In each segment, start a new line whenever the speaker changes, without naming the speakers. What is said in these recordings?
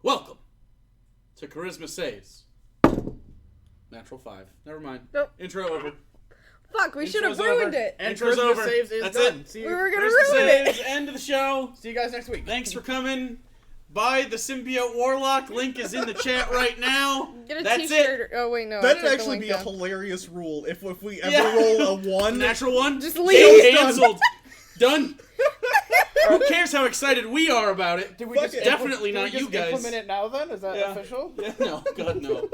Welcome to Charisma Saves. Natural 5. Never mind.
Nope.
Intro over.
Fuck, we should have ruined it.
Intro's over.
Saves is
That's
done.
it.
See you.
We were gonna
Charisma
ruin
Saves.
it.
End of the show.
See you guys next week.
Thanks for coming. Buy the Symbiote Warlock. Link is in the chat right now.
Get a
That's
t-shirt.
it.
Oh wait, no. I
That'd
took the
actually
link
be
down.
a hilarious rule if we ever roll a one.
Natural 1.
Just leave.
Canceled. Done. Who cares how excited we are about it?
Did we
Fuck
just
it.
Definitely
did we
not
just
you guys.
implement it now then? Is that
Yeah.
official?
Yeah, no, God, no.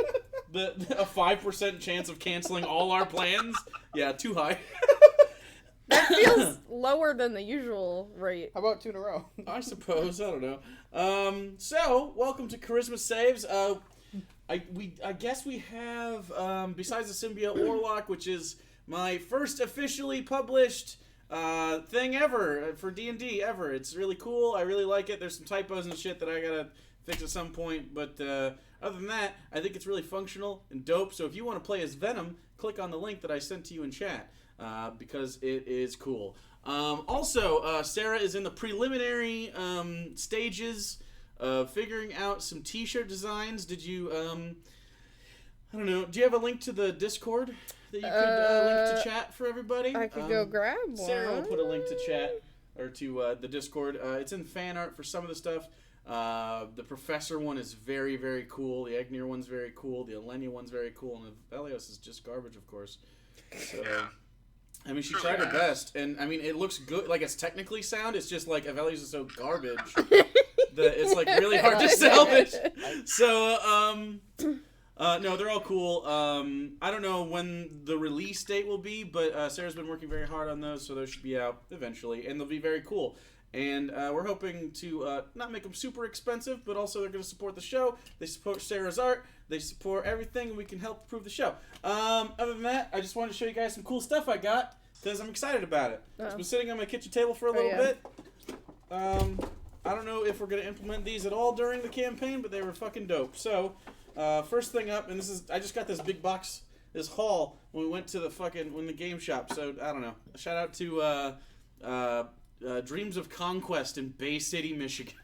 A 5% chance of canceling all our plans? Yeah, too high.
That feels lower than the usual rate.
How about 2 in a row?
I suppose. I don't know. So, welcome to Charisma Saves. I guess we have, besides the Symbiote Warlock, which is my first officially published thing ever for D&D ever. It's really cool. I really like it. There's some typos and shit that I gotta fix at some point, but other than that, I think it's really functional and dope. So if you want to play as Venom, click on the link that I sent to you in chat, because it is cool. Also, Sarah is in the preliminary stages of figuring out some t-shirt designs. Did you, I don't know, do you have a link to the Discord that you could link to chat for everybody?
I could go grab one.
Sarah will put a link to chat, or to the Discord. It's in fan art for some of the stuff. The Professor one is very, very cool. The Egnir one's very cool. The Elenia one's very cool. And the Ivellios is just garbage, of course. So, I mean, she tried her best. And, I mean, it looks good. Like, it's technically sound. It's just, like, Ivellios is so garbage that it's, like, really hard to salvage. So, no, they're all cool. I don't know when the release date will be, but Sarah's been working very hard on those, so those should be out eventually, and they'll be very cool. And we're hoping to not make them super expensive, but also they're going to support the show. They support Sarah's art. They support everything, and we can help improve the show. Other than that, I just wanted to show you guys some cool stuff I got, because I'm excited about it. It's been sitting on my kitchen table for a little bit. I don't know if we're gonna implement these at all during the campaign, but they were fucking dope. So, first thing up, and I just got this big box, this haul when we went to the game shop. So I don't know. Shout out to Dreams of Conquest in Bay City, Michigan.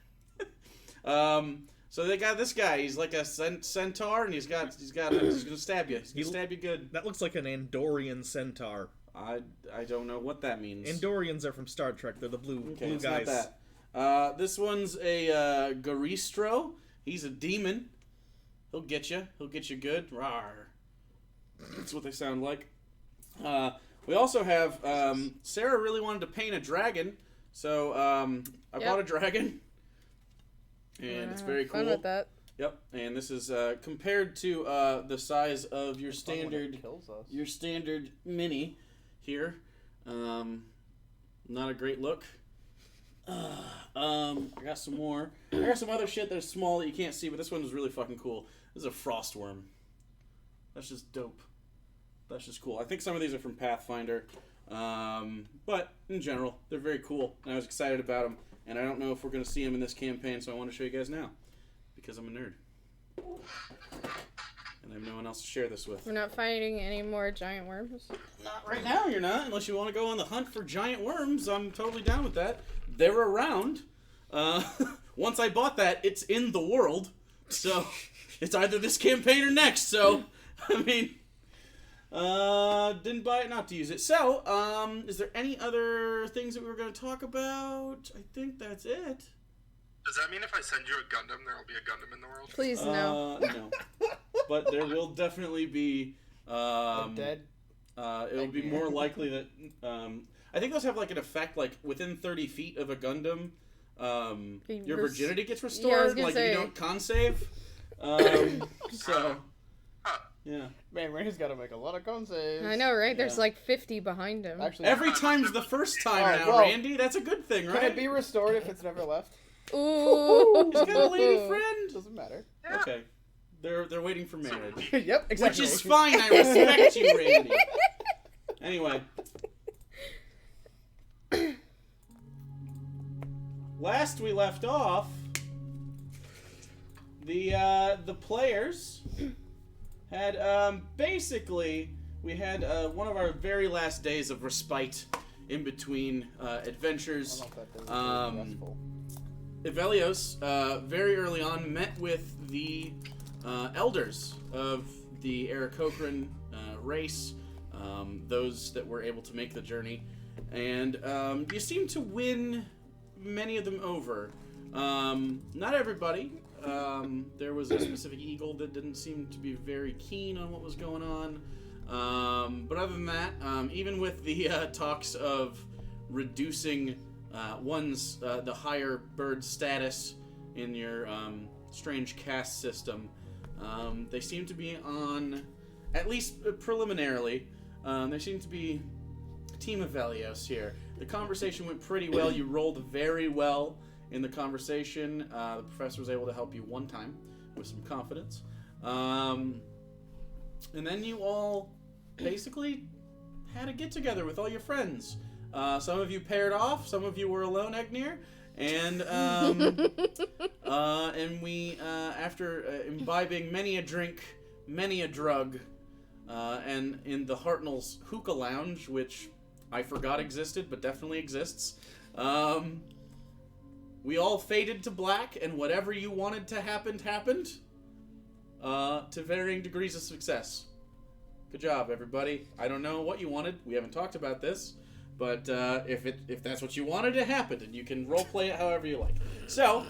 So they got this guy. He's like a centaur, and he's gonna stab you. He's gonna stab you good.
That looks like an Andorian centaur.
I don't know what that means.
Andorians are from Star Trek. They're the blue
it's
guys.
not that. This one's a Garistro. He's a demon. He'll get you. He'll get you good. Rawr. That's what they sound like. We also have Sarah really wanted to paint a dragon, so I bought a dragon, and it's very cool.
Fun with that.
Yep, and this is compared to the size of your standard mini here. Not a great look. I got some more. I got some other shit that's small that you can't see, but this one was really fucking cool. This is a frost worm. That's just dope. That's just cool. I think some of these are from Pathfinder, but in general, they're very cool, and I was excited about them. And I don't know if we're going to see them in this campaign, so I want to show you guys now, because I'm a nerd. And I have no one else to share this with.
We're not fighting any more giant worms?
Not right now, you're not. Unless you want to go on the hunt for giant worms, I'm totally down with that. They're around. Once I bought that, it's in the world. So, it's either this campaign or next. So, I mean, didn't buy it not to use it. So, is there any other things that we were going to talk about? I think that's it.
Does that mean if I send you a Gundam, there will be a Gundam in the world?
Please, no.
No. But there will definitely be...
dead?
It'll be more likely that... I think those have like an effect, like within 30 feet of a Gundam, your virginity gets restored, like if you don't con save. So, yeah.
Man, Randy's got to make a lot of con saves.
I know, right? There's like 50 behind him.
Actually,
Every time's the first time
Alright,
now,
well,
Randy. That's a good thing, right?
Can it be restored if it's never left?
Ooh.
He's got a lady friend.
Doesn't matter.
Okay. They're waiting for marriage.
Yep, exactly.
Which is fine, I respect you, Randy. Anyway. Last we left off, the players had basically we had one of our very last days of respite in between adventures. Ivellios very early on met with the elders of the Aarakocran race, those that were able to make the journey, and you seem to win many of them over. Not everybody. There was a specific eagle that didn't seem to be very keen on what was going on. But other than that, even with the talks of reducing the higher bird status in your strange caste system, they seem to be on, at least preliminarily, they seem to be Team Ivellios here. The conversation went pretty well. You rolled very well in the conversation. The professor was able to help you one time with some confidence. And then you all basically had a get-together with all your friends. Some of you paired off. Some of you were alone, Egnir. And we, after imbibing many a drink, many a drug, and in the Hartnell's Hookah Lounge, which I forgot existed, but definitely exists, we all faded to black, and whatever you wanted to happen happened, to varying degrees of success. Good job, everybody. I don't know what you wanted. We haven't talked about this, but if that's what you wanted to happen, then you can roleplay it however you like. So,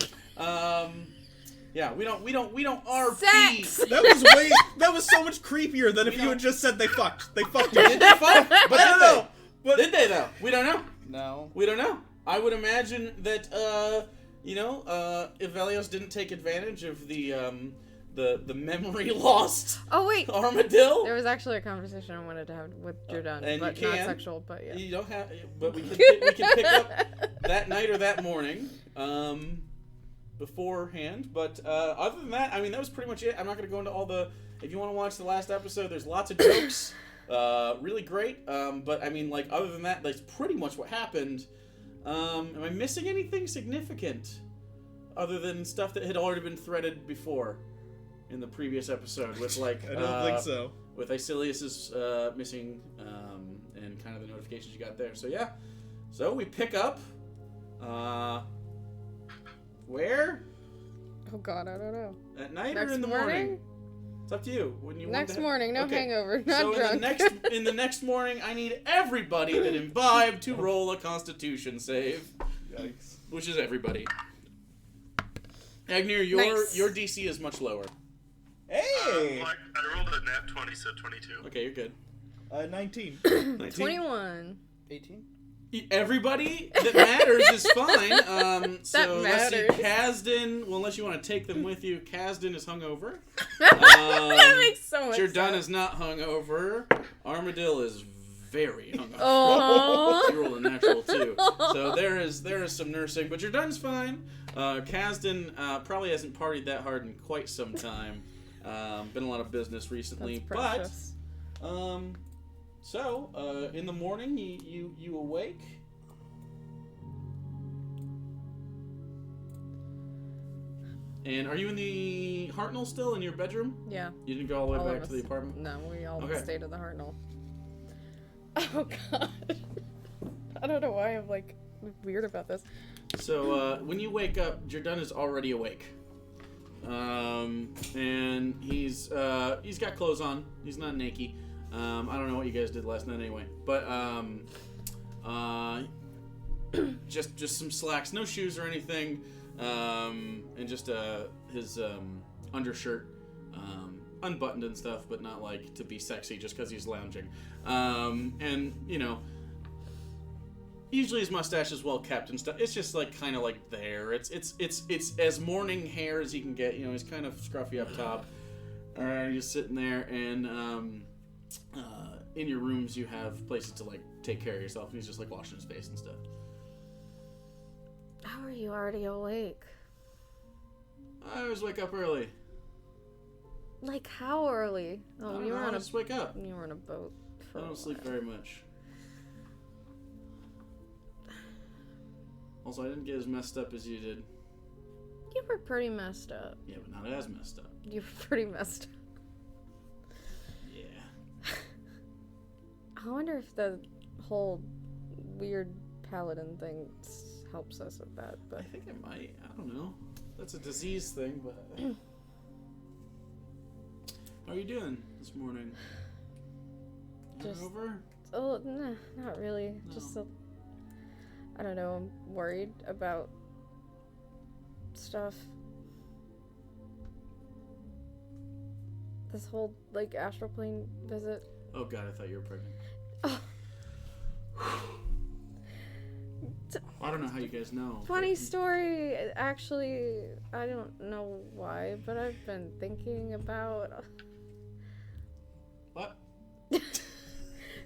yeah, we don't RP.
Sex!
That was so much creepier than if you had just said they fucked. They fucked you.
Did they fuck? But
I don't know. But
did they though? We don't know.
No.
We don't know. I would imagine that Ivellios didn't take advantage of the memory lost.
Oh, wait.
Armadillo.
There was actually a conversation I wanted to have with Jordan,
and
but
you
not
can.
sexual, but yeah.
You don't have, but we can pick up that night or that morning, beforehand. But other than that, I mean, that was pretty much it. I'm not going to go into all the. If you want to watch the last episode, there's lots of jokes, really great. But I mean, like other than that, that's pretty much what happened. Am I missing anything significant? other than stuff that had already been threaded before in the previous episode with like
I don't think so.
with Ivellios' missing and kind of the notifications you got there. So yeah, so we pick up where
Oh God, I don't know.
at night
Next
or in the morning? It's up to you. When you
Next
want to
morning, no
Okay.
hangover, not
So
drunk.
in the next morning, I need everybody that imbibed to roll a Constitution save,
Yikes.
which is everybody. Agnew,
Nice.
your DC is much lower.
Hey!
Well, I rolled a nat 20, so 22.
Okay, you're good.
19.
19.
21.
18.
Everybody that matters is fine. So let's see.
matters.
Kasdan, well, unless you want to take them with you, Kasdan is hungover.
That makes so much
Jordan
sense.
is not hungover. Armadillo is very hungover.
Oh.
You rolled a natural too. So there is some nursing, but Jordan's fine. Kasdan probably hasn't partied that hard in quite some time. Been a lot of business recently,
That's precious.
but so in the morning you awake. And are you in the Hartnell still in your bedroom?
Yeah.
You didn't go all the way
All
back
of
to the
us.
apartment?
No, we all
Okay.
stayed at the Hartnell. Oh God. I don't know why I'm like weird about this.
So when you wake up, Jordan is already awake, and he's got clothes on. He's not naked. I don't know what you guys did last night anyway, but just some slacks, no shoes or anything, and just his undershirt, unbuttoned and stuff, but not like to be sexy just because he's lounging, and you know. Usually his mustache is well kept and stuff. It's just like kind of like there. It's as morning hair as he can get. You know, he's kind of scruffy up top. He's sitting there, and in your rooms you have places to like take care of yourself. And he's just like washing his face and stuff.
How are you already awake?
I always wake up early.
Like how early?
I
Oh,
don't
you
know,
were
I
on a
just wake up.
you were on a boat. For
I
a
don't sleep
while.
very much. Also, I didn't get as messed up as you did.
You were pretty messed up.
Yeah, but not as messed up.
You were pretty messed up.
Yeah.
I wonder if the whole weird paladin thing helps us with that.
I
But
think it might. I don't know. That's a disease thing, but... How are you doing this morning?
Just-
Hungover?
oh, nah, not really.
No.
Just I don't know. I'm worried about stuff. This whole like astral plane visit.
Oh god, I thought you were pregnant.
Oh.
I don't know how you guys know.
Funny
but-
story. Actually, I don't know why, but I've been thinking about.
What?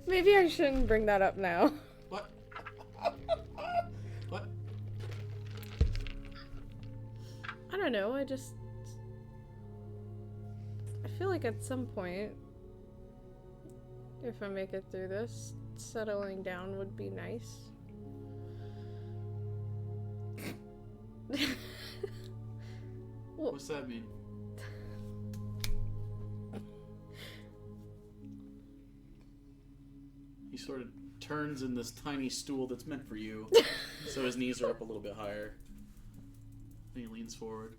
Maybe I shouldn't bring that up now.
What? What?
I don't know. I feel like at some point, if I make it through this, settling down would be nice. Well,
What's that mean? He sort of turns in this tiny stool that's meant for you, so his knees are up a little bit higher. And he leans forward.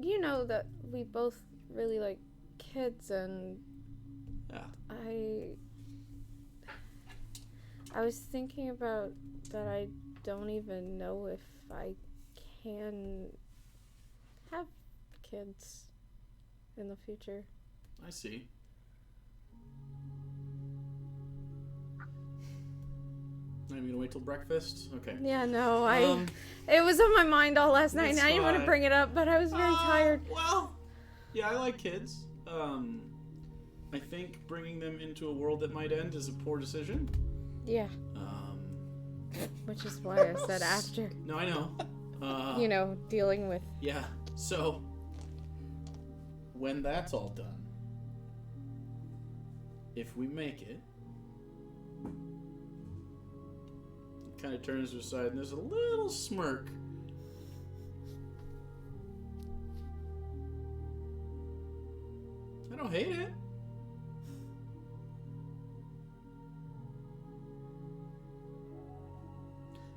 you know that we both really like kids, and
Yeah.
I was thinking about that I don't even know if I can have kids in the future.
I see. Not even gonna wait till breakfast? Okay.
Yeah, no,
Um,
it was on my mind all last night, and
That's
I didn't want to
fine.
bring it up, but I was very tired.
Well, yeah, I like kids. I think bringing them into a world that might end is a poor decision.
Yeah, which is why I said after.
No, I know.
You know, dealing with.
Yeah. So, when that's all done, if we make it, kind of turns to his side, and there's a little smirk. I don't hate it.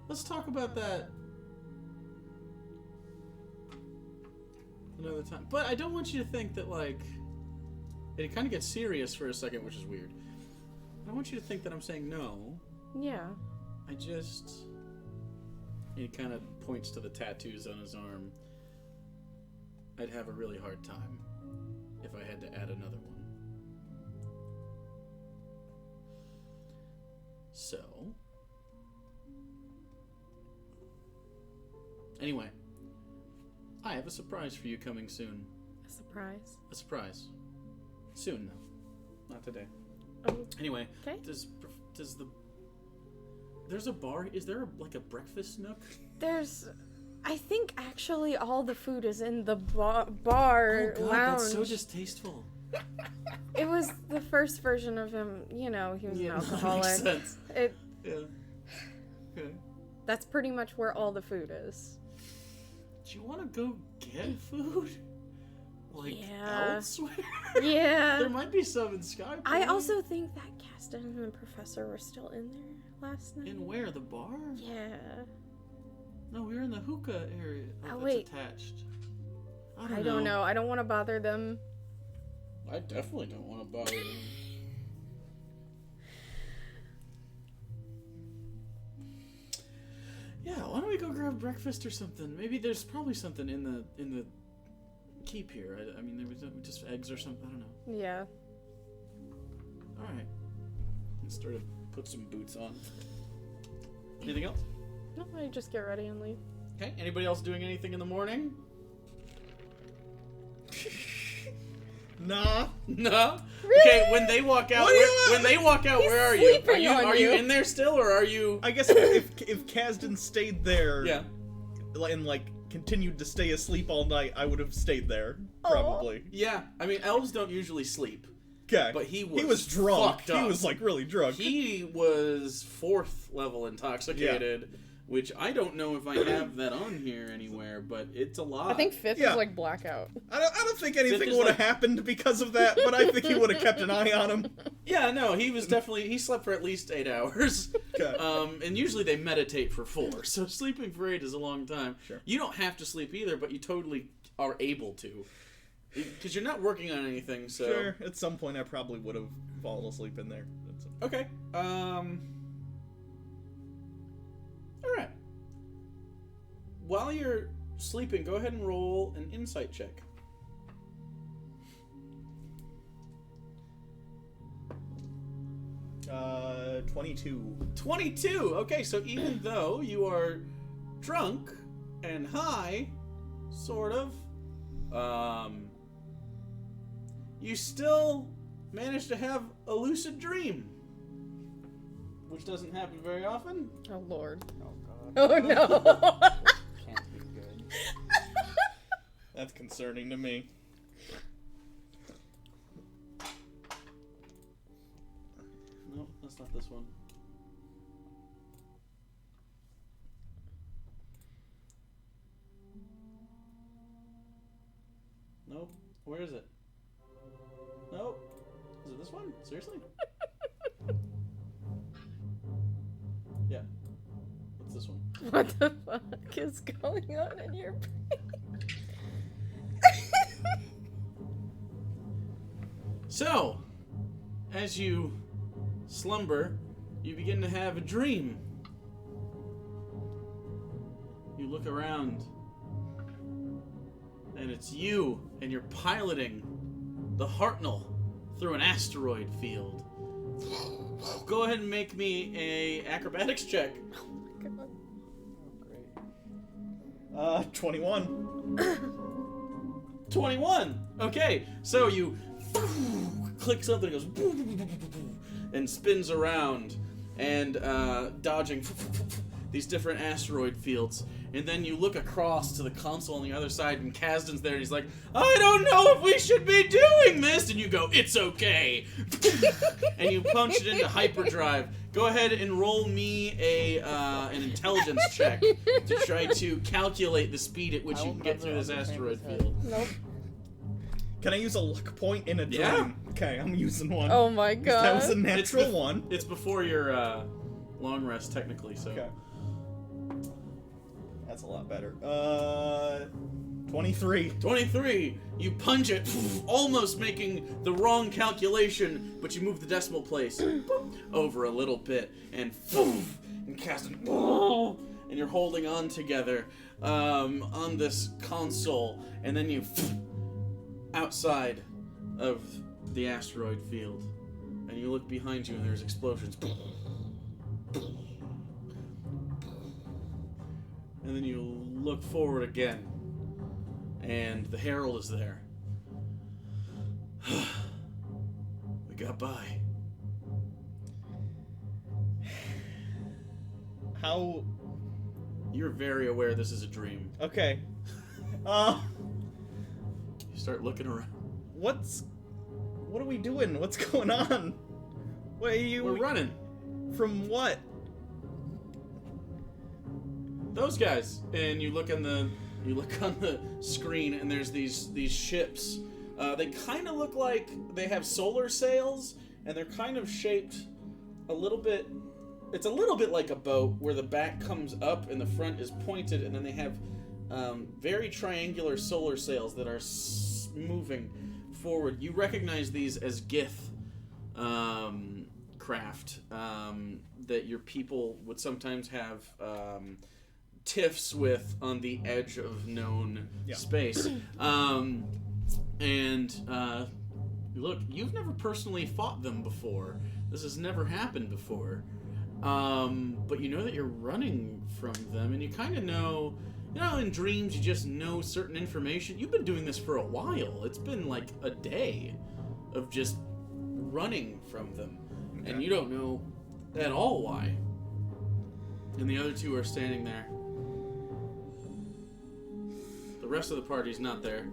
Let's talk about that another time. But I don't want you to think that, like, it kind of gets serious for a second, which is weird. I don't want you to think that I'm saying no.
Yeah.
I just... He kind of points to the tattoos on his arm. I'd have a really hard time if I had to add another one. So... Anyway, I have a surprise for you coming soon.
A surprise.
A surprise. Soon, though. Not today.
Oh,
Anyway,
okay.
There's a bar. Is there like a breakfast nook?
I think actually all the food is in the bar
Oh God,
lounge.
that's so distasteful.
It was the first version of him. You know, he was an
That
alcoholic.
makes sense. Yeah. Okay.
That's pretty much where all the food is.
Do you want to go get food? Like
Yeah.
elsewhere?
Yeah.
There might be some in Skype.
I also think that Caston and the professor were still in there last night.
In where? The bar?
Yeah.
No, we were in the hookah area.
Oh,
That's
wait.
attached.
I don't know. I don't want to bother them.
I definitely don't want to bother them. Yeah, why don't we go grab breakfast or something? Maybe there's probably something in the keep here. I mean, there was just eggs or something. I don't know.
Yeah.
All right. Let's start to put some boots on. Anything else?
No, I just get ready and leave.
Okay. Anybody else doing anything in the morning?
Nah.
No.
Really?
Okay. When they walk out,
What do you
when they walk out,
He's
where are you? Are
sleeping
you
on
are you
you.
in there still, or are you?
I guess if Kasdan stayed there,
Yeah.
and like continued to stay asleep all night, I would have stayed there probably.
Yeah. I mean, elves don't usually sleep,
Okay.
but he
He was drunk.
fucked up.
He was like really drunk.
He was 4th level intoxicated, which I don't know if I have that on here anywhere, but it's a lot.
I think fifth
Yeah.
is like blackout.
I don't think
Fifth
anything
is
would have
like-
happened because of that, but I think he would have kept an eye on him.
Yeah, no, he was definitely, he slept for at least 8 hours.
Okay.
And usually they meditate for 4, so sleeping for 8 is a long time.
Sure.
You don't have to sleep either, but you totally are able to. Because you're not working on anything, so...
Sure. At some point, I probably would have fallen asleep in there.
Okay. Alright. While you're sleeping, go ahead and roll an insight check.
Uh, 22.
22! Okay, so even though you are drunk and high, sort of, you still manage to have a lucid dream. Which doesn't happen very often.
Oh, Lord.
Oh god.
Oh, no.
Can't be good.
That's concerning to me.
No, that's not this one. Nope. Where is it? Nope. Is it this one? Seriously? Yeah. What's this one?
What the fuck is going on in your brain?
So, as you slumber, you begin to have a dream. You look around, and it's you, and you're piloting the Hartnell through an asteroid field. Go ahead and make me a acrobatics check.
God.
Oh great.
21.
21. Okay, so you click something, it goes and spins around and dodging these different asteroid fields. And then you look across to the console on the other side, and Kasdan's there, and he's like, I don't know if we should be doing this! And you go, it's okay! And you punch it into hyperdrive. Go ahead and roll me an intelligence check to try to calculate the speed at which you can get through this asteroid field.
Nope.
Can I use a luck point in a dream?
Yeah.
Okay, I'm using one.
Oh my god.
That was a natural one.
It's before your long rest, technically, so.
Okay. That's a lot better. 23.
23. You punch it, almost making the wrong calculation, but you move the decimal place over a little bit, and cast it, and you're holding on together on this console, and then you outside of the asteroid field, and you look behind you, and there's explosions. And then you look forward again, and the Herald is there. We got by.
How?
You're very aware this is a dream.
Okay.
You start looking around.
What are we doing? What's going on? What are you?
We're running.
From what?
Those guys. And you look on the screen, and there's these ships. They kind of look like they have solar sails, and they're kind of shaped a little bit. It's a little bit like a boat, where the back comes up and the front is pointed, and then they have very triangular solar sails that are moving forward. You recognize these as Gith craft that your people would sometimes have tiffs with on the edge of known space. Look, you've never personally fought them before. This has never happened before. But you know that you're running from them, and you kind of know, in dreams you just know certain information. You've been doing this for a while. It's been like a day of just running from them, and you don't know at all why. And the other two are standing there. The rest of the party's not there.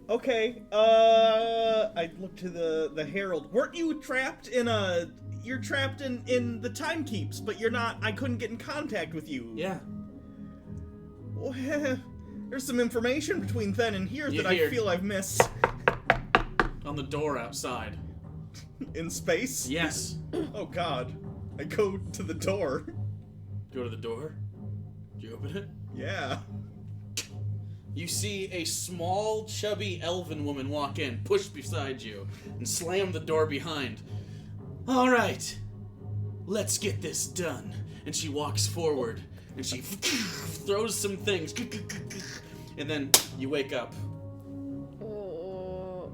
Okay, I look to the Herald. Weren't you trapped in a... You're trapped in the time keeps, but you're not... I couldn't get in contact with you.
Yeah.
Well, there's some information between then and here
You
that
hear-
I feel I've missed.
On the door outside.
In space?
Yes.
Oh, God. I go to the door.
Go to the door. Do you open it?
Yeah.
You see a small, chubby elven woman walk in, push beside you, and slam the door behind. All right, let's get this done. And she walks forward, and she throws some things, and then you wake up.
Oh.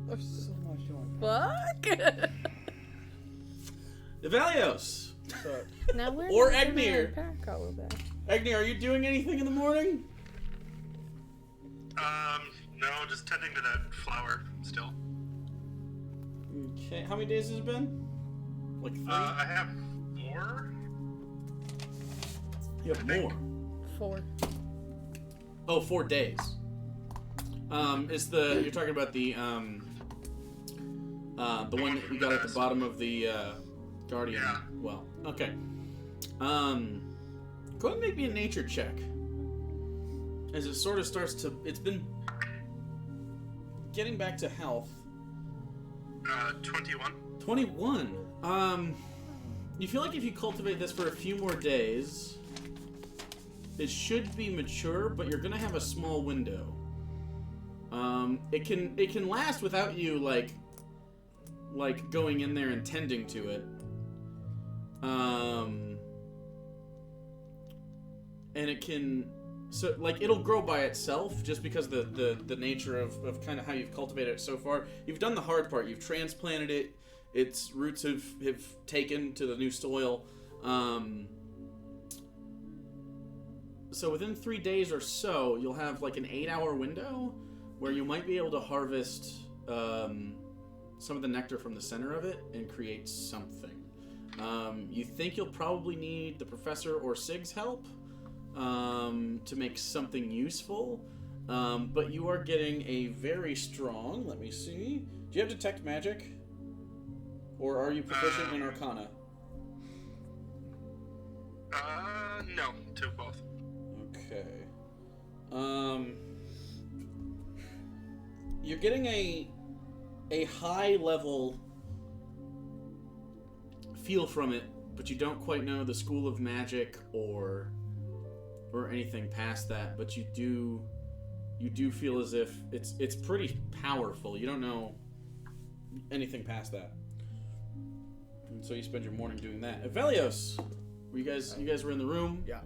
There's so much going
Fuck.
Ivellios!
Now we're
Or
not gonna
Egnir.
unpack all of that.
Agni, are you doing anything in the morning?
No, just tending to that flower still.
Okay, how many days has it been? Like 3?
I have 4.
You have more.
4.
Oh, 4 days. You're talking about the one that you got at the bottom of the Guardian.
Yeah.
Well, okay. Go ahead and make me a nature check. As it sort of starts to, it's been getting back to health.
21.
21. You feel like if you cultivate this for a few more days, it should be mature, but you're gonna have a small window. It can last without you like going in there and tending to it. And it can, so like it'll grow by itself just because the nature of kind of how you've cultivated it so far. You've done the hard part. You've transplanted it. Its roots have taken to the new soil. So within 3 days or so, you'll have like an 8-hour window where you might be able to harvest some of the nectar from the center of it and create something. You think you'll probably need the professor or Sig's help to make something useful, But you are getting a very strong, let me see. Do you have Detect Magic? Or are you proficient in Arcana?
No, to both.
Okay. You're getting a high level feel from it, but you don't quite know the school of magic or anything past that, but you do feel as if it's pretty powerful. You don't know anything past that. And so you spend your morning doing that. Ivellios, you guys were in the room?
Yeah.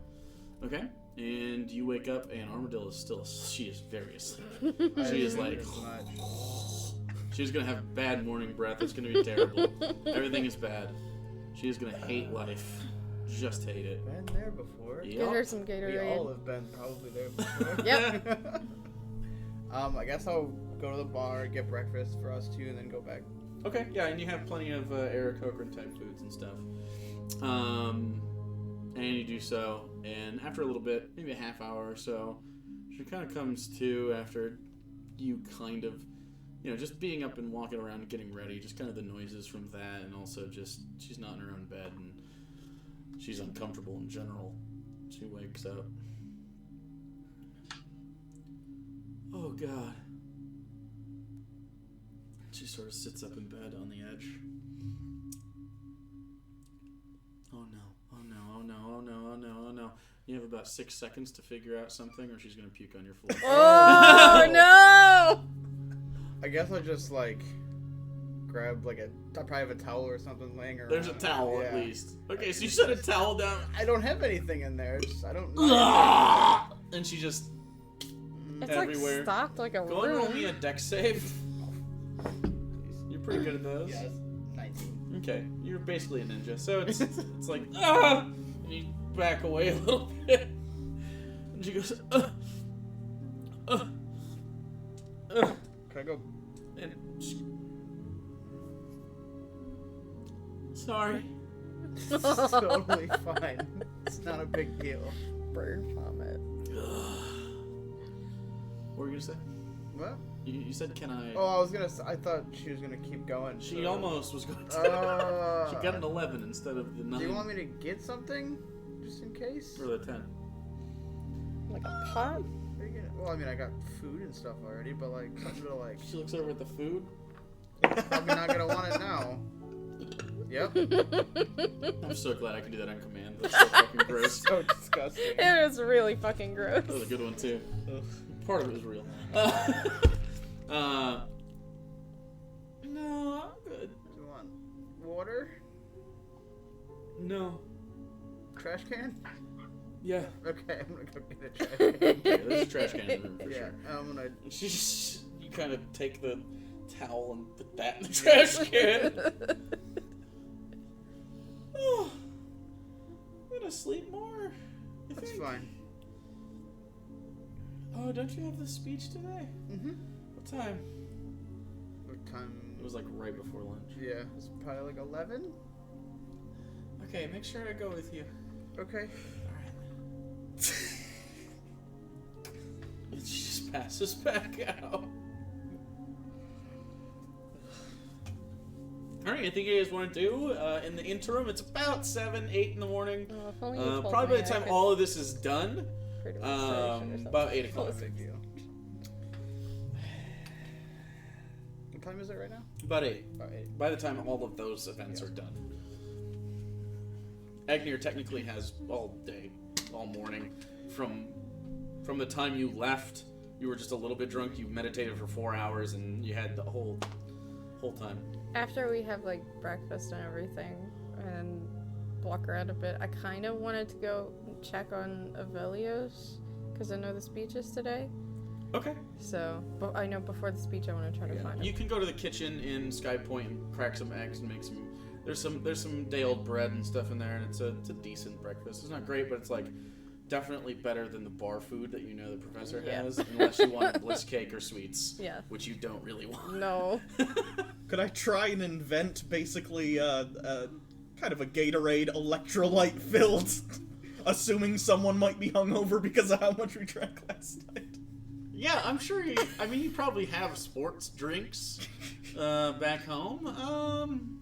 Okay. And you wake up and Armadillo is still, she is very asleep. She is like, she's gonna have bad morning breath. It's gonna be terrible. Everything is bad. She is gonna hate life. Just hate it.
Been there before.
Get her some
We all
Gatorade.
have been probably there before.
Yep.
I guess I'll go to the bar, get breakfast for us two, and then go back.
Okay, yeah, and you have plenty of Eric Hochran type foods and stuff. And you do so, and after a little bit, maybe a half hour or so, she kind of comes to after you kind of, just being up and walking around and getting ready, just kind of the noises from that, and also just she's not in her own bed and she's uncomfortable in general. She wakes up. Oh, God. She sort of sits up in bed on the edge. Oh, no. Oh, no. Oh, no. Oh, no. Oh, no. Oh, no. You have about 6 seconds to figure out something, or she's going to puke on your floor.
Oh, no!
I guess I'll just, grab, I probably have a towel or something laying around.
There's a towel, at
Yeah.
least. Okay, so you set a towel down.
I don't have anything in there. I don't know.
And she just...
It's
everywhere.
like stocked like a
Go and roll me
room.
a dex save. You're pretty good at those.
Yes, 19.
Okay, you're basically a ninja, so it's like, ah! And you back away a little bit. And she goes,
Can I go?
and she, sorry.
It's totally fine. It's not a big deal.
Bird vomit.
What were you gonna say?
What?
You said, can I?
Oh, I was gonna. I thought she was gonna keep going.
She
so-
almost was going to. She got an 11 instead of the 9.
Do you want me to get something, just in case?
Or the 10.
Like a pot?
Are you gonna- Well, I mean, I got food and stuff already, but something to
She looks over at the food.
Probably not gonna want it now. Yep.
I'm so glad I can do that on command. That's so fucking gross.
So disgusting.
It was really fucking gross.
That was a good one too.
Ugh.
Part of it was real. No, I'm good.
Do you want water?
No.
Trash can?
Yeah.
Okay, I'm gonna go get a trash can.
Yeah, there's a trash can in the room for
Yeah,
sure.
I'm gonna.
You kind of take the towel and put that in the trash can. Oh, I'm gonna sleep more. I
That's
think.
fine.
Oh, don't you have the speech today?
Mm-hmm.
What time?
What time?
It was like right before lunch.
Yeah, it's probably 11.
Okay, make sure I go with you.
Okay.
Alright. And she just passes back out. Alright, anything you guys want to do? In the interim, it's about 7, 8 in the morning.
Oh, if only you told
Probably by
me,
the
I
time
could
all of this is done,
create a research or something.
about 8 o'clock.
Not a big deal. What time is it right now?
About 8.
About 8.
By the time all of those events are done. Agnir technically has all day, all morning. From the time you left, you were just a little bit drunk, you meditated for 4 hours, and you had the whole time.
After we have breakfast and everything and walk around a bit, I kind of wanted to go check on Ivellios because I know the speech is today.
Okay.
So, but I know before the speech I want to try to find
You
him.
can go to the kitchen in Sky Point and crack some eggs and make some. There's some day old bread and stuff in there, and it's a decent breakfast. It's not great, but it's definitely better than the bar food that the professor
Yeah.
has, unless you want a bliss cake or sweets.
Yeah.
Which you don't really want.
No.
Could I try and invent basically kind of a Gatorade electrolyte filled, assuming someone might be hungover because of how much we drank last night?
Yeah, I'm sure you probably have sports drinks back home.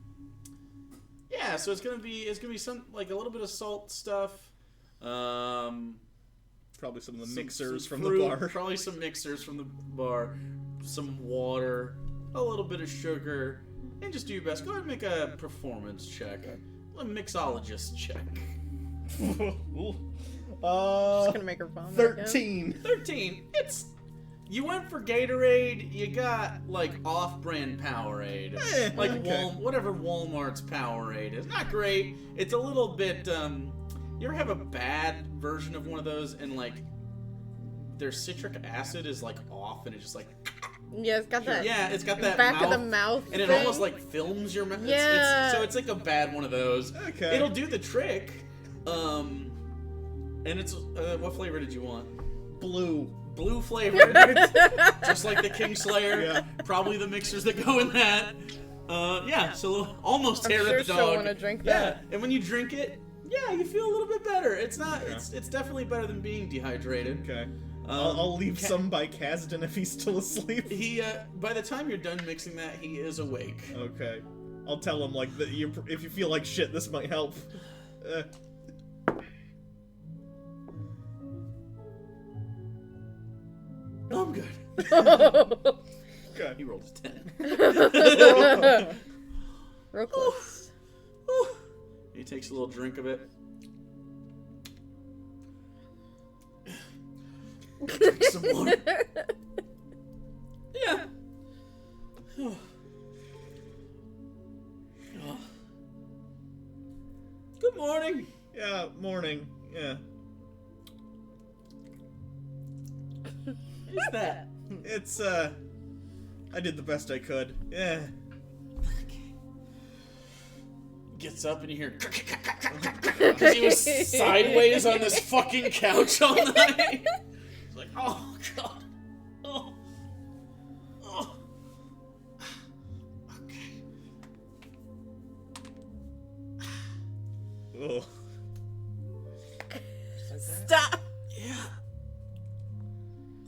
Yeah, so it's gonna be some like a little bit of salt stuff.
Probably some of the
Some
mixers from
fruit,
the bar.
Probably some mixers from the bar. Some water, a little bit of sugar, and just do your best. Go ahead and make a performance check, a mixologist check.
Just gonna make her vomit
13.
13. You went for Gatorade. You got like off-brand Powerade, like
okay.
whatever Walmart's Powerade is. Not great. It's a little bit. You ever have a bad version of one of those and like their citric acid is like off and it's just like.
Yeah, it's got that.
Yeah, it's got that
back
mouth,
of the mouth,
and it
thing.
almost like films your mouth.
Yeah.
So it's like a bad one of those.
Okay.
It'll do the trick. And it's what flavor did you want?
Blue.
Blue flavor, just like the Kingslayer.
Yeah.
Probably the mixers that go in that. Yeah, so almost
I'm
hair
sure
of the
she'll
dog.
wanna drink
yeah,
that.
and when you drink it, yeah, you feel a little bit better. It's not. It's definitely better than being dehydrated.
Okay. I'll leave
Ca-
some by Kasdan if he's still asleep.
He by the time you're done mixing that, he is awake.
Okay. I'll tell him like that. If you feel like shit, this might help.
No, I'm good.
Okay.
He rolled a 10.
Real close.
He takes a little drink of it. Drink some more. Yeah. Good morning.
Yeah. Morning. Yeah.
Who's that?
It's I did the best I could. Yeah.
Gets up and you hear because he was sideways on this fucking couch all night. It's like, oh god. Oh. Okay.
Ugh.
Stop.
Yeah.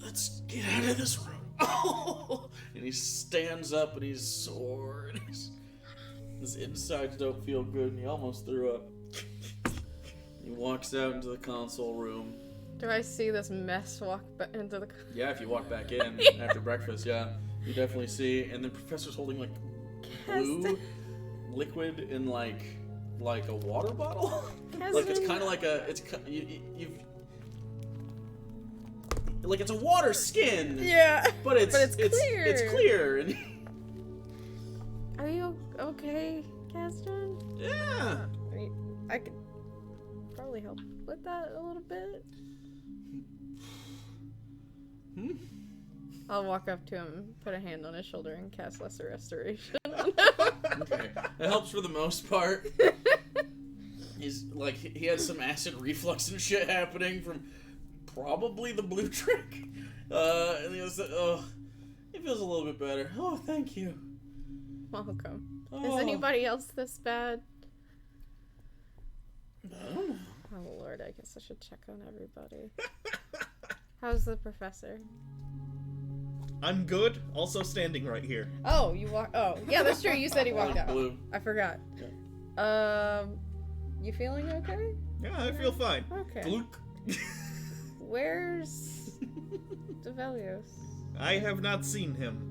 Let's get out of this room. Oh! And he stands up and he's sore and his insides don't feel good and he almost threw up. He walks out into the console room.
Do I see this mess walk into the?
Yeah, if you walk back in after breakfast, yeah, you definitely see. And the professor's holding like blue liquid in like a water bottle. Like it's kind of like you've like it's a water skin.
Yeah.
But it's
clear.
It's clear. And
Are you okay, Kasdan?
yeah.
I could probably help with that a little bit. I'll walk up to him, put a hand on his shoulder, and cast Lesser Restoration.
Okay. It helps for the most part. He's like he had some acid reflux and shit happening from probably the blue trick. And he was it feels a little bit better. Oh, thank you.
Welcome.
Oh.
Is anybody else this bad?
No.
Oh lord, I guess I should check on everybody. How's the professor?
I'm good. Also standing right here.
Oh, you walk. Oh, yeah, that's true. You said he walked out.
Blue.
I forgot.
Yeah.
You feeling okay?
Yeah, I feel fine.
Okay.
Luke.
Where's Ivellios?
I have not seen him.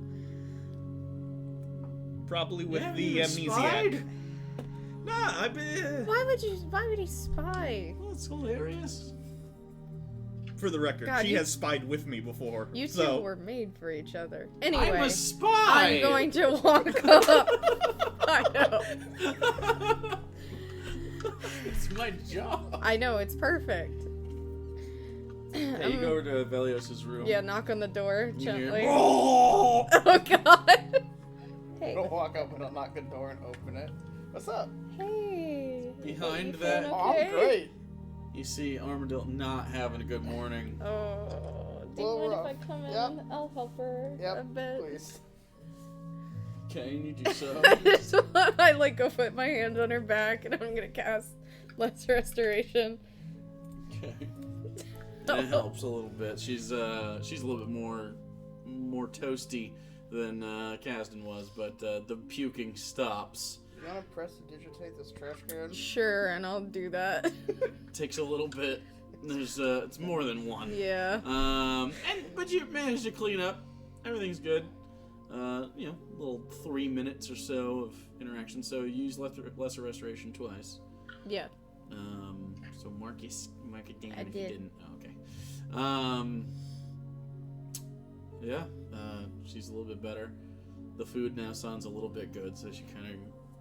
Probably with
Yeah,
the
you
amnesiac.
spied?
Nah, I've been.
Why would he spy?
Oh, it's hilarious.
For the record,
God,
she
you-
has spied with me before.
You two
so.
were made for each other.
I'm
Anyway,
a spy.
I'm going to walk up. I know.
It's my job.
I know, it's perfect.
Hey, you go over to Ivellios' room.
Yeah, knock on the door
You hear,
gently.
"Oh!"
Oh god. Hey.
Don't walk up and knock the door and open it. What's up?
Hey.
Behind
You
that-
feeling
Oh,
okay?
I'm great.
You see Armadillo not having a good morning.
Oh, do you
Well,
mind
rough.
if I come in?
Yep.
I'll help her a
Yep,
bit.
please.
Can you do so?
So I like go put my hand on her back and I'm gonna cast Less Restoration.
Okay. And it helps a little bit. She's a little bit more toasty than Kasdan was, but the puking stops.
You wanna press to digitate this trash can?
Sure, and I'll do that.
Takes a little bit. There's it's more than one.
Yeah.
But you managed to clean up. Everything's good. Little 3 minutes or so of interaction. So you use lesser restoration twice.
Yeah.
So mark it down
I
if
did.
you didn't. Oh, okay. She's a little bit better. The food now sounds a little bit good, so she kind of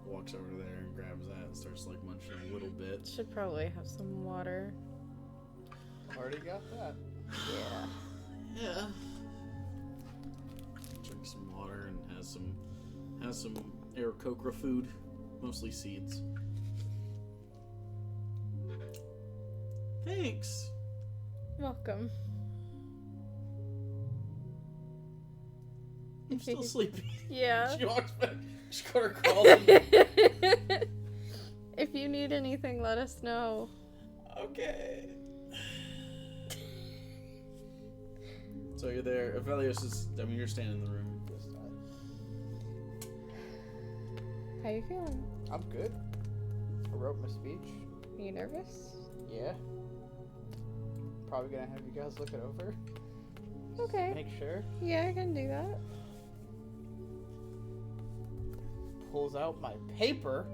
walks over there and grabs that and starts like munching a little bit.
Should probably have some water.
Already got that.
Yeah. Drinks some water and has some Aarakocra food, mostly seeds. Thanks.
Welcome.
I'm still sleepy.
Yeah.
She walks back. She kind of crawls.
If you need anything, let us know.
Okay. So you're there. Ivellios is. You're standing in the room.
How you feeling?
I'm good. I wrote my speech.
Are you nervous?
Yeah. Probably gonna have you guys look it over.
Okay.
Make sure.
Yeah, I can do that.
Pulls out my paper.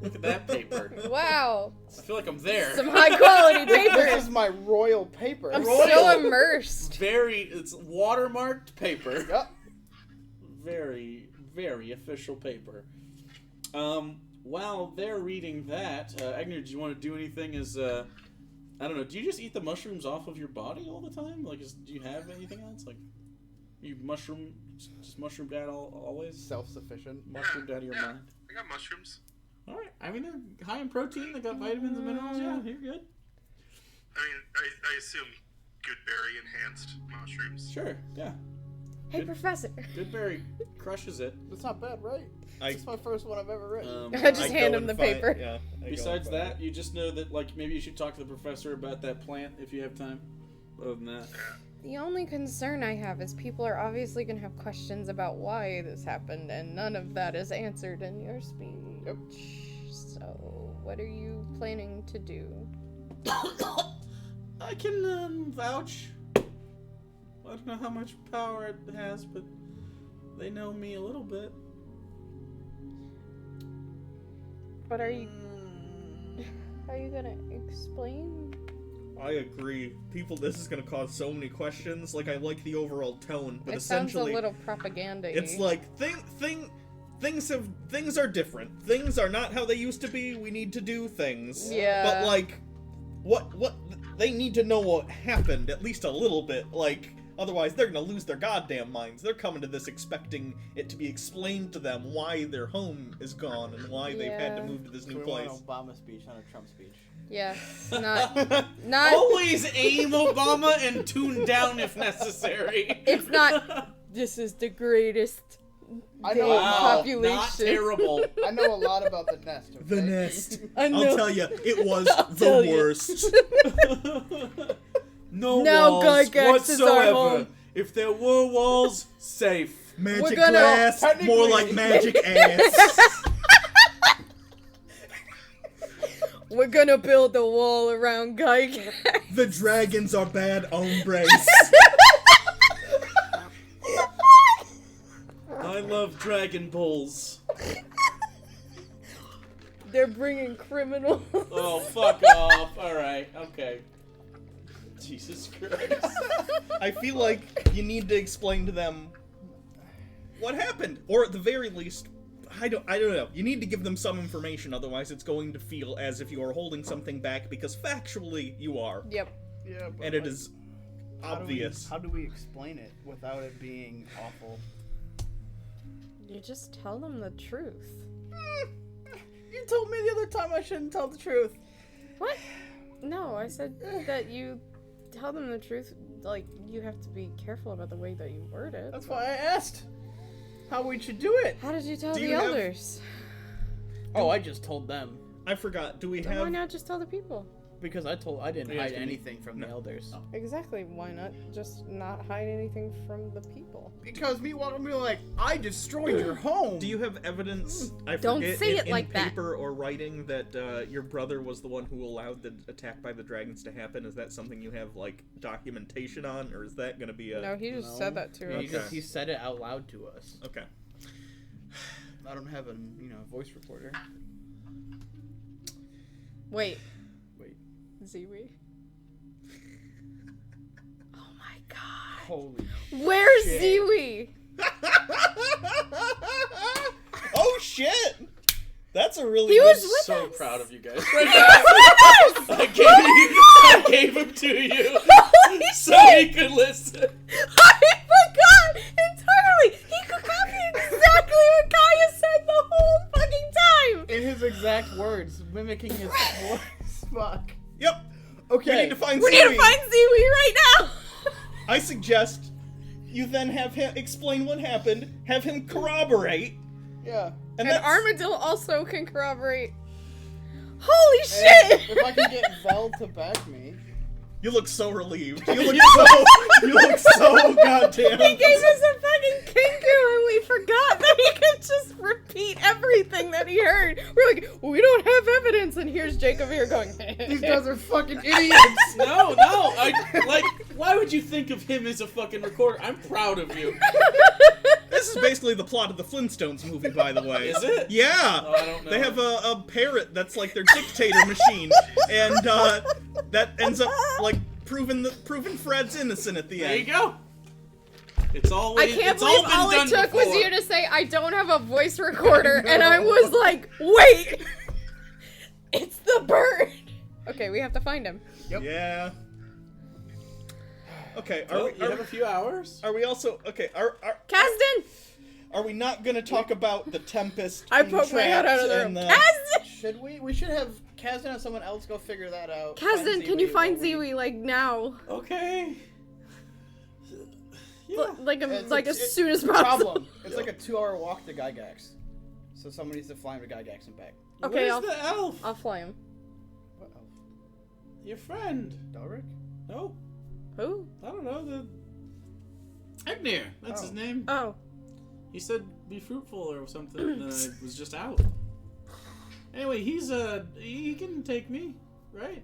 Look at that paper.
Wow.
I feel like I'm there.
Some high quality
This
paper.
is my royal paper.
I'm
Royal.
so immersed.
It's watermarked paper.
Yep.
Very, very official paper. While they're reading that, Agnew, do you want to do anything as, I don't know, do you just eat the mushrooms off of your body all the time? Like, do you have anything else? Like, you just mushroomed out always?
Self-sufficient.
Mushroomed out of your mind?
I got mushrooms.
Alright, they're high in protein, they got vitamins and minerals, yeah, you're good.
I mean, I assume good berry enhanced mushrooms.
Sure, yeah.
Hey,
Good.
Professor.
Goodberry crushes it.
That's not bad, right?
I-
This is my first one I've ever written.
I just
I
hand
go
him
and
the
find-
paper.
Yeah. I go
Besides
and find
that, you just know that, like, maybe you should talk to the professor about that plant if you have time. Other than that.
The only concern I have is people are obviously going to have questions about why this happened, and none of that is answered in your speech.
Yep.
So, what are you planning to do?
I can vouch. I don't know how much power it has, but they know me a little bit.
What are you... Are you going to explain?
I agree. This is gonna cause so many questions. Like, I like the overall tone, but
It sounds a
essentially,
little propaganda-y.
it's like things are different. Things are not how they used to be. We need to do things.
Yeah.
But like, what they need to know what happened at least a little bit. Like, otherwise they're gonna lose their goddamn minds. They're coming to this expecting it to be explained to them why their home is gone and why they've had to
Yeah.
move to this
We
new
want
place.
an Obama speech, not a Trump speech.
Yes, not...
Always aim Obama and tune down if necessary.
It's not... This is the greatest
I know
day
a
Wow,
lot.
population.
not terrible.
I know a lot about the nest. Okay?
The nest.
I know.
I'll tell you, it was
tell
the
you.
worst.
No
Now
walls
Gygax is our
whatsoever.
home.
If there were walls, safe.
Magic
gonna-
glass, more
technically-
like magic ass.
We're gonna build a wall around Gygax.
The dragons are bad hombres.
I love Dragon Balls.
They're bringing criminals.
Oh, fuck off. Alright, okay. Jesus Christ.
I feel like you need to explain to them what happened, or at the very least, I don't know. You need to give them some information, otherwise it's going to feel as if you are holding something back, because factually you are,
Yep.
Yeah, but
and it
like,
is
how do we-
obvious.
How do we explain it without it being awful?
You just tell them the truth.
You told me the other time I shouldn't tell the truth.
What? No, I said that you tell them the truth. Like, you have to be careful about the way that you word it.
That's why I asked how we should do it.
How did you tell
Do
the
you have-
elders?
Oh, I just told them.
I forgot. Do we
Then why
have?
not just tell the people?
Because I didn't
Yeah,
hide
it's gonna be-
anything from the elders.
Exactly. Why not just not hide anything from the people?
Because me walking be like, I destroyed your home.
Do you have evidence? I
Don't
forget,
say it
in
like that.
paper or writing that your brother was the one who allowed the attack by the dragons to happen? Is that something you have like documentation on, or is that going to be a?
No, he just said that to
He
us.
just he said it out loud to us.
Okay.
I don't have a voice recorder.
Wait.
Wait.
Ziwi. Oh my god.
Holy.
Where's
shit.
Ziwi?
Oh shit! That's a really.
He
good-
was with
So
us.
proud of you guys.
Yes!
I gave him to you
Holy
so
shit!
he could listen.
I forgot entirely. He could copy exactly what Kaya said the whole fucking time.
In his exact words, mimicking his voice. Fuck.
Yep.
Okay.
We need to find.
We need to
Ziwi.
find Ziwi right now.
I suggest you then have him explain what happened, have him corroborate,
Yeah.
And
that's-
Armadillo also can corroborate. Holy shit!
If I can get Vel to back me.
You look so relieved. You look so goddamn.
He gave us a fucking kinku and we forgot that he could just repeat everything that he heard. We're like, we don't have evidence, and here's Jacob here going,
These guys are fucking idiots.
No, why would you think of him as a fucking recorder? I'm proud of you.
This is basically the plot of the Flintstones movie, by the way.
Is it?
Yeah.
Oh, I don't know.
They have a parrot that's like their dictator machine, and that ends up like proving Fred's innocent at the
There you
end.
go. It's all.
I can't
it's all
believe
been
all
done
it took
before.
was you to say, I don't have a voice recorder, and I was like, wait! It's the bird! Okay, we have to find him.
Yep.
Yeah. Okay.
Oh, you have a few hours.
Are we also okay?
Kasdan!
Are we not gonna talk about the Tempest?
I
being
poked my head out of the
trapped
room.
and
Kasdan!
Should we? We should have Kazdan and someone else go figure that out.
Kasdan, can you find Ziwi, like, now?
Okay. Yeah.
Like,
It's
as soon as possible.
Problem. It's like a 2-hour walk to Gygax. So someone needs to fly him to Gygax and back.
Okay,
Where's the elf?
I'll fly him.
What elf?
Your friend.
Dalric?
No,
Who?
I don't know. The Egnir. That's his
Oh.
name.
Oh.
He said be fruitful or something. And I was just out. Anyway, he can take me, right?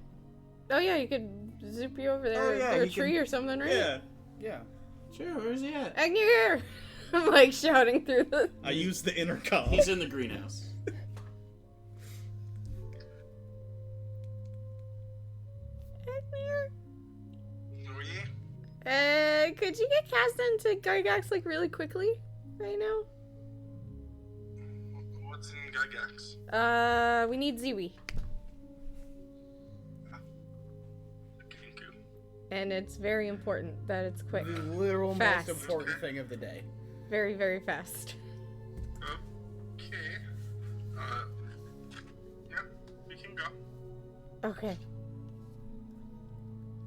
Oh yeah, you could zip you over there
Oh, yeah,
through a
he
tree
can-
or something, right?
Yeah.
Yeah.
Sure. Where's he at?
Agnir! I'm like shouting through the...
I used the intercom.
He's in the greenhouse.
Agnir?
Oui?
Could you get Kasdan to Gygax, like, really quickly? Right now?
What's in Gygax?
We need Ziwi.
Kinku.
And it's very important that it's quick.
The literal
Fast.
most important thing of the day.
Very, very fast.
Okay. Yeah, we can go.
Okay.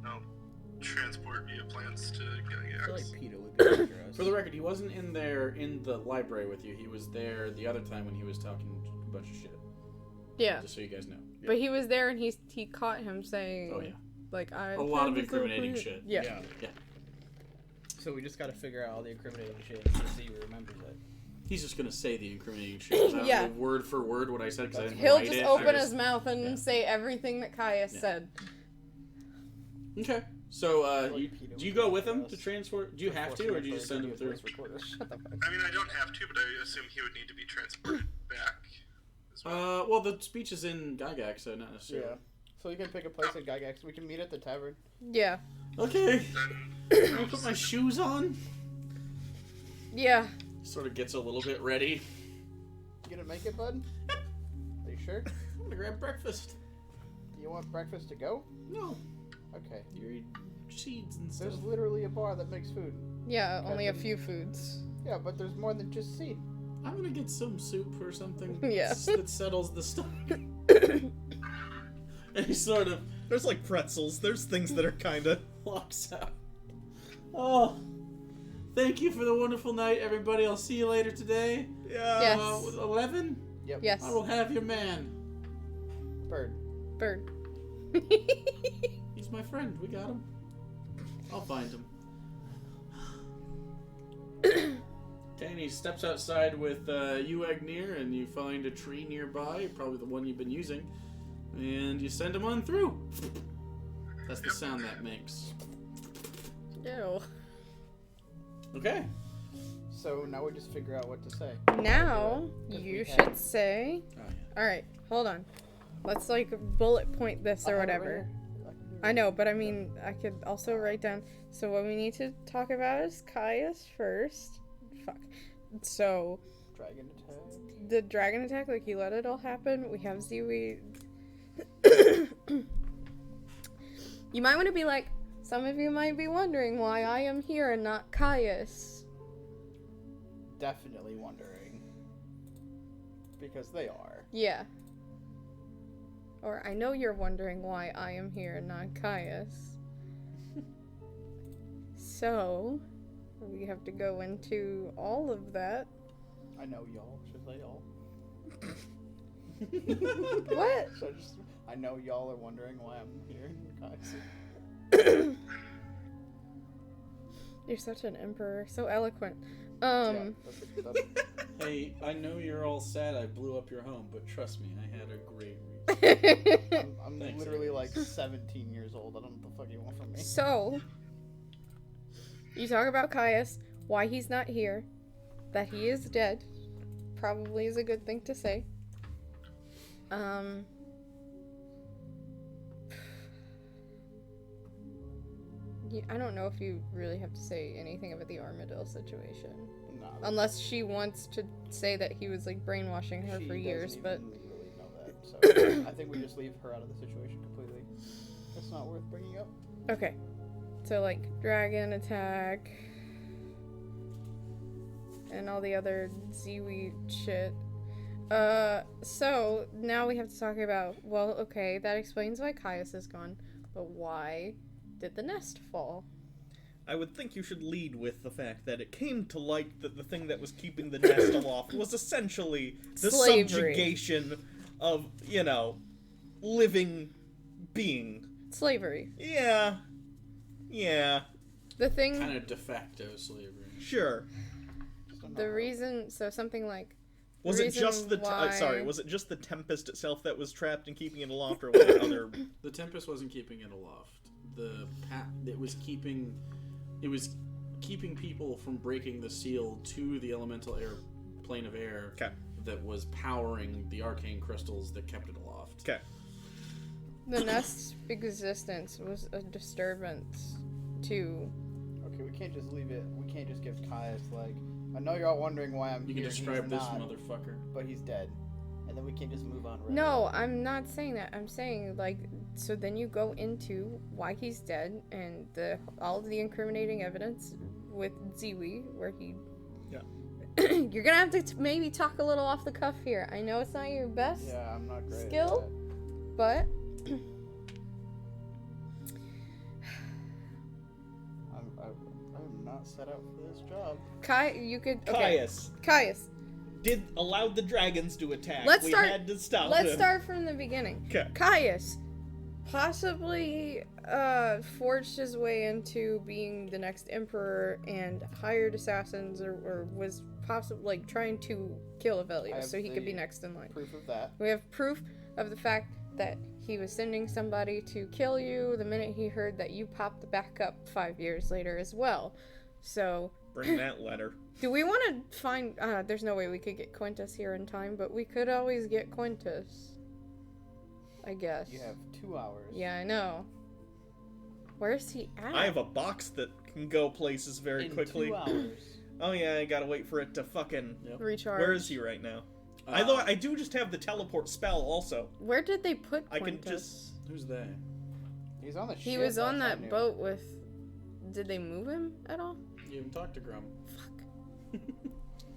No. Transport via plans to
I feel like
Gygax.
Peter would be after us.
For the record, he wasn't in there in the library with you. He was there the other time when he was talking a bunch of shit.
Yeah.
Just so you guys know. Yeah.
But he was there and he caught him saying...
Oh yeah.
Like, I...
A lot of incriminating shit.
Yeah.
So we just gotta figure out all the incriminating shit to see who remembers it.
He's just gonna say the incriminating shit. 'Cause I don't
Yeah.
know word for word what I said because I didn't
He'll
write
just
it.
open
I
his mouth and
yeah.
say everything that Kaya
Yeah.
said.
Okay. So,
Like
you,
Peter
do you
would
go
be
with
after
him
us.
to transport? Do you have to, or do you just send him through?
Shut the fuck.
I mean, I don't have to, but I assume he would need to be transported back as well.
Well, the speech is in Gygax, so not necessarily.
Yeah. So we can pick a place at Gygax. We can meet at the tavern.
Yeah.
Okay.
Then
I'll put my shoes on.
Yeah.
Sort of gets a little bit ready.
You gonna make it, bud? Are you sure?
I'm gonna grab breakfast.
Do you want breakfast to go?
No,
Okay.
you eat seeds and stuff.
There's literally a bar that makes food.
Yeah, only a few foods.
Yeah, but there's more than just seed.
I'm gonna get some soup or something.
Yeah.
That settles the stomach. And he sort of
There's like pretzels. There's things that are kind of.
walks out. Oh, thank you for the wonderful night, everybody. I'll see you later today.
Yeah.
Yes.
11.
Yes.
I will have your man.
Bird.
Bird.
He's my friend. We got him. I'll find him. Okay, and he steps outside with you, Agnir, and you find a tree nearby, probably the one you've been using, and you send him on through. That's the sound that makes.
Ew.
Okay.
So now we just figure out what to say.
Now,
If we
you
have-
should say...
Oh, yeah.
Alright, hold on. Let's, like, bullet point this or whatever. I know, but I mean, I could also write down... So what we need to talk about is Caius first. Fuck. So,
Dragon attack.
the dragon attack, like, he let it all happen. We have Ziwi... You might want to be like, some of you might be wondering why I am here and not Caius.
Definitely wondering. Because they are.
Yeah. Or I know you're wondering why I am here and not Caius. So, we have to go into all of that.
I know y'all. Should I y'all?
What?
I know y'all are wondering why I'm here, guys.
You're such an emperor. So eloquent.
Yeah, that's
Hey, I know you're all sad I blew up your home, but trust me, I had a great reason.
I'm
Thanks,
literally like
Ivellios.
17 years old. I don't know what the fuck you want from me.
So, you talk about Caius, why he's not here, that he is dead. Probably is a good thing to say. I don't know if you really have to say anything about the Armadillo situation.
Nah,
Unless she wants to say that he was like brainwashing her
she
for years,
doesn't
but
even really know that. So I think we just leave her out of the situation completely. It's not worth bringing up.
okay. So like dragon attack and all the other Ziwi shit. So now we have to talk about, well, okay, that explains why Caius is gone, but why did the nest fall?
I would think you should lead with the fact that it came to light that the thing that was keeping the nest aloft was essentially the
Slavery.
subjugation of, living being.
Slavery.
Yeah.
The thing,
Kind of de facto slavery.
Sure.
the reason, so something like,
Was
the
it just the
reason
was it just the tempest itself that was trapped and keeping it aloft, or was it other?
The Tempest wasn't keeping it aloft. It was keeping people from breaking the seal to the elemental air plane of air.
Okay.
That was powering the arcane crystals that kept it aloft.
Okay.
the nest's existence was a disturbance to...
Okay, we can't just leave it. We can't just give Caius like. I know you're all wondering why I'm
You
here.
can describe
he's
this
not,
motherfucker.
but he's dead, and then we can't just move on. Right
No, I'm not saying that. I'm saying, like, so then you go into why he's dead and all of the incriminating evidence with Ziwi, where he...
Yeah.
You're gonna have to maybe talk a little off the cuff here. I know it's not your best
Yeah, I'm not great.
skill, but...
I'm not set up for this job.
you could... Okay. Caius.
Allowed the dragons to attack.
Let's
we
start-
had to stop
Let's
them.
start from the beginning.
'Kay.
Caius possibly forged his way into being the next emperor and hired assassins or was possibly like trying to kill
I
Ivellios
have
so he could be
the
next in line.
Proof of that.
We have proof of the fact that he was sending somebody to kill you the minute he heard that you popped back up 5 years later as well. So
Bring that letter.
do we want to find... there's no way we could get Quintus here in time, but we could always get Quintus. I guess.
You have 2 hours.
Yeah, I know. Where's he at?
I have a box that can go places very
In
quickly.
2 hours.
Oh yeah, I gotta wait for it to fucking...
Recharge.
Where is he right now? I do just have the teleport spell also.
Where did they put
I
Quintus?
can just...
Who's they?
He's on the ship.
He was on
last I
that
knew.
boat with... Did they move him at all?
You haven't talked to Grum.
Fuck.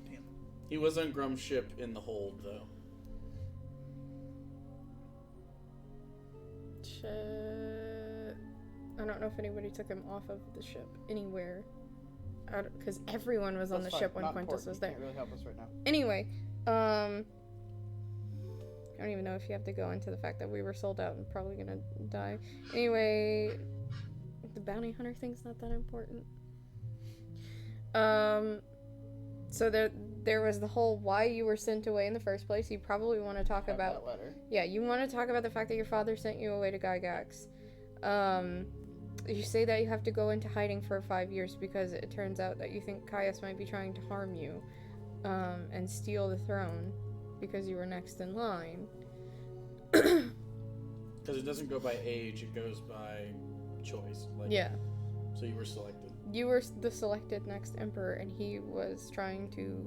Damn.
He was on Grum's ship in the hold, though.
Shit. I don't know if anybody took him off of the ship anywhere. Because everyone was on the
That's fine,
ship when
not
Quintus
important.
was
He
there.
can't really help us right now.
Anyway, I don't even know if you have to go into the fact that we were sold out and probably gonna die. Anyway, the bounty hunter thing's not that important. So there was the whole why you were sent away in the first place. You probably want to talk about
that letter.
Yeah, you want to talk about the fact that your father sent you away to Gygax. You say that you have to go into hiding for 5 years because it turns out that you think Caius might be trying to harm you, and steal the throne because you were next in line.
Because it doesn't go by age, it goes by choice. Like,
Yeah.
So you were selected.
You were the selected next emperor, and he was trying to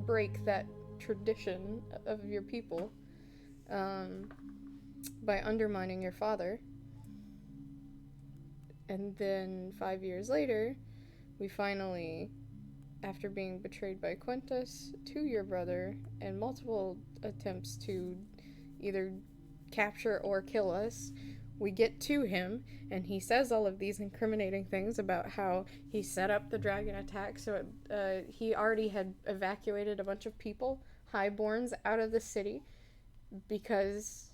break that tradition of your people by undermining your father. And then 5 years later, we finally, after being betrayed by Quintus to your brother and multiple attempts to either capture or kill us, we get to him, and he says all of these incriminating things about how he set up the dragon attack. So he already had evacuated a bunch of people, highborns, out of the city because,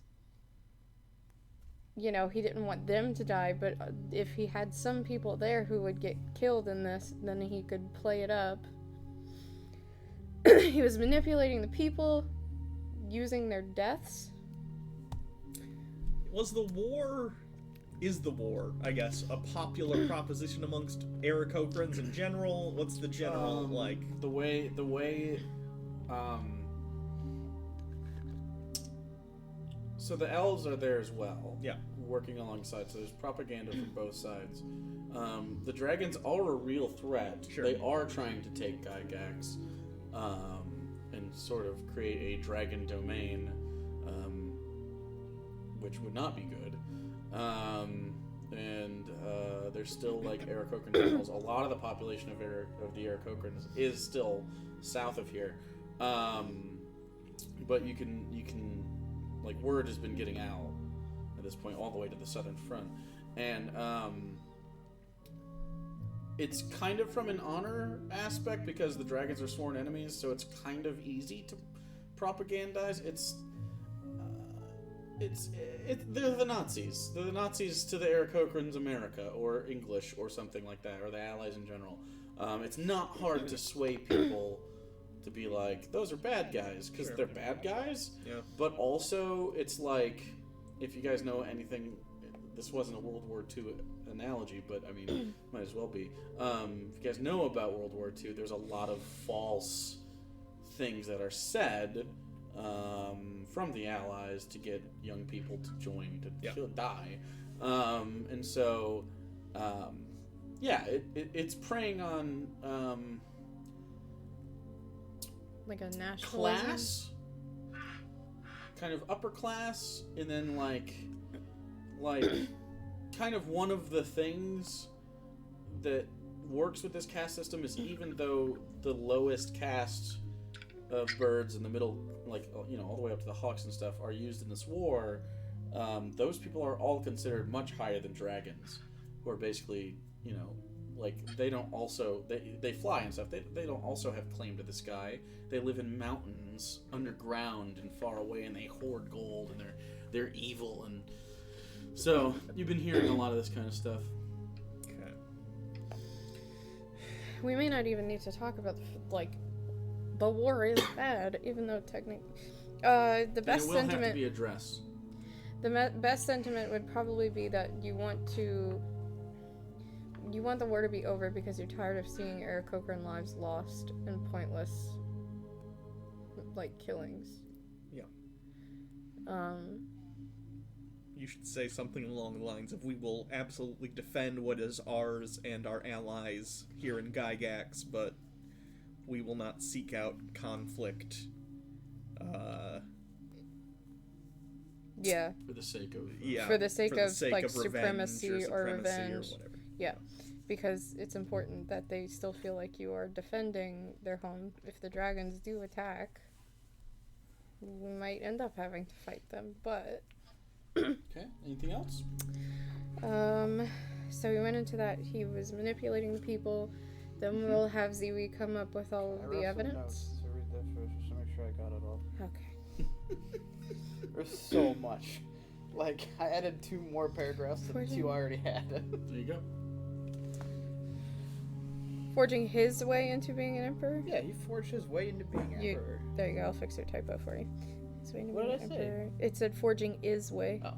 you know, he didn't want them to die. But if he had some people there who would get killed in this, then he could play it up. He was manipulating the people, using their deaths.
Is the war, I guess, a popular proposition amongst Aarakocrans in general? What's the general,
The way, so the elves are there as well.
Yeah.
Working alongside, so there's propaganda from both sides. The dragons are a real threat.
Sure.
They are trying to take Gygax, and sort of create a dragon domain, which would not be good. There's still Aarakocran generals. A lot of the population of the Aarakocrans is still south of here, but you can word has been getting out at this point all the way to the southern front, and it's kind of from an honor aspect because the dragons are sworn enemies, so it's kind of easy to propagandize. They're the Nazis. They're the Nazis to the Aarakocrans America, or English, or something like that, or the Allies in general. It's not hard to sway people to be like, those are bad guys, because they're bad guys.
Yeah.
But also, it's like, if you guys know anything, this wasn't a World War II analogy, but I mean, might as well be. If you guys know about World War II, there's a lot of false things that are said from the Allies to get young people to join to die, and so it's preying on
like a nationalism
class, kind of upper class, and then like kind of one of the things that works with this caste system is even though the lowest caste of birds in the middle, all the way up to the hawks and stuff, are used in this war, those people are all considered much higher than dragons, who are basically, they don't also, they fly and stuff, they don't also have claim to the sky. They live in mountains underground and far away, and they hoard gold, and they're evil, and so you've been hearing a lot of this kind of stuff.
Okay.
We may not even need to talk about the war is bad, even though technically, the best
it will
sentiment
have to be addressed.
The best sentiment would probably be that you want the war to be over because you're tired of seeing Aarakocran lives lost in pointless, killings.
Yeah. You should say something along the lines of, we will absolutely defend what is ours and our allies here in Gygax, but we will not seek out conflict.
For the sake of
supremacy or revenge.
Or whatever.
Yeah, because it's important that they still feel like you are defending their home. If the dragons do attack, we might end up having to fight them, but...
Okay, anything else?
So we went into that. He was manipulating the people. Then we'll have Ziwi come up with all of the evidence.
Notes, so read that first, just to make sure I got it all.
Okay.
There's so much. Like, I added 2 more paragraphs to the 2 I already had.
There you go.
Forging his way into being an emperor?
Yeah, he forged his way into being emperor.
There you go, I'll fix your typo for you. His way into
What
being
did I say?
emperor. It said forging is way.
Oh.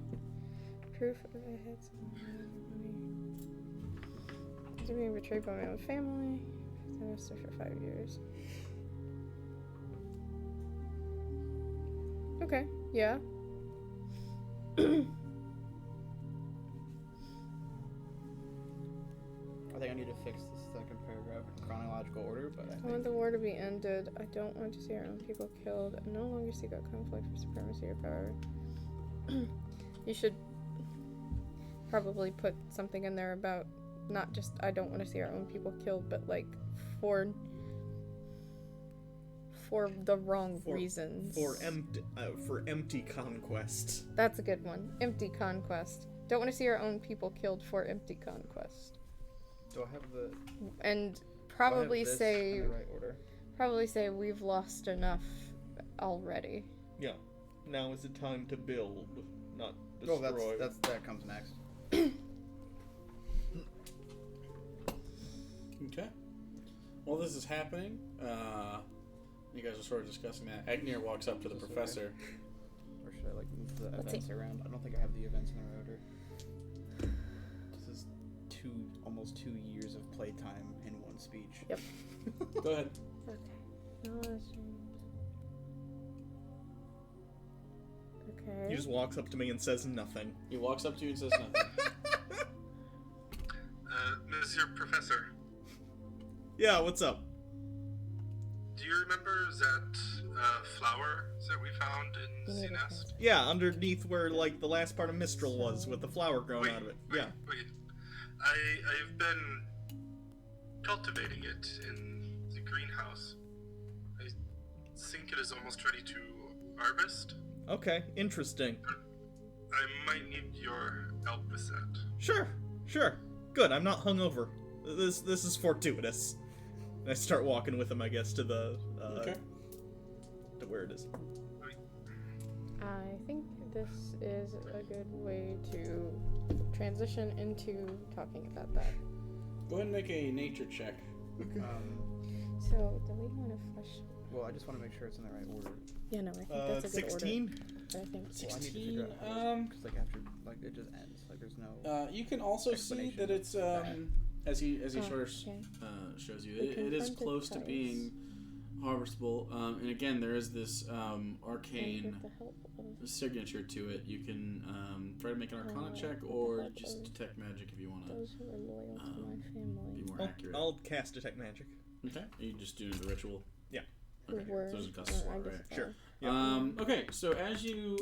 Proof of I had some to being betrayed by my own family. I was there for 5 years. Okay, yeah.
I think I need to fix the second paragraph in chronological order, but I
I want the war to be ended. I don't want to see our own people killed. I no longer seek out conflict for supremacy or power. You should probably put something in there about not just I don't want to see our own people killed, but like for the wrong reasons.
For empty conquest.
That's a good one. Empty conquest. Don't want to see our own people killed for empty conquest.
Do I have the
And
probably say in the right order?
Probably say we've lost enough already.
Yeah. Now is the time to build, not destroy.
Oh, that comes next.
Okay. While this is happening, you guys are sort of discussing that. Agnir walks up to the professor.
Or should I like move the
Let's
events
see.
around? I don't think I have the events in the right order. This is almost 2 years of playtime in one speech.
Yep.
Go ahead.
Okay. Okay.
He just walks up to me and says nothing.
He walks up to you and says nothing.
Monsieur Professor,
Yeah, what's up?
do you remember that flower that we found in
You need
Sea
a
Nest?
Yeah, underneath where like the last part of Mistral was, with the flower growing out of it. Yeah.
Wait. I've been cultivating it in the greenhouse. I think it is almost ready to harvest.
Okay, interesting.
I might need your help with that.
Sure. Good, I'm not hungover. This is fortuitous. And I start walking with him, I guess, to the
Okay.
to where it is.
I think this is a good way to transition into talking about that.
Go ahead and make a nature check.
So, do we want to flesh?
Well, I just want to make sure it's in the right order.
Yeah, no, I think that's a good
16?
order. But I think
Well, I need to figure out because like after it just ends. Like there's no.
You can also see that it's as he sort of shows you, it is
confronted
close to
Caius.
being harvestable. And again, there is this arcane
with the help of
signature to it. You can try to make an Arcana check or just detect magic if you want to
those who are loyal to my family.
be more accurate.
I'll cast Detect Magic.
Okay, are you just doing the ritual?
Yeah.
Okay,
Word,
so it costs
or I
4,
guess
right?
Sure.
Okay, so as you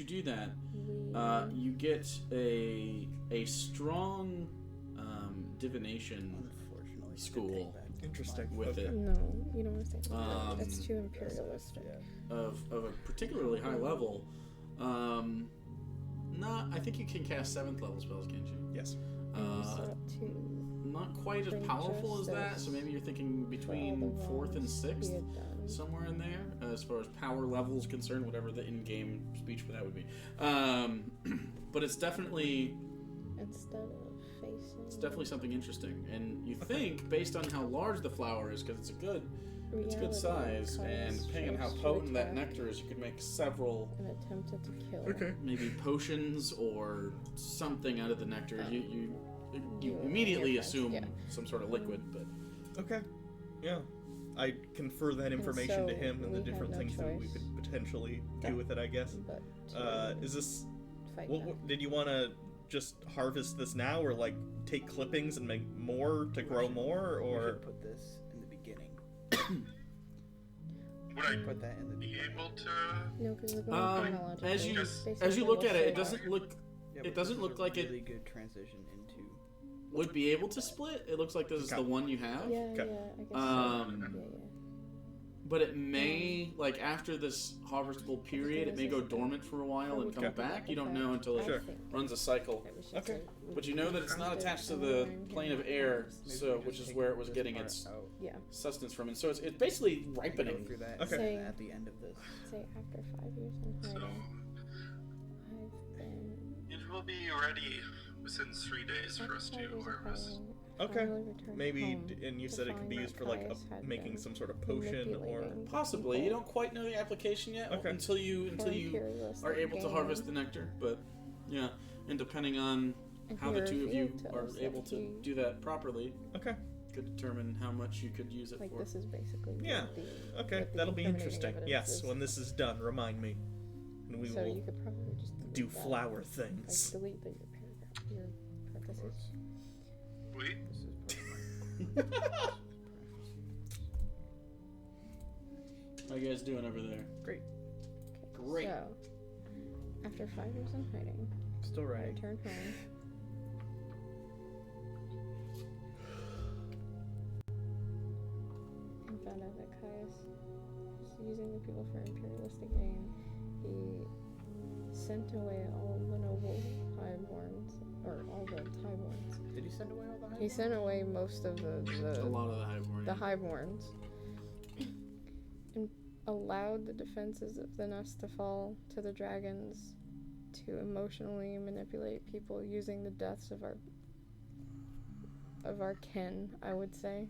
do that, you get a strong divination
Unfortunately,
school
Interesting.
with it
No, you don't want to say that.
Um,
That's too imperialistic.
of a particularly high level. I think you can cast 7th level spells, can't you?
Yes.
So up to
Not quite as
Bring
powerful as that.
justice
So maybe you're thinking
all
between
the
4th and
wrongs
6th.
he had done.
Somewhere in there, as far as power level is concerned, whatever the in-game speech for that would be. But it's definitely
Instead of facing
something interesting, and you think based on how large the flower is, because it's good size, and depending on how potent that nectar is, you could make several
and attempted to kill.
maybe potions or something out of the nectar. You
You
immediately
your friends,
assume
yeah.
some sort of liquid, but
Okay. Yeah. I confer that information to
so
him and the
we had
different
no
things that we
choice.
could potentially
Yeah.
do with it, I guess.
But
Is this...
fight
What,
them.
did you want to just harvest this now, or like take clippings and make more to grow more,
We
or...
should put this in the beginning.
Would I
Put that in the
be
beginning.
able to?
No, because we're going chronologically.
as you
Basically,
look
we'll
at it, it
say
doesn't look
Yeah,
It
but
doesn't
this is
look
a
like it-
really good transition into.
would be able to split. It looks like this is
Okay.
the one you have.
Yeah,
Okay.
yeah, I guess
Um,
so.
But it may, like after this harvestable period, it may go dormant for a while and come
Okay.
back. You don't know until it
Sure.
runs a cycle.
Okay.
But you know that it's not attached to the plane of air, so which is where it was getting its sustenance from, and so it's basically
Go
ripening.
through that
Okay.
at the end of this.
Say after 5 years in
So
hiding, I've been.
it will be ready within 3 days for us to harvest.
Okay. Maybe, and you said it could be used for like making some sort of potion or.
Possibly. You don't quite know the application yet
Okay.
until you are able to harvest the nectar, but yeah, and depending on how the two of you are able to do that properly,
Okay.
could determine how much you could use it
Like
for.
this is basically.
Yeah. Okay, that'll be interesting. Yes, when this is done, remind me, and we
So
will
you could probably just delete
do
that.
flower
Like
things.
delete your paragraph, your parentheses.
Wait,
This is part of my-
How you guys doing over there?
Great.
Great.
So, after 5 years in hiding,
Still
I
right.
returned home. And found out that Caius was using the people for imperialistic gain. He sent away all the noble highborns, or all the highborns.
Did he send away all the
He sent away most of
A lot of the highborn.
the highborns, and allowed the defenses of the nest to fall to the dragons to emotionally manipulate people using the deaths of our kin, I would say.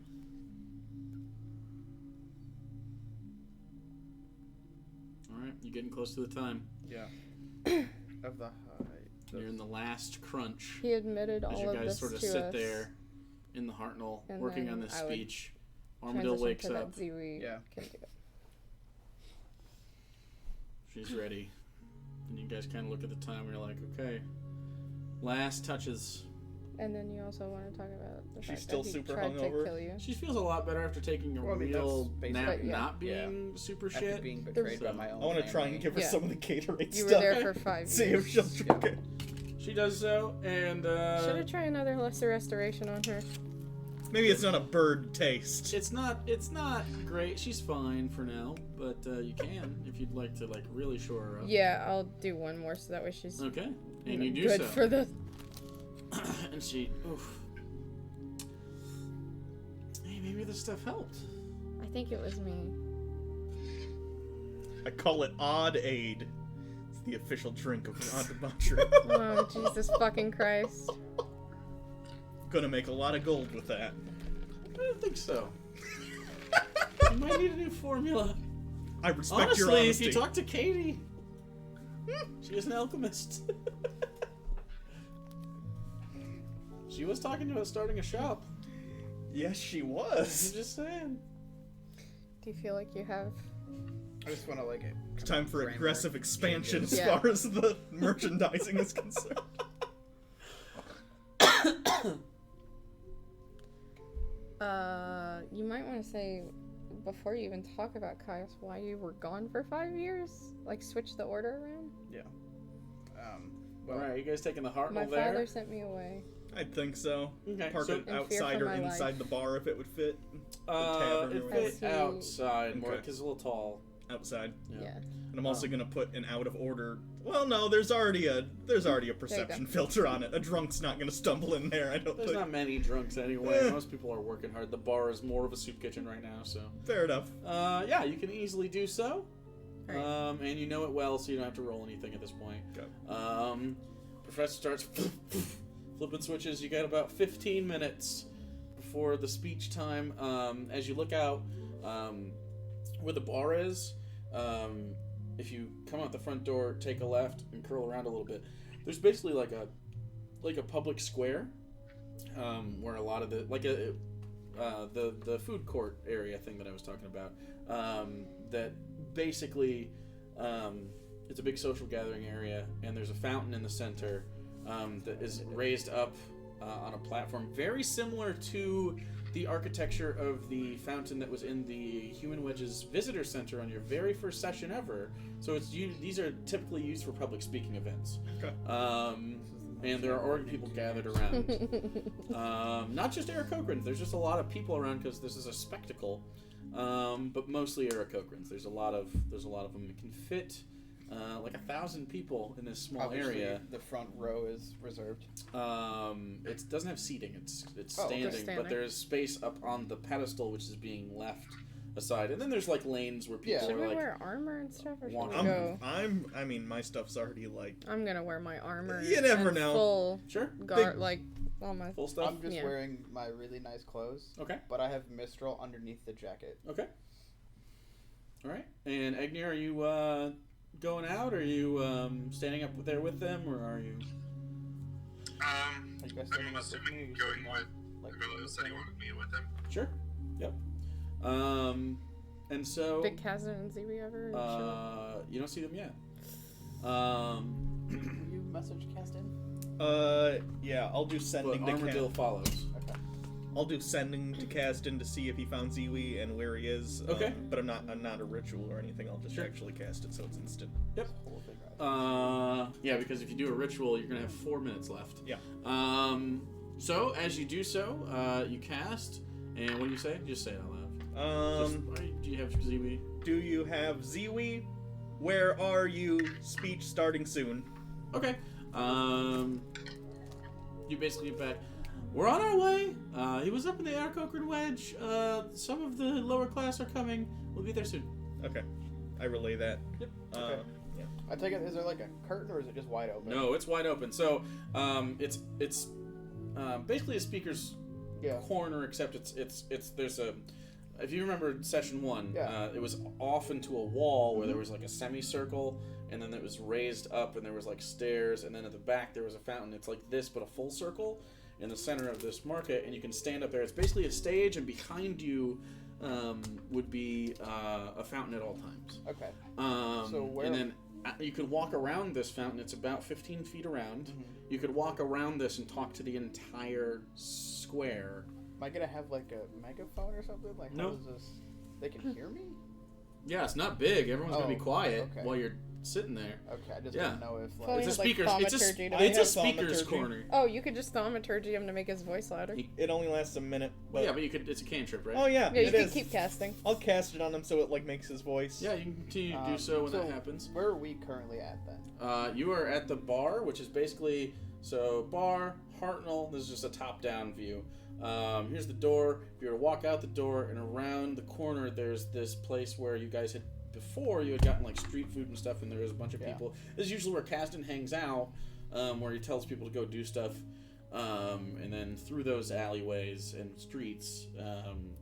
All right, you're getting close to the time.
Yeah. Of the
You're in the last crunch.
He admitted
As
all
you
of
guys
this
sort of
to
sit
us.
there in the Hartnell,
And
working on
then
this
I would
speech. Armadillo
transition
wakes
to
up.
that Ziwi
Yeah.
can do it.
She's ready. And you guys kind of look at the time and you're like, okay, last touches.
And then you also want to talk about the
She's
fact
still
that he
super
tried
hungover?
to kill you.
She feels a lot better after taking a
Well, I mean,
real
that's
nap,
basically-
not
Yeah.
being super
After
shit.
being betrayed by my
I
own
want to try and give her
Yeah.
some of the Gatorade
You were
stuff.
there for 5
See
years.
if she'll drink it.
She does so, and
Should have tried another lesser restoration on her.
Maybe it's not a bird taste.
it's not great. She's fine for now, but you can if you'd like to really shore her up.
Yeah, I'll do one more so that way she's
Okay, and you do
good
so.
for the.
And she, oof. Hey, maybe this stuff helped.
I think it was me.
I call it Odd Aid. It's the official drink of the Odd Debauchery.
Oh Jesus fucking Christ!
Gonna make a lot of gold with that.
I don't think so. You might need a new formula.
I respect
Honestly,
your honesty.
if you talk to Katie, she is an alchemist. She was talking about starting a shop.
Yes, she
I'm
was.
just saying.
Do you feel like you have?
I just want to like it.
Time for aggressive expansion as
Yeah.
far as the merchandising is concerned.
You might want to say before you even talk about Caius why you were gone for 5 years. Like switch the order around.
Well,
Alright, you guys taking the
My
Hartnell
father
there?
sent me away.
I'd think so.
Okay,
Park
so
it
In fear
outside
for
or
my
inside
life.
the bar if it would fit. The tavern or
it
whatever.
fit outside more
Okay.
because it's a little tall.
Outside.
Yeah.
And I'm also gonna put an out of order. Well, no, there's already a perception filter on it. A drunk's not gonna stumble in there. I don't
There's
think.
not many drunks anyway.
Eh.
Most people are working hard. The bar is more of a soup kitchen right now, so.
Fair enough.
Yeah, you can easily do so.
Alright.
And you know it well, so you don't have to roll anything at this point.
Okay.
Professor starts flipping switches. You got about 15 minutes before the speech time. As you look out where the bar is, if you come out the front door, take a left, and curl around a little bit, there's basically like a public square where a lot of the the food court area thing that I was talking about. That basically it's a big social gathering area, and there's a fountain in the center that is raised up on a platform very similar to the architecture of the fountain that was in the Human Wedge's visitor center on your very first session ever. So these are typically used for public speaking events.
Okay.
And there are already people gathered around. Not just Aarakocrans. There's just a lot of people around because this is a spectacle. But mostly Aarakocrans. There's a lot of them. It can fit like 1,000 people in this small
Obviously,
area.
the front row is reserved.
It doesn't have seating. It's
Oh,
standing,
just
but
standing.
there's space up on the pedestal which is being left aside, and then there's like lanes where people
Should
are
we
like.
wear armor and stuff, or should
walk-
we go?
I mean, my stuff's already like.
I'm gonna wear my armor.
You never
and
know.
Full
Sure.
guard, like all my.
Full stuff.
I'm just
Yeah.
wearing my really nice clothes,
Okay.
but I have Mistral underneath the jacket.
Okay. All right. And Agnew, are you going out? Or are you standing up there with them, or are you?
I guess
I'm assuming going with Ivellios said he wanted me with him.
Sure. Yep. And so
Did Kazan and Ziwi ever? show up?
you don't see them yet.
You message Castin?
Yeah, I'll do
But
sending to
Armadillo follows.
Okay.
I'll do sending to Caston to see if he found Ziwi and where he is.
Okay.
But I'm not a ritual or anything. I'll just
Sure.
actually cast it, so it's instant.
Yep.
Whole thing, right?
Yeah, because if you do a ritual, you're gonna have 4 minutes left.
Yeah.
So as you do so, you cast, and what do you say? Just say it out loud. Do you have Ziwi?
Do you have Ziwi? Where are you? Speech starting soon.
Okay. You basically get back. We're on our way. He was up in the Aarakocra Wedge. Some of the lower class are coming. We'll be there soon.
Okay. I relay that.
Yep.
Okay.
Yeah.
I take it, is there like a curtain or is it just wide open?
No, it's wide open. So, it's basically a speaker's
Yeah.
corner, except it's there's a. If you remember session 1,
Yeah.
it was off into a wall where there was like a semicircle, and then it was raised up, and there was like stairs, and then at the back there was a fountain. It's like this, but a full circle in the center of this market, and you can stand up there. It's basically a stage, and behind you would be a fountain at all times.
Okay.
So
where-
and then you could walk around this fountain. It's about 15 feet around. You could walk around this and talk to the entire square.
Am I gonna have like a megaphone or something? Like,
No.
how is this? They can hear me?
Yeah, it's not big. Everyone's gonna be
Oh,
quiet
okay.
while you're sitting there.
Okay, I just
Yeah.
didn't know if
Probably
like.
It's a
like
speaker's.
thaumaturgy to
I
It's a
have
speaker's
thaumaturgy.
corner.
Oh, you could just thaumaturgy him to make his voice louder.
It only lasts a minute.
Well, yeah, but you could. It's a cantrip, right?
Oh yeah,
Yeah, you
it
can
is.
keep casting.
I'll cast it on him so it like makes his voice.
Yeah, you can continue to do so when that happens.
Where are we currently at then?
You are at the bar, which is basically bar Hartnell. This is just a top-down view. Here's the door. If you were to walk out the door and around the corner, there's this place where you guys had before. You had gotten like street food and stuff, and there was a bunch of people. This is usually where Caston hangs out, where he tells people to go do stuff. And then through those alleyways and streets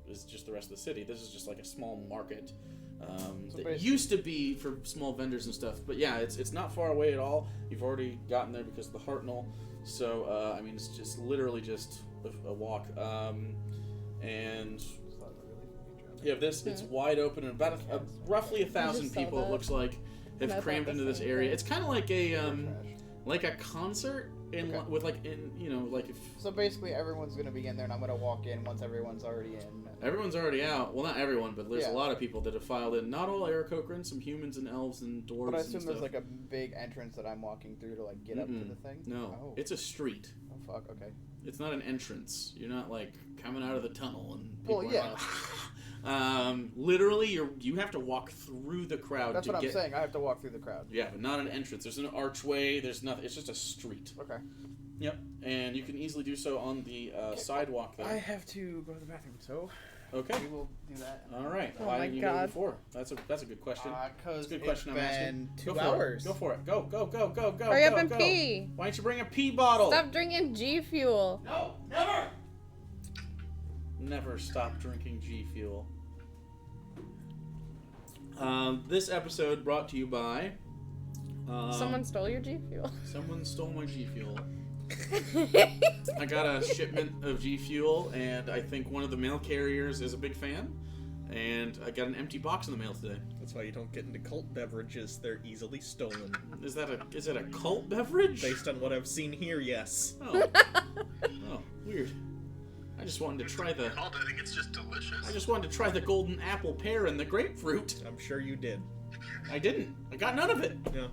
is just the rest of the city. This is just like a small market that used to be for small vendors and stuff. But yeah, it's not far away at all. You've already gotten there because of the Hartnell. So, I mean, it's just literally just a walk. And you have this. It's wide open, and about roughly 1,000
just saw
people, it
that.
looks like,
And I
have
thought
crammed
the
into this
same
area.
thing.
It's kind of like a concert in
Okay.
with like in like if
So basically, everyone's gonna be in there, and I'm gonna walk in once everyone's already in.
everyone's already out. Well, not everyone, but there's
Yeah.
a lot of people that have filed in. Not all Aarakocran, some humans and elves and dwarves
But I
and
assume
stuff.
there's like a big entrance that I'm walking through to like get up to the thing.
No,
Oh.
it's a street.
Oh fuck. Okay.
It's not an entrance. You're not like coming out of the tunnel and
Well,
people
yeah.
are literally you have to walk through the crowd
That's
to
what
get.
I'm saying. I have to walk through the crowd.
Yeah, but not an entrance. There's an archway. There's nothing. It's just a street.
Okay.
Yep, and you can easily do so on the sidewalk there.
I have to go to the bathroom, so
Okay.
we will do that.
All right.
Oh
Why
my
didn't you go
God.
before? That's a good question.
Because
That's a good
it's
question I'm asking.
been
Go
2
for
hours.
It. Go for it. Go.
Hurry up
go,
and
go.
pee.
Why don't you bring a pee bottle?
Stop drinking G Fuel.
No, never. Never stop drinking G Fuel. This episode brought to you by.
Someone stole your G Fuel.
Someone stole my G Fuel. I got a shipment of G Fuel, and I think one of the mail carriers is a big fan. And I got an empty box in the mail today.
That's why you don't get into cult beverages. They're easily stolen.
Is it a cult beverage?
Based on what I've seen here, yes.
Oh. Oh, weird. I just wanted to try
I think it's just delicious.
the golden apple pear and the grapefruit.
I'm sure you did.
I didn't. I got none of it.
Yeah.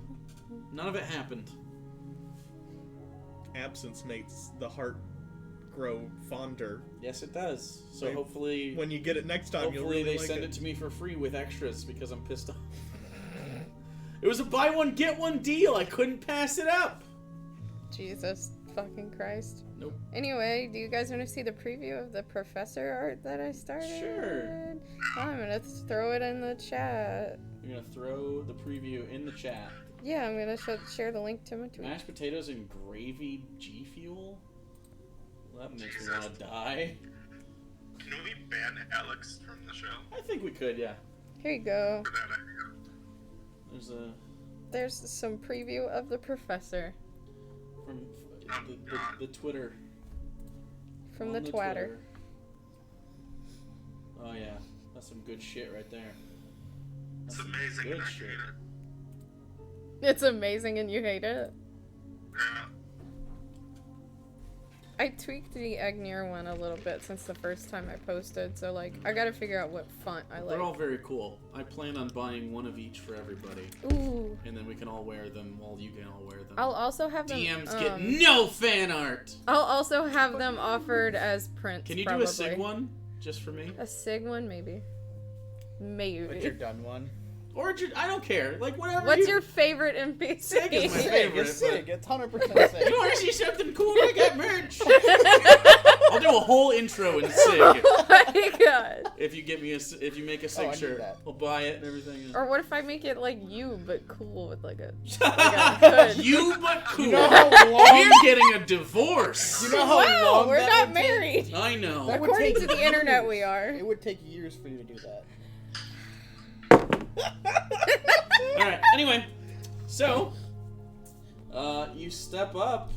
None of it happened.
Absence makes the heart grow fonder.
Yes, it does. So
Maybe
hopefully,
When you get it next time, you'll
hopefully
really
they
like
send
it.
it to me for free with extras because I'm pissed off. It was a buy one get one deal. I couldn't pass it up.
Jesus fucking Christ.
Nope.
Anyway, do you guys want to see the preview of the professor art that I started?
Sure.
I'm gonna throw it in the chat.
You're gonna throw the preview in the chat.
Yeah, I'm gonna share the link to my tweet.
Mashed potatoes and gravy G Fuel? Well, that makes me want to die.
Can we ban Alex from the show?
I think we could, yeah.
Here you go.
For that idea.
There's some preview of the professor
From
Oh, God.
the Twitter.
from
On
the twatter.
Twitter. Oh yeah, that's some good shit right there.
It's
That's some
amazing
good
and I
shit.
hate it.
It's amazing and you hate it.
Yeah.
I tweaked the Agneer one a little bit since the first time I posted, so like I gotta figure out what font I like.
They're all very cool. I plan on buying one of each for everybody,
Ooh.
and then we can all wear them while you can all wear them.
I'll also have them.
DMs get no fan art.
I'll also have them offered as prints.
Can you
probably.
do a Sig one just for me?
A Sig one, maybe.
But
Maybe.
you're done one.
Or I don't care. Like whatever.
What's your favorite NPC?
Sig is my
Sick,
favorite.
it's sick. It's 100%
You
sick.
want to see something cool? I got merch. I'll do a whole intro in Sig.
Oh my god.
If you make a Sig
I need
shirt,
that.
we'll buy it and everything.
Or what if I make it like you, but cool with like a hood?
You but cool.
You know how long?
We're getting a divorce.
You know how
Wow,
long
we're
that
not
would take?
married.
I know.
That would
According
take
to the internet,
years.
we are.
It would take years for you to do that.
Alright, anyway. So, you step up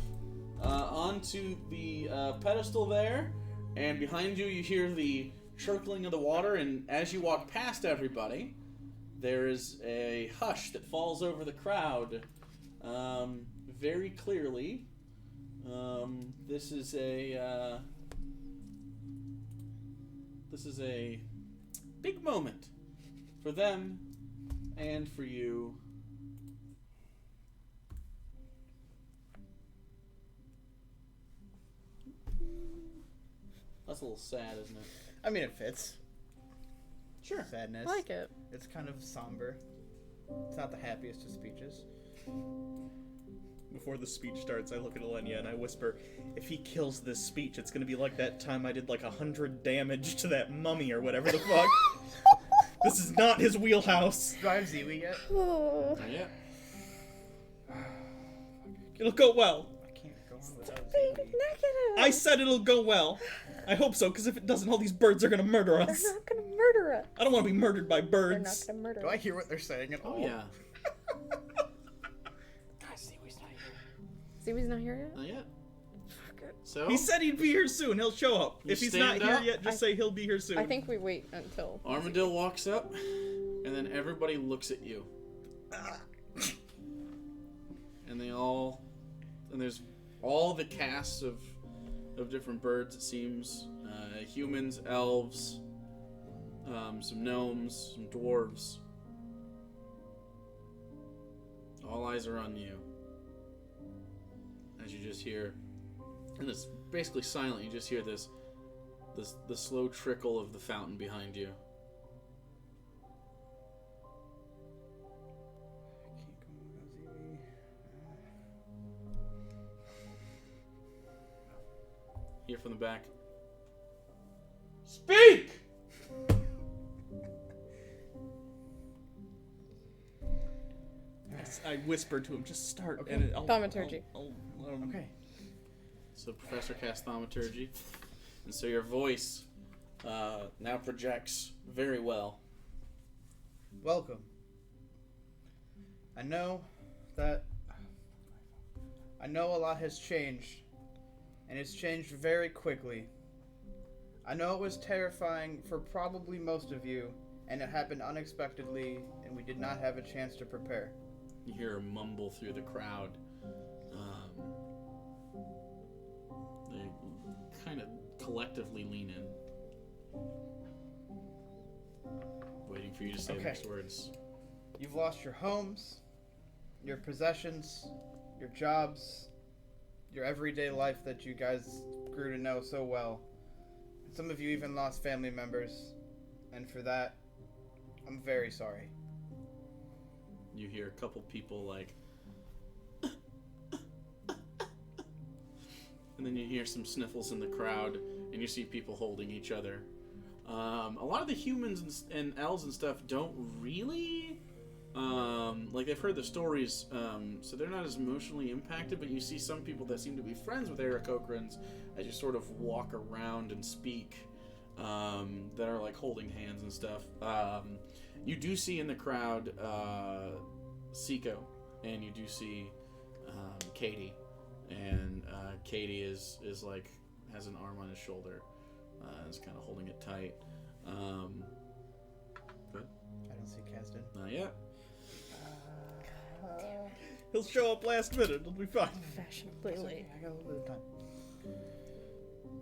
onto the pedestal there, and behind you you hear the trickling of the water, and as you walk past everybody, there is a hush that falls over the crowd very clearly. This is a big moment for them and for you. That's a little sad, isn't it?
I mean, it fits.
Sure.
Sadness.
I like it.
It's kind of somber. It's not the happiest of speeches.
Before the speech starts, I look at Alenia and I whisper, if he kills this speech, it's gonna be like that time I did like 100 damage to that mummy or whatever the fuck. This is not his wheelhouse.
Do I have Ziwi yet?
Oh.
Not yet.
It'll go well.
I can't go on without
Being
Ziwi.
negative.
I said it'll go well. I hope so, because if it doesn't, all these birds are gonna murder
They're
us.
not gonna murder us.
I don't want to be murdered by
They're not
birds.
gonna murder
Do I
us.
hear what they're saying at all?
Oh yeah.
God, Ziwi's not here.
Ziwi's not here yet?
Not yet.
Fuck it.
So
He said he'd be here soon. He'll show up.
You
If he's not
stand
here
up?
yet, just say he'll be here soon.
I think we wait until.
Armadillo walks up, and then everybody looks at you. And there's all the casts of different birds, it seems. Humans, elves, some gnomes, some dwarves. All eyes are on you. As you just hear, and it's basically silent, you just hear the slow trickle of the fountain behind you.
Can't go on without Ziwi.
Hear from the back. Speak!
I whispered to him, just start.
Okay.
And I'll,
Thaumaturgy.
I'll let him-
Okay.
So Professor casts Thaumaturgy, and so your voice now projects very well.
Welcome. I know a lot has changed, and it's changed very quickly. I know it was terrifying for probably most of you, and it happened unexpectedly, and we did not have a chance to prepare.
You hear a mumble through the crowd. They kind of collectively lean in, waiting for you to say the
Okay.
next words.
You've lost your homes, your possessions, your jobs, your everyday life that you guys grew to know so well. Some of you even lost family members, and for that, I'm very sorry.
You hear a couple people like, and then you hear some sniffles in the crowd, and you see people holding each other. A lot of the humans and elves and stuff don't really, like they've heard the stories, so they're not as emotionally impacted, but you see some people that seem to be friends with Aarakocrans as you sort of walk around and speak, that are like holding hands and stuff. You do see in the crowd, Siko, and you do see, Katie, and, Katie is like, has an arm on his shoulder, is kind of holding it tight. Good.
I don't see Kasdan.
Not yet.
He'll show up last minute. It'll be fine.
Fashionably late.
I got a little bit of time.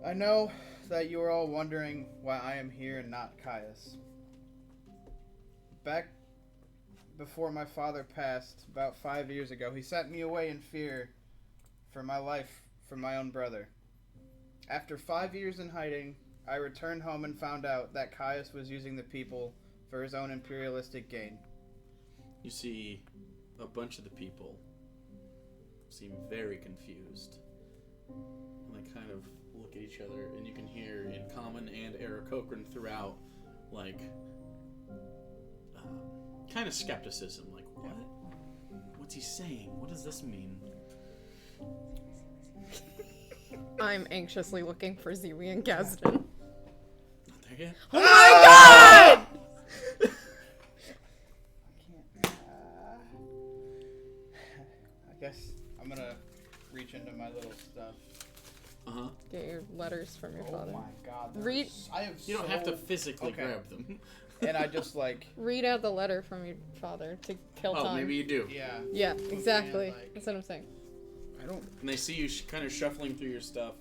I know that you are all wondering why I am here and not Caius. Back before my father passed, about 5 years ago, he sent me away in fear for my life from my own brother. After 5 years in hiding, I returned home and found out that Caius was using the people for his own imperialistic gain.
You see a bunch of the people seem very confused. And they kind of look at each other, and you can hear in Common and Aarakocran throughout, like, kind of skepticism. Like, what? What's he saying? What does this mean?
I'm anxiously looking for Ziwi and Kasdan.
Not there yet?
Oh my god!
I guess I'm gonna reach into my little stuff.
Uh-huh.
Get your letters from your father.
Oh my god.
Read-
I have
You don't have to physically
Okay.
grab them.
And I just like,
Read out the letter from your father to kill
Oh,
time.
maybe you do.
yeah.
Yeah, exactly.
like-
That's what I'm saying.
I don't.
And they see you kind of shuffling through your stuff.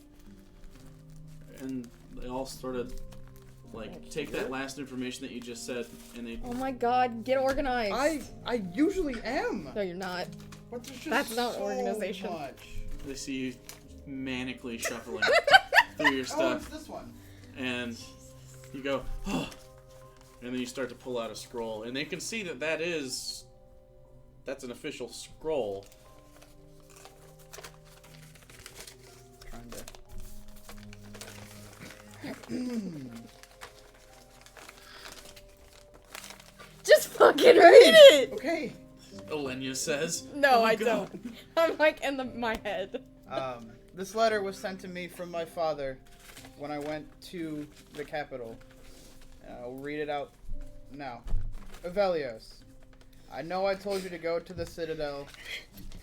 And they all sort of, like, take that last information that you just said, and they...
Oh my god, get organized.
I usually am.
No, you're not.
But there's just
That's not
so
organization.
much.
They see you manically shuffling through your
Oh,
stuff,
it's this one.
and you go, oh, and then you start to pull out a scroll, and they can see that that's an official scroll.
Trying to.
Just fucking read it!
Okay.
Elenia says.
No,
"Oh my
I
God."
don't. I'm like in my head.
This letter was sent to me from my father when I went to the capital. I'll read it out now. Ivellios, I know I told you to go to the Citadel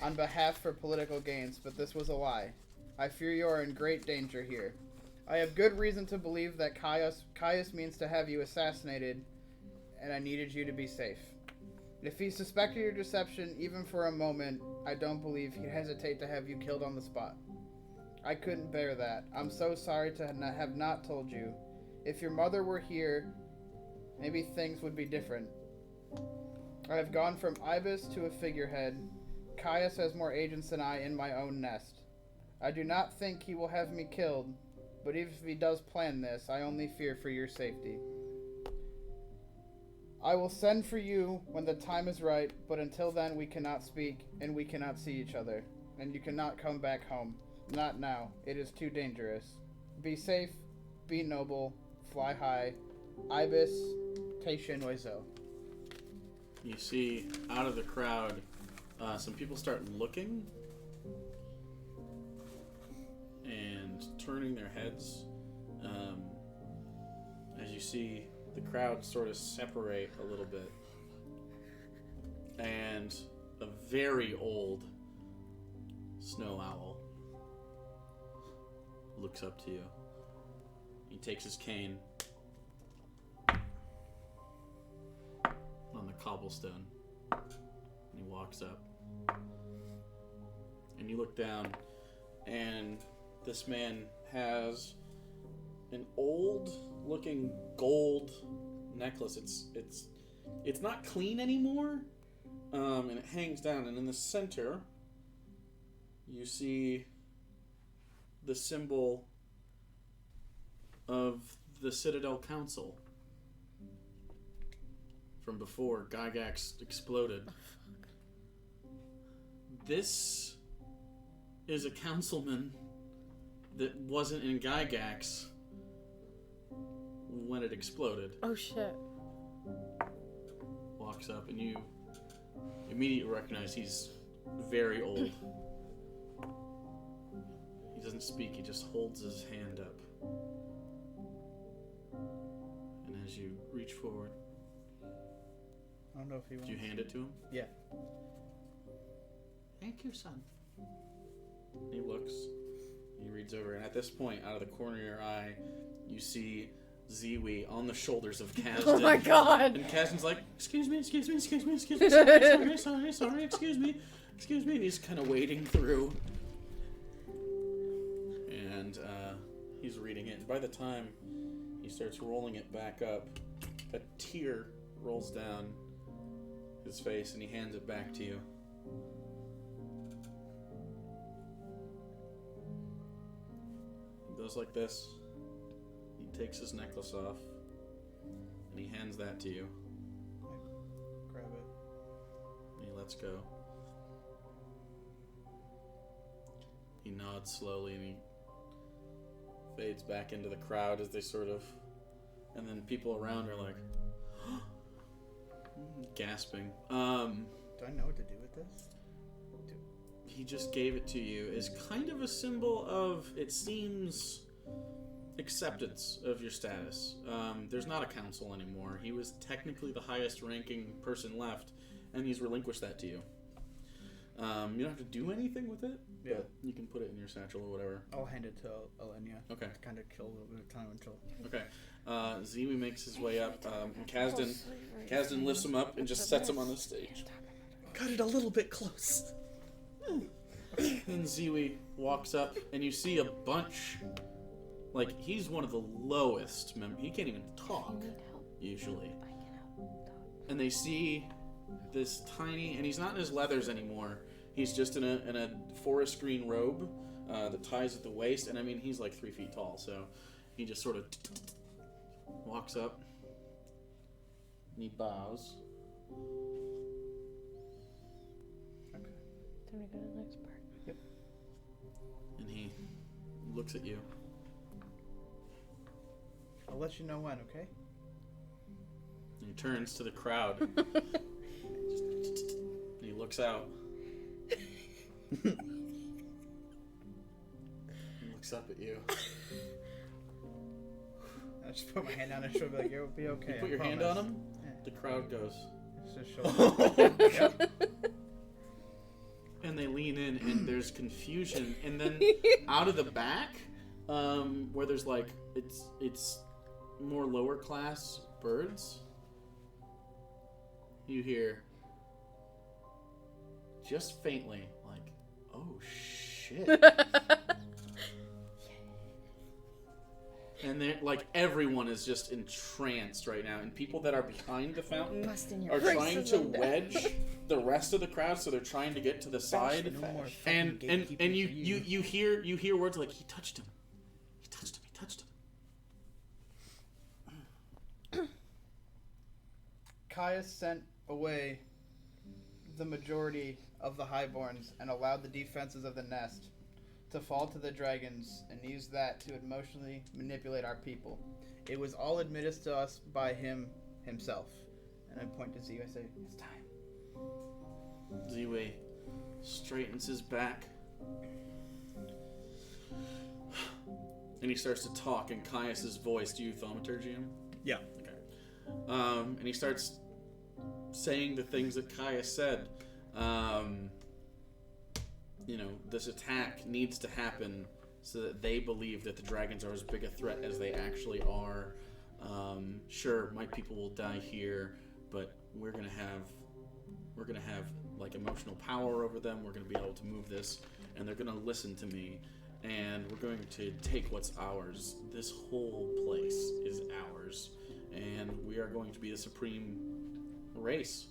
on behalf for political gains, but this was a lie. I fear you are in great danger here. I have good reason to believe that Caius means to have you assassinated, and I needed you to be safe. If he suspected your deception even for a moment, I don't believe he'd hesitate to have you killed on the spot. I couldn't bear that. I'm so sorry to have not told you. If your mother were here, maybe things would be different. I have gone from ibis to a figurehead. Caius has more agents than I in my own nest. I do not think he will have me killed, but even if he does plan this, I only fear for your safety. I will send for you when the time is right, but until then we cannot speak, and we cannot see each other, and you cannot come back home. Not now. It is too dangerous. Be safe, be noble, fly high. Ibis, Taishin Oizo.
You see, out of the crowd, some people start looking and turning their heads, as you see the crowd sort of separate a little bit, and a very old snow owl looks up to you. He takes his cane on the cobblestone, and he walks up, and you look down, and this man has an old looking gold necklace. It's not clean anymore, and it hangs down, and in the center you see the symbol of the Citadel Council from before Gygax exploded. This is a councilman that wasn't in Gygax when it exploded.
Oh shit.
Walks up and you immediately recognize he's very old. He doesn't speak, he just holds his hand up. And as you reach forward,
I don't know if he
do
wants.
you hand it to him?
Yeah.
Thank you, son. He looks, he reads over, and at this point, out of the corner of your eye, you see Ziwi on the shoulders of Kasdan.
Oh my god.
And Kasdan's like, excuse me, sorry, excuse me. And he's kind of wading through. And he's reading it. And by the time he starts rolling it back up, a tear rolls down his face, and he hands it back to you. He goes like this. He takes his necklace off, and he hands that to you.
Grab it.
And he lets go. He nods slowly, and he fades back into the crowd as they sort of... And then people around are like... gasping.
Do I know what to do with this?
He just gave it to you as kind of a symbol of, it seems, acceptance of your status. There's not a council anymore. He was technically the highest ranking person left, and he's relinquished that to you. You don't have to do anything with it,
Yeah.
but you can put it in your satchel or whatever.
I'll hand it to Elenia.
Okay.
To kind of kill a little bit of time until.
Okay. Ziwi makes his way up. Kasdan lifts him up and just sets him on the stage.
Got it a little bit close.
Then Ziwi walks up, and you see a bunch. Like, he's one of the lowest he can't even talk, usually. And they see this tiny, and he's not in his leathers anymore. He's just in a forest green robe that ties at the waist, and I mean, he's like 3 feet tall, so he just sort of walks up, and he bows.
Okay.
Time to go to the next part.
And he looks at you.
I'll let you know when, okay?
And he turns to the crowd. And he looks out. He looks up at you.
I just put my hand on his shoulder, like, it'll be okay.
You put
I
your hand
promise.
on him,
Yeah.
the crowd goes.
It's his shoulder. Yep.
And they lean in, and there's confusion. And then out of the back, where there's like, it's more lower class birds, you hear just faintly, like, oh shit. And they're like, everyone is just entranced right now, and people that are behind the fountain
Busting your
are trying to
racism down.
wedge the rest of the crowd, so they're trying to get to the side.
No more
And
fucking
and
gatekeeping
you
for
you hear words like, he touched him, he touched him.
Caius sent away the majority of the Highborns and allowed the defenses of the nest to fall to the dragons and used that to emotionally manipulate our people. It was all admitted to us by him himself. And I point to Ziwi, I say, it's time.
Ziwi straightens his back. And he starts to talk in Caius's voice. Do you thaumaturgy him?
Yeah.
Okay. And he starts saying the things that Caius said. You know, this attack needs to happen so that they believe that the dragons are as big a threat as they actually are. Sure, my people will die here, but we're gonna have like emotional power over them. We're gonna be able to move this, and they're gonna listen to me, and we're going to take what's ours. This whole place is ours, and we are going to be the supreme race.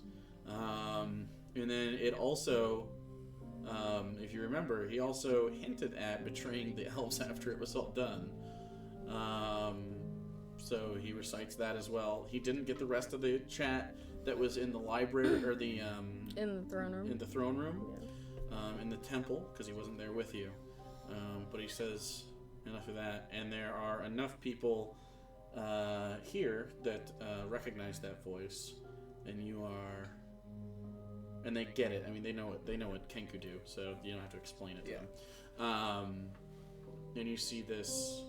And then it also, if you remember, he also hinted at betraying the elves after it was all done. So he recites that as well. He didn't get the rest of the chat that was in the library or the
In the throne room.
in the throne room. in the temple, because he wasn't there with you. But he says enough of that, and there are enough people here that recognize that voice, and you are, and they get it. I mean, they know what Kenku do, so you don't have to explain it to them. And you see this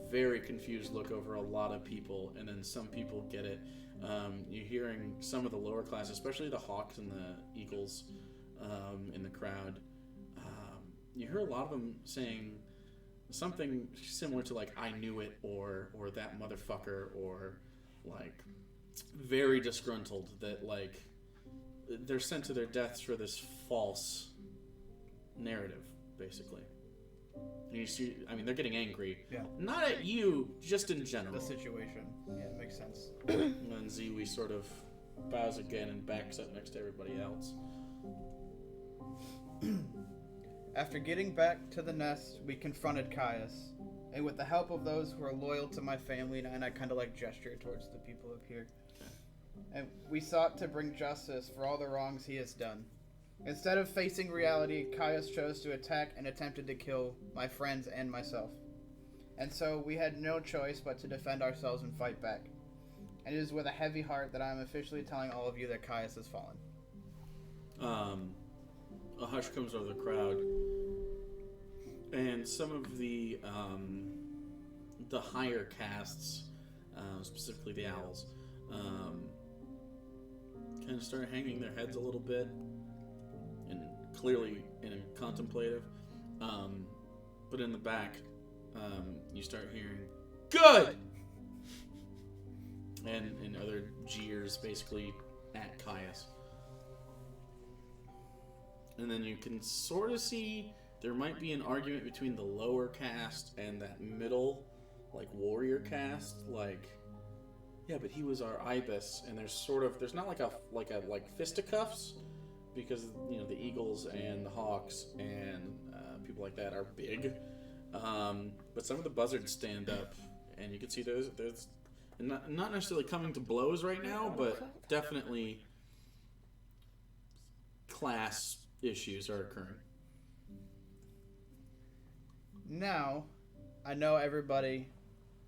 very confused look over a lot of people, and then some people get it. You're hearing some of the lower class, especially the Hawks and the Eagles in the crowd. You hear a lot of them saying something similar to like "I knew it" or "that motherfucker," or like very disgruntled that like they're sent to their deaths for this false narrative, basically. And you see, I mean, they're getting angry.
Yeah.
Not at you, just in general.
The situation. Yeah, it makes sense.
And then Ziwi sort of bows again and backs up next to everybody else.
After getting back to the nest, we confronted Caius. And with the help of those who are loyal to my family, and I kind of like gesture towards the people up here.
Okay.
And we sought to bring justice for all the wrongs he has done. Instead of facing reality, Caius chose to attack and attempted to kill my friends and myself. And so we had no choice but to defend ourselves and fight back. And it is with a heavy heart that I am officially telling all of you that Caius has fallen.
A hush comes over the crowd, and some of the higher castes, specifically the owls, kind of start hanging their heads a little bit, and clearly in contemplative. But in the back, you start hearing "good" and other jeers, basically at Caius. And then you can sort of see there might be an argument between the lower caste and that middle, like, warrior caste. Like, yeah, but he was our ibis, and there's not like fisticuffs, because you know the eagles and the hawks and people like that are big. But some of the buzzards stand up, and you can see there's not necessarily coming to blows right now, but definitely class issues are occurring.
Now, I know everybody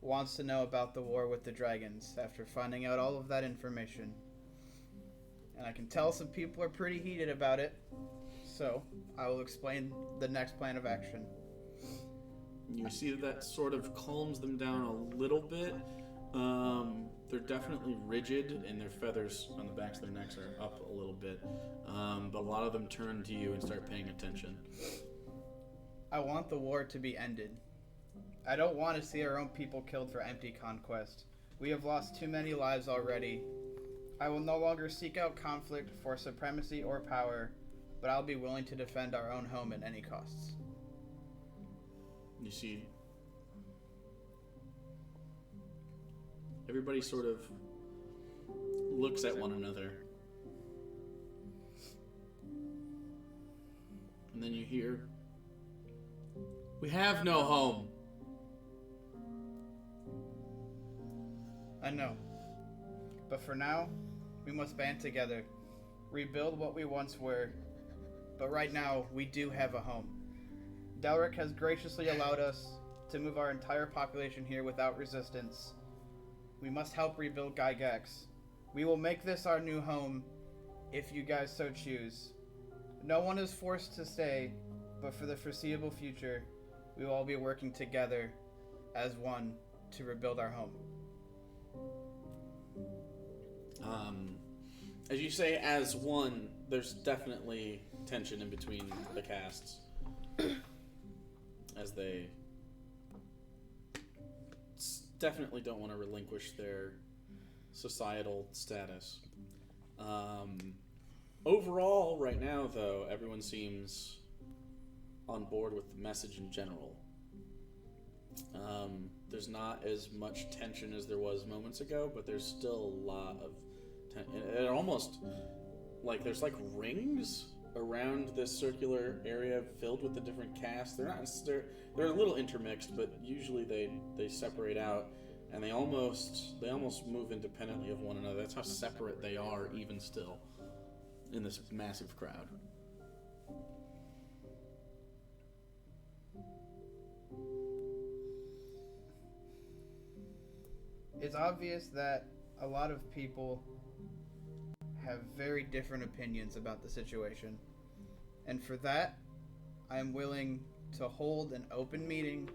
wants to know about the war with the dragons after finding out all of that information. And I can tell some people are pretty heated about it, so I will explain the next plan of action.
You see that sort of calms them down a little bit. They're definitely rigid, and their feathers on the backs of their necks are up a little bit. But a lot of them turn to you and start paying attention.
I want the war to be ended. I don't want to see our own people killed for empty conquest. We have lost too many lives already. I will no longer seek out conflict for supremacy or power, but I'll be willing to defend our own home at any costs.
You see everybody sort of looks at one another. And then you hear, "We have no home."
I know. But for now, we must band together, rebuild what we once were. But right now, we do have a home. Delric has graciously allowed us to move our entire population here without resistance. We must help rebuild Gygax. We will make this our new home, if you guys so choose. No one is forced to stay, but for the foreseeable future, we will all be working together as one to rebuild our home.
As you say, as one, there's definitely tension in between the castes. As they definitely don't want to relinquish their societal status. Overall, right now, though, everyone seems on board with the message in general. There's not as much tension as there was moments ago, but there's still a lot of tension. It almost, like, there's like rings around this circular area filled with the different castes. They're a little intermixed, but usually they separate out, and they almost move independently of one another. That's how separate they are, even still, in this massive crowd.
is obvious that a lot of people have very different opinions about the situation. And for that, I am willing to hold an open meeting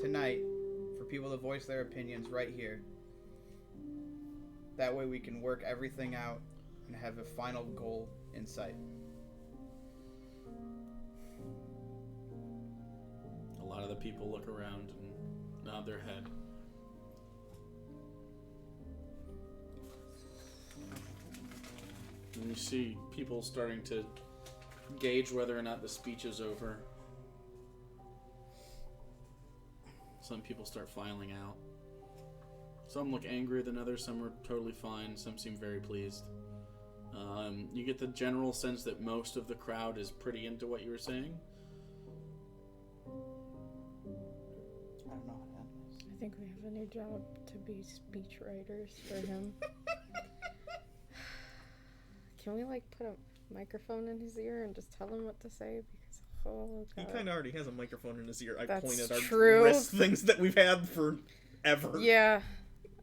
tonight for people to voice their opinions right here. That way we can work everything out and have a final goal in sight.
A lot of the people look around and nod their head. And you see people starting to gauge whether or not the speech is over. Some people start filing out. Some look angrier than others, some are totally fine, some seem very pleased. You get the general sense that most of the crowd is pretty into what you were saying.
I don't know how to end this.
I think we have a new job to be speech writers for him. Can we like put a microphone in his ear and just tell him what to say? Because oh god,
He kind of already has a microphone in his ear. I
That's
pointed our
true.
wrist things that we've had forever.
Yeah,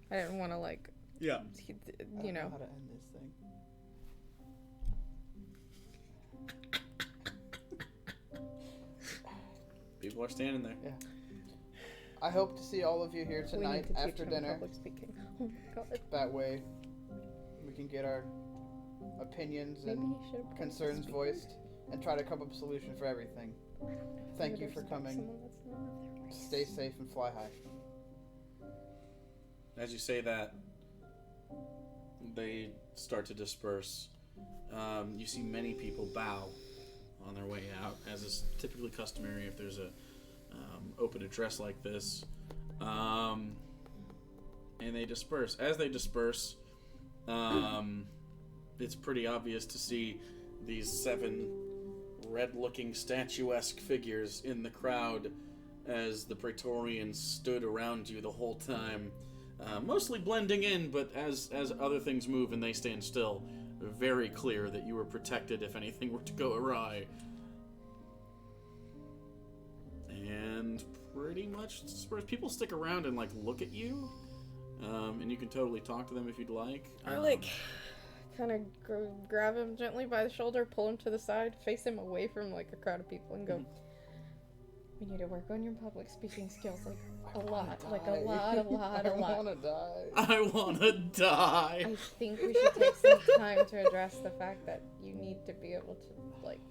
I didn't want to like.
Yeah.
I
You
don't
know.
how to end this thing.
People are standing there.
Yeah. I hope to see all of you here
We need
tonight
to teach
after
him
dinner.
public speaking. Oh my god.
That way, we can get our opinions
Maybe
and
he should
concerns voiced and try to come up with a solution for everything. Thank you for coming. Stay safe and fly high.
As you say that, they start to disperse. You see many people bow on their way out, as is typically customary if there's a open address like this. And they disperse. As they disperse, it's pretty obvious to see these 7 red-looking statuesque figures in the crowd as the Praetorians stood around you the whole time. Mostly blending in, but as other things move and they stand still, very clear that you were protected if anything were to go awry. And pretty much people stick around and like look at you, and you can totally talk to them if you'd like.
I like kind of grab him gently by the shoulder, pull him to the side, face him away from like a crowd of people, and go. We need to work on your public speaking skills, like a lot.
I wanna die.
I wanna die.
I think we should take some time to address the fact that you need to be able to, like,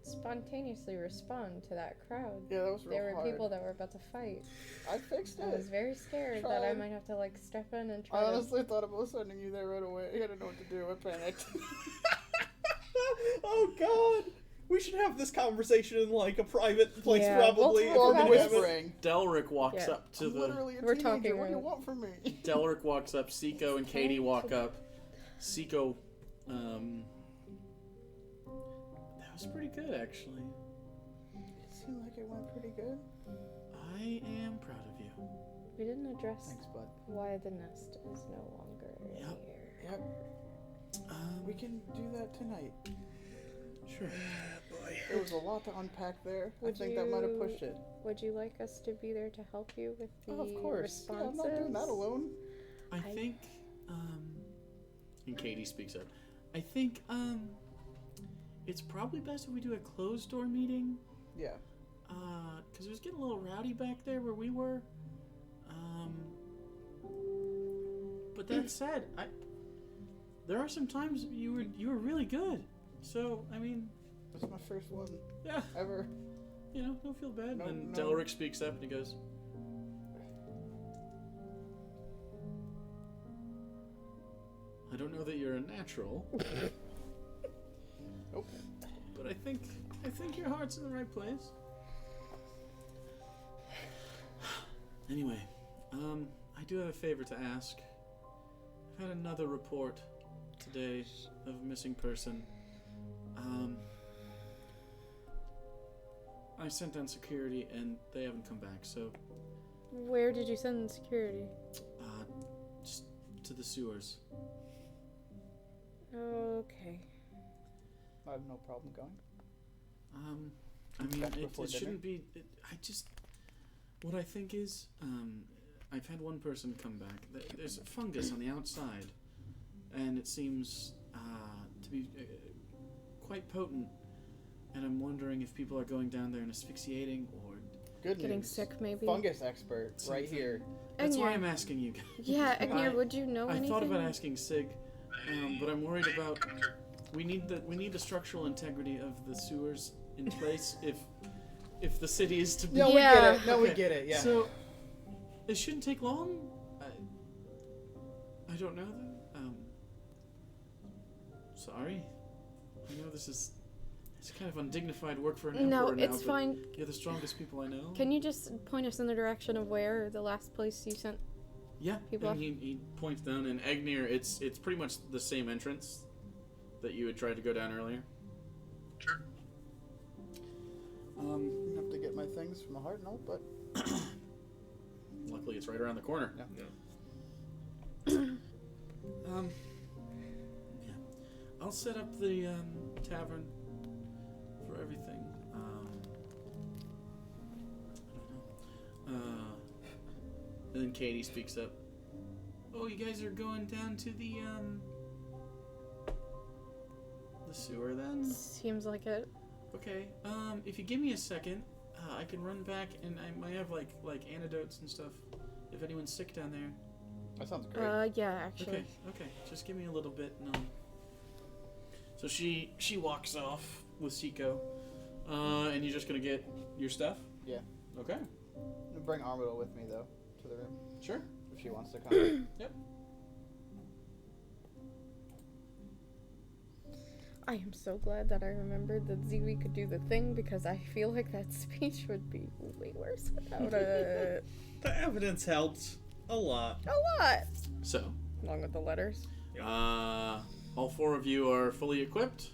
spontaneously respond to that crowd.
Yeah, that was real
There were
hard.
people that were about to fight.
I fixed
I was
it.
very scared that I
Tried.
might have to, like, step in and try
I
to...
honestly thought about sending you there right away. I didn't know what to do. I panicked.
Oh god! We should have this conversation in like a private place,
Yeah,
probably.
we'll
if
talk
we're
Or
about
doing
this.
it.
whispering.
Delric walks
Yeah.
up to
I'm
the.
literally a
We're
teenager.
talking
What do you
right-
want from me?
Delric walks up. Seiko and Katie walk up. Seiko, that was pretty good actually.
It seemed like it went pretty good.
I am proud of you.
We didn't address
Thanks, bud.
why the nest is no longer in
Yep.
here.
Yep. We can do that tonight.
Sure.
Boy.
There was a lot to unpack there.
Would
I think that might have
you-
pushed it.
Would you like us to be there to help you with the
Oh, of course. Yeah,
responses?
I'm not doing that alone.
I think, and Katie speaks up. I think, it's probably best if we do a closed door meeting.
Yeah.
Because it was getting a little rowdy back there where we were. But that said, there are some times you were really good. So, I mean,
That's my first one
yeah,
ever.
don't feel bad.
No,
And
no.
Delric speaks up and he goes, I don't know that you're a natural,
Nope.
but I think your heart's in the right place. Anyway, I do have a favor to ask. I've had another report today of a missing person. I sent down security and they haven't come back, so
Where did you send security?
just to the sewers.
Okay.
I have no problem going.
I mean,
Back
it
before dinner?
shouldn't be. What I think is, I've had one person come back. There's a fungus on the outside, and it seems to be quite potent. And I'm wondering if people are going down there and asphyxiating or
Good
Getting
news.
sick, maybe.
Fungus expert, right here.
That's why
Egnir.
I'm asking you guys.
Yeah, Egnir, would you know
I
anything?
thought about asking Sig, but I'm worried about.
Concur.
We need the structural integrity of the sewers in place if the city is to be.
No,
Yeah.
we get it. No, we
Okay,
get it. Yeah.
So it shouldn't take long. I don't know though. Sorry. I know it's kind of undignified work for an emperor
No,
now,
it's
but
fine.
You're the strongest people I know.
Can you just point us in the direction of where the last place you sent?
Yeah,
people
and
off?
he points down, and Egnir, it's pretty much the same entrance that you had tried to go down earlier.
Sure.
I have to get my things from the heart note, but
Luckily, it's right around the corner.
Yeah.
Yeah. I'll set up the tavern for everything. I don't know. And then Katie speaks up. Oh, you guys are going down to the sewer then?
Seems like it.
Okay. If you give me a second, I can run back and I might have like antidotes and stuff. If anyone's sick down there.
that sounds great.
Yeah, actually.
Okay. Just give me a little bit and So she walks off with Siko. And you're just gonna get your stuff?
Yeah.
Okay.
I'm gonna bring Armadale with me though to the room
Sure.
if she wants to come.
Yep.
I am so glad that I remembered that Ziwi could do the thing because I feel like that speech would be way worse without it.
The evidence helps a lot.
A lot!
So,
Along with the letters.
all four of you are fully equipped.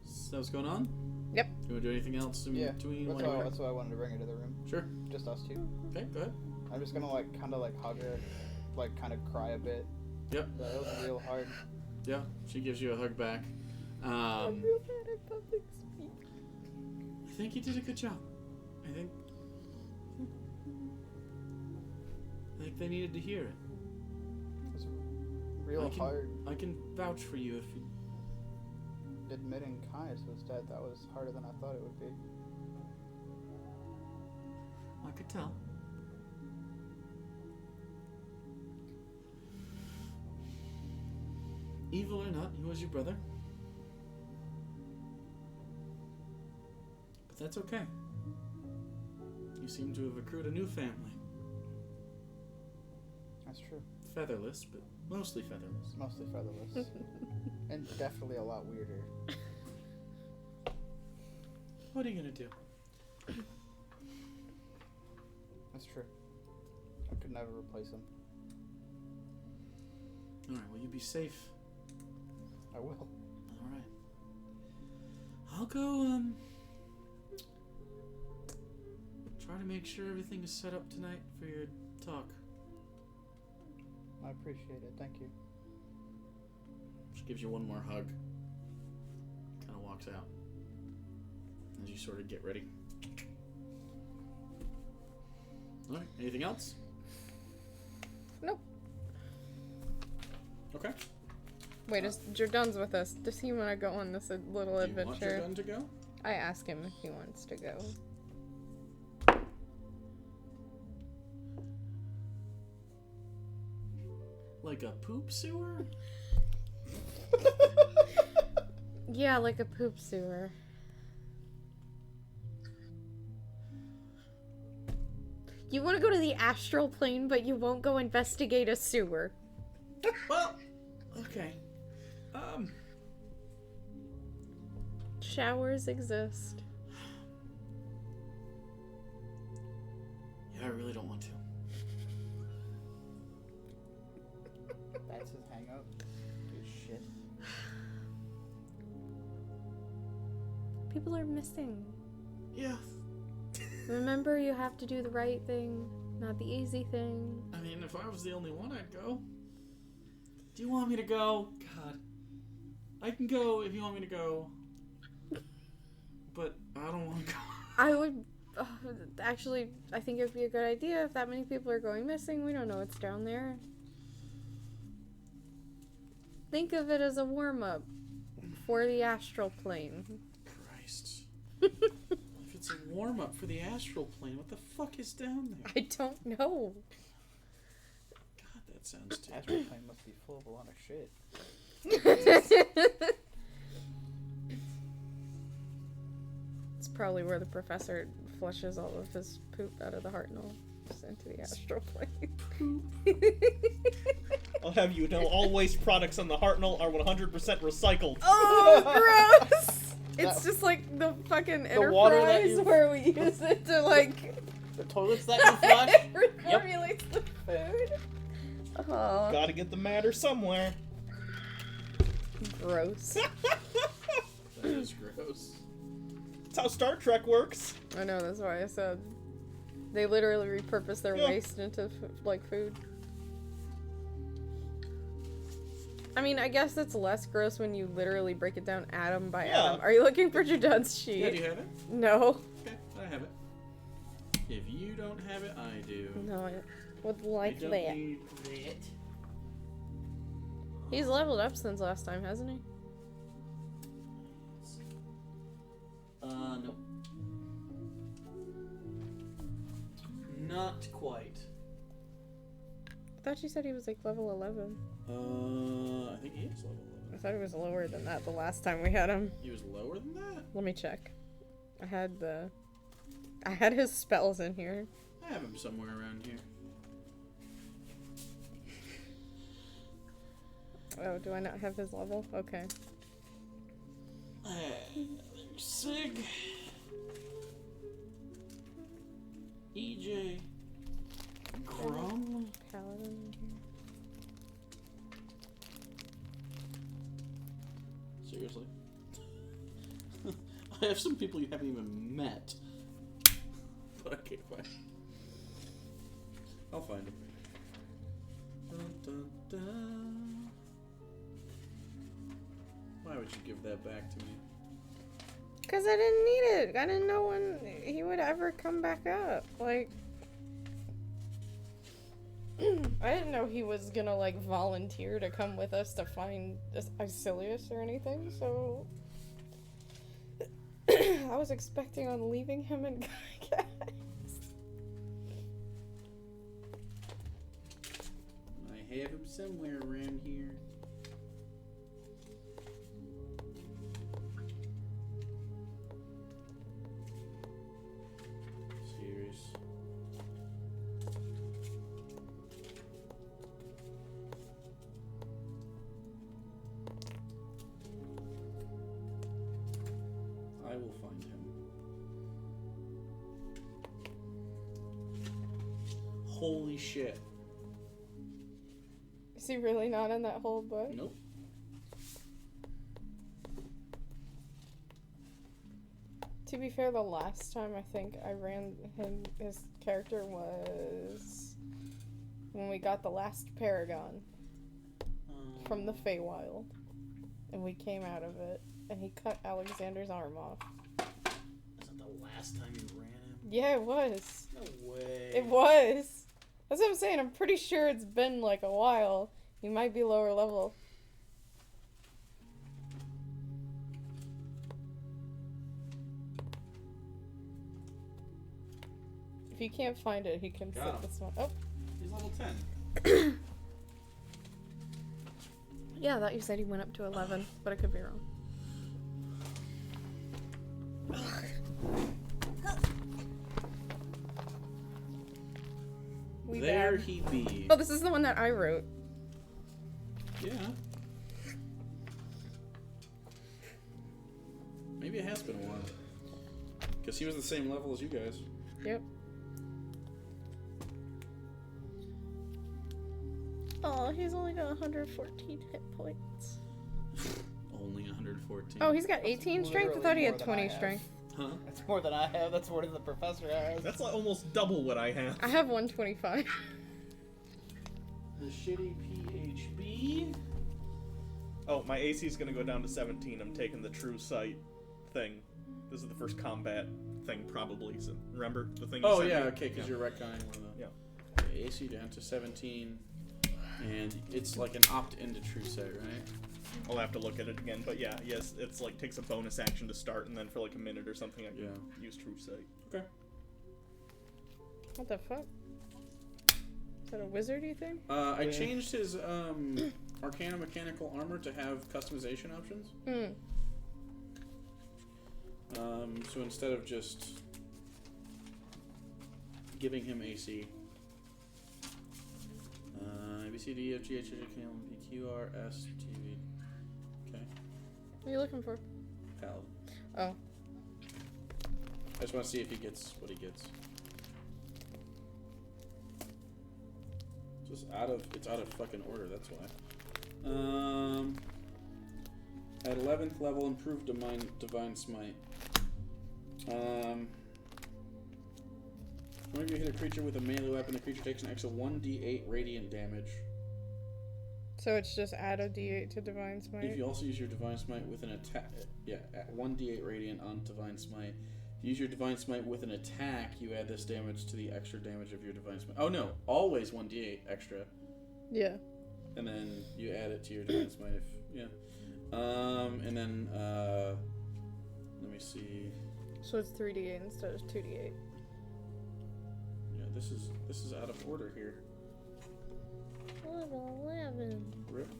Is that what's going on?
Yep.
You want to do anything else in
Yeah,
between?
that's
while you're
why,
there?
that's why I wanted to bring her to the room.
Sure.
Just us two.
Okay, go ahead.
I'm just gonna kind of hug her, kind of cry a bit.
Yep.
That was real hard.
Yeah, she gives you a hug back.
I'm real bad at public speaking.
I think you did a good job. I think they needed to hear it.
It was real hard.
I can vouch for you if you.
Admitting Caius was dead, that was harder than I thought it would be.
I could tell. Evil or not, he was your brother. But that's okay. You seem to have accrued a new family.
That's true.
Featherless, but mostly featherless.
Mostly featherless. And definitely a lot weirder.
What are you gonna do?
That's true. I could never replace him.
Alright, well, you be safe.
I will.
Alright. I'll go, try to make sure everything is set up tonight for your talk.
I appreciate it. Thank you.
She gives you one more hug. Kind of walks out. As you sort of get ready. Alright, anything else?
Nope.
Okay.
Wait, Jordan's with us. Does he want to go on this little
Do you want your
adventure?
gun to go?
I asked him if he wants to go.
Like a poop sewer?
Yeah, like a poop sewer. You want to go to the astral plane, but you won't go investigate a sewer.
Well, okay.
Showers exist.
Yeah, I really don't want to.
That's his hangout. Good shit.
People are missing.
Yeah.
Remember, you have to do the right thing, not the easy thing.
I mean, if I was the only one, I'd go. Do you want me to go? God. I can go if you want me to go. But I don't want to go.
I would... actually, I think it would be a good idea if that many people are going missing. We don't know what's down there. Think of it as a warm-up for the astral plane.
Christ. If it's a warm-up for the astral plane, what the fuck is down there?
I don't know.
God, that sounds terrible.
Astral plane must be full of a lot of shit.
It's probably where the professor flushes all of his poop out of the Hartnell into the astral plane.
I'll have you know, all waste products on the Hartnell are 100% recycled.
Oh, gross! It's just like the fucking
The water that
Enterprise
you-
where we use it to, like,
The toilets that you flush?
reformulate the food. Oh,
Gotta get the matter somewhere.
gross.
That is gross.
That's how Star Trek works.
I know, that's why I said they literally repurpose their
Yeah.
waste into, like, food. I mean, I guess it's less gross when you literally break it down atom by
Yeah.
atom. Are you looking for Jadon's sheet?
Yeah, do you have it?
No.
Okay, I have it. If you don't have it, I do.
No, I would
I
like
don't
that.
need that.
He's leveled up since last time, hasn't he?
No. Not quite.
I thought you said he was like level 11.
I think he is level 11.
I thought he was lower than that the last time we had him.
He was lower than that?
Let me check. I had his spells in here.
I have him somewhere around here.
Oh, do I not have his level? Okay.
Sig. EJ. Crum.
Paladin in here.
Seriously. I have some people you haven't even met. But I can't find. I'll find them. Dun, dun, dun. Why would you give that back to me?
Because I didn't need it. I didn't know when he would ever come back up. Like, I didn't know he was gonna, like, volunteer to come with us to find Ivellios or anything, so I was expecting on leaving him in Guy.
I have him somewhere around here. Serious. I will find him. Holy shit.
Is he really not in that whole book?
Nope.
To be fair, the last time I think I ran his character was when we got the last Paragon from the Feywild. And we came out of it, and he cut Alexander's arm off.
Is that the last time you ran him?
Yeah, it was.
No way.
It was. That's what I'm saying. I'm pretty sure it's been like a while. He might be lower level. If you can't find it, he can
Got
sit
him.
this one. Oh,
He's level 10.
yeah, I thought you said he went up to 11, but I could be wrong. We
There
bad.
he be.
Oh, this is the one that I wrote.
Yeah. Maybe it has been a while. Because he was the same level as you guys.
Yep. Oh, he's only got 114 hit points.
Only 114.
Oh, he's got 18 strength? I
literally
thought he
more
had
than
20
I have.
strength.
Huh?
That's more than I have. That's more than the professor has.
That's like almost double what I have.
I have 125.
The shitty PHB.
Oh, my AC is gonna go down to 17. I'm taking the true sight thing. This is the first combat thing, probably. So remember the thing?
Oh
you
yeah,
sent me?
okay, because you're retconning one of the.
Yeah.
AC down to 17, and it's like an opt-into true set, right?
I'll have to look at it again, but yeah, yes, it's like takes a bonus action to start, and then for like a minute or something, I can use True Sight.
Okay.
What the fuck? Is that a wizard, you think?
I changed his Arcana Mechanical Armor to have customization options. So instead of just giving him AC, A, B, C, D, F, G, H, I, J, K, L, M, N, P, Q, R, S, T, V. Okay.
What are you looking for?
Paladin.
Oh.
I just want to see if he gets what he gets. It's out of fucking order, that's why. At 11th level, improved Divine Smite. Whenever you hit a creature with a melee weapon, the creature takes an extra 1d8 radiant damage.
So it's just add a d8 to Divine Smite?
If you also use your Divine Smite with an attack, at 1d8 radiant on Divine Smite. If you use your Divine Smite with an attack, you add this damage to the extra damage of your Divine Smite. Oh no, always 1d8 extra.
Yeah.
And then you add it to your Divine Smite if, and then, let me see.
So it's 3d8 instead of 2d8.
Yeah, this is out of order here.
Level 11.
Rip.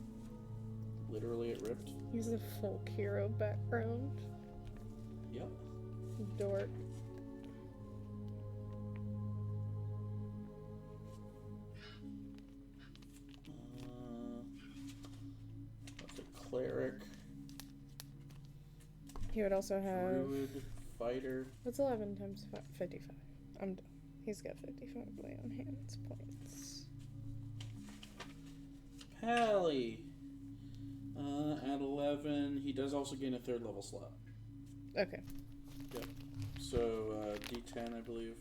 Literally it ripped.
He's a folk hero background.
Yep.
Dork.
That's a cleric.
He would also have...
Druid. Fighter.
What's 11 times 5? 55. I'm done. He's got 55 lay on hands points.
Pally. At 11, he does also gain a 3rd level slot.
Okay.
Yep. So, D10, I believe.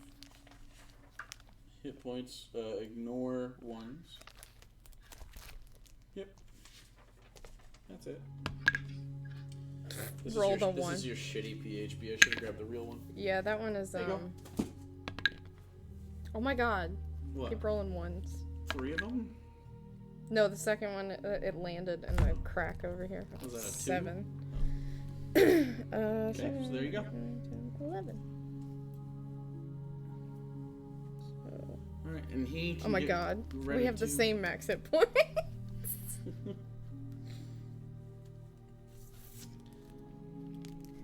Hit points, ignore ones. Yep. That's it.
Roll the one.
This is your shitty PHB. I should have grabbed the real one.
Yeah, that one is,
There you go.
Oh my god.
What?
Keep rolling ones.
3 of them?
No, the second one, it landed in the crack over here.
Was that a 2?
7.
Okay,
7,
so there you go.
9, 10, 11. So...
Alright, and he can
Oh my
get
god.
ready
We have the
to-
same max hit points.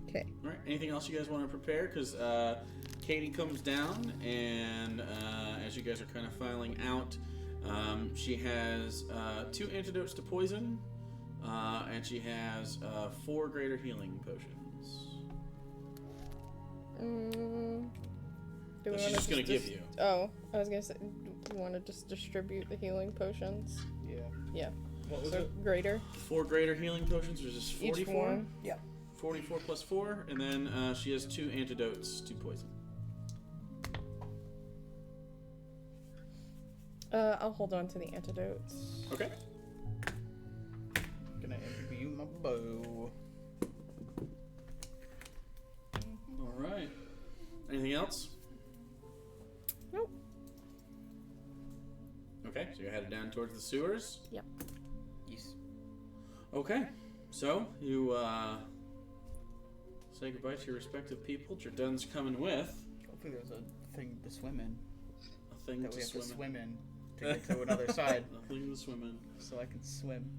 Okay.
Alright, anything else you guys want to prepare? Because Katie comes down, and as you guys are kind of filing out, she has 2 antidotes to poison, and she has 4 greater healing potions.
Do we
She's
wanna
just going to give you.
Oh, I was going to say, do you want to just distribute the healing potions?
Yeah.
Yeah.
What was
So,
it?
greater?
4 greater healing potions, which is 44.
Each one?
Yeah.
44 plus 4, and then she has 2 antidotes to poison.
I'll hold on to the antidotes.
Okay.
Gonna imbue my bow.
Alright. Anything else?
Nope.
Okay, so you're headed down towards the sewers?
Yep.
Yes.
Okay, so you say goodbye to your respective people. Jardun's coming with
Hopefully there's a thing to swim in.
a thing
That
to
we have
swim
to
in.
swim in to get to another side.
A thing to swim in.
So I can swim.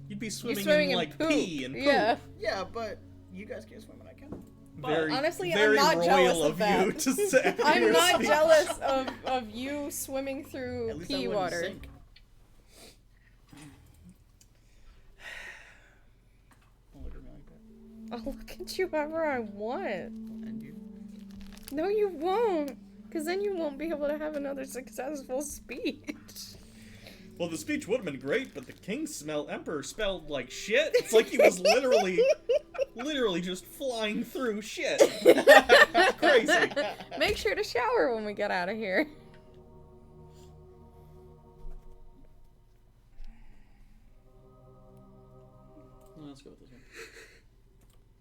You'd be swimming,
swimming
in
in
like
poop.
pee and poop.
Yeah.
Yeah, but you guys can't swim and I can.
Very,
honestly, I'm
very
not
royal
jealous
of
of that.
you to say.
I'm not jealous of you swimming through
At least I
pea
wouldn't
water.
sink. Don't look at me like that.
I'll look at you however I want.
And you?
No, you won't. Because then you won't be able to have another successful speech.
Well, the speech would have been great, but the Emperor spelled like shit. It's like he was literally just flying through shit. Crazy.
Make sure to shower when we get out of here.
Let's go with this one.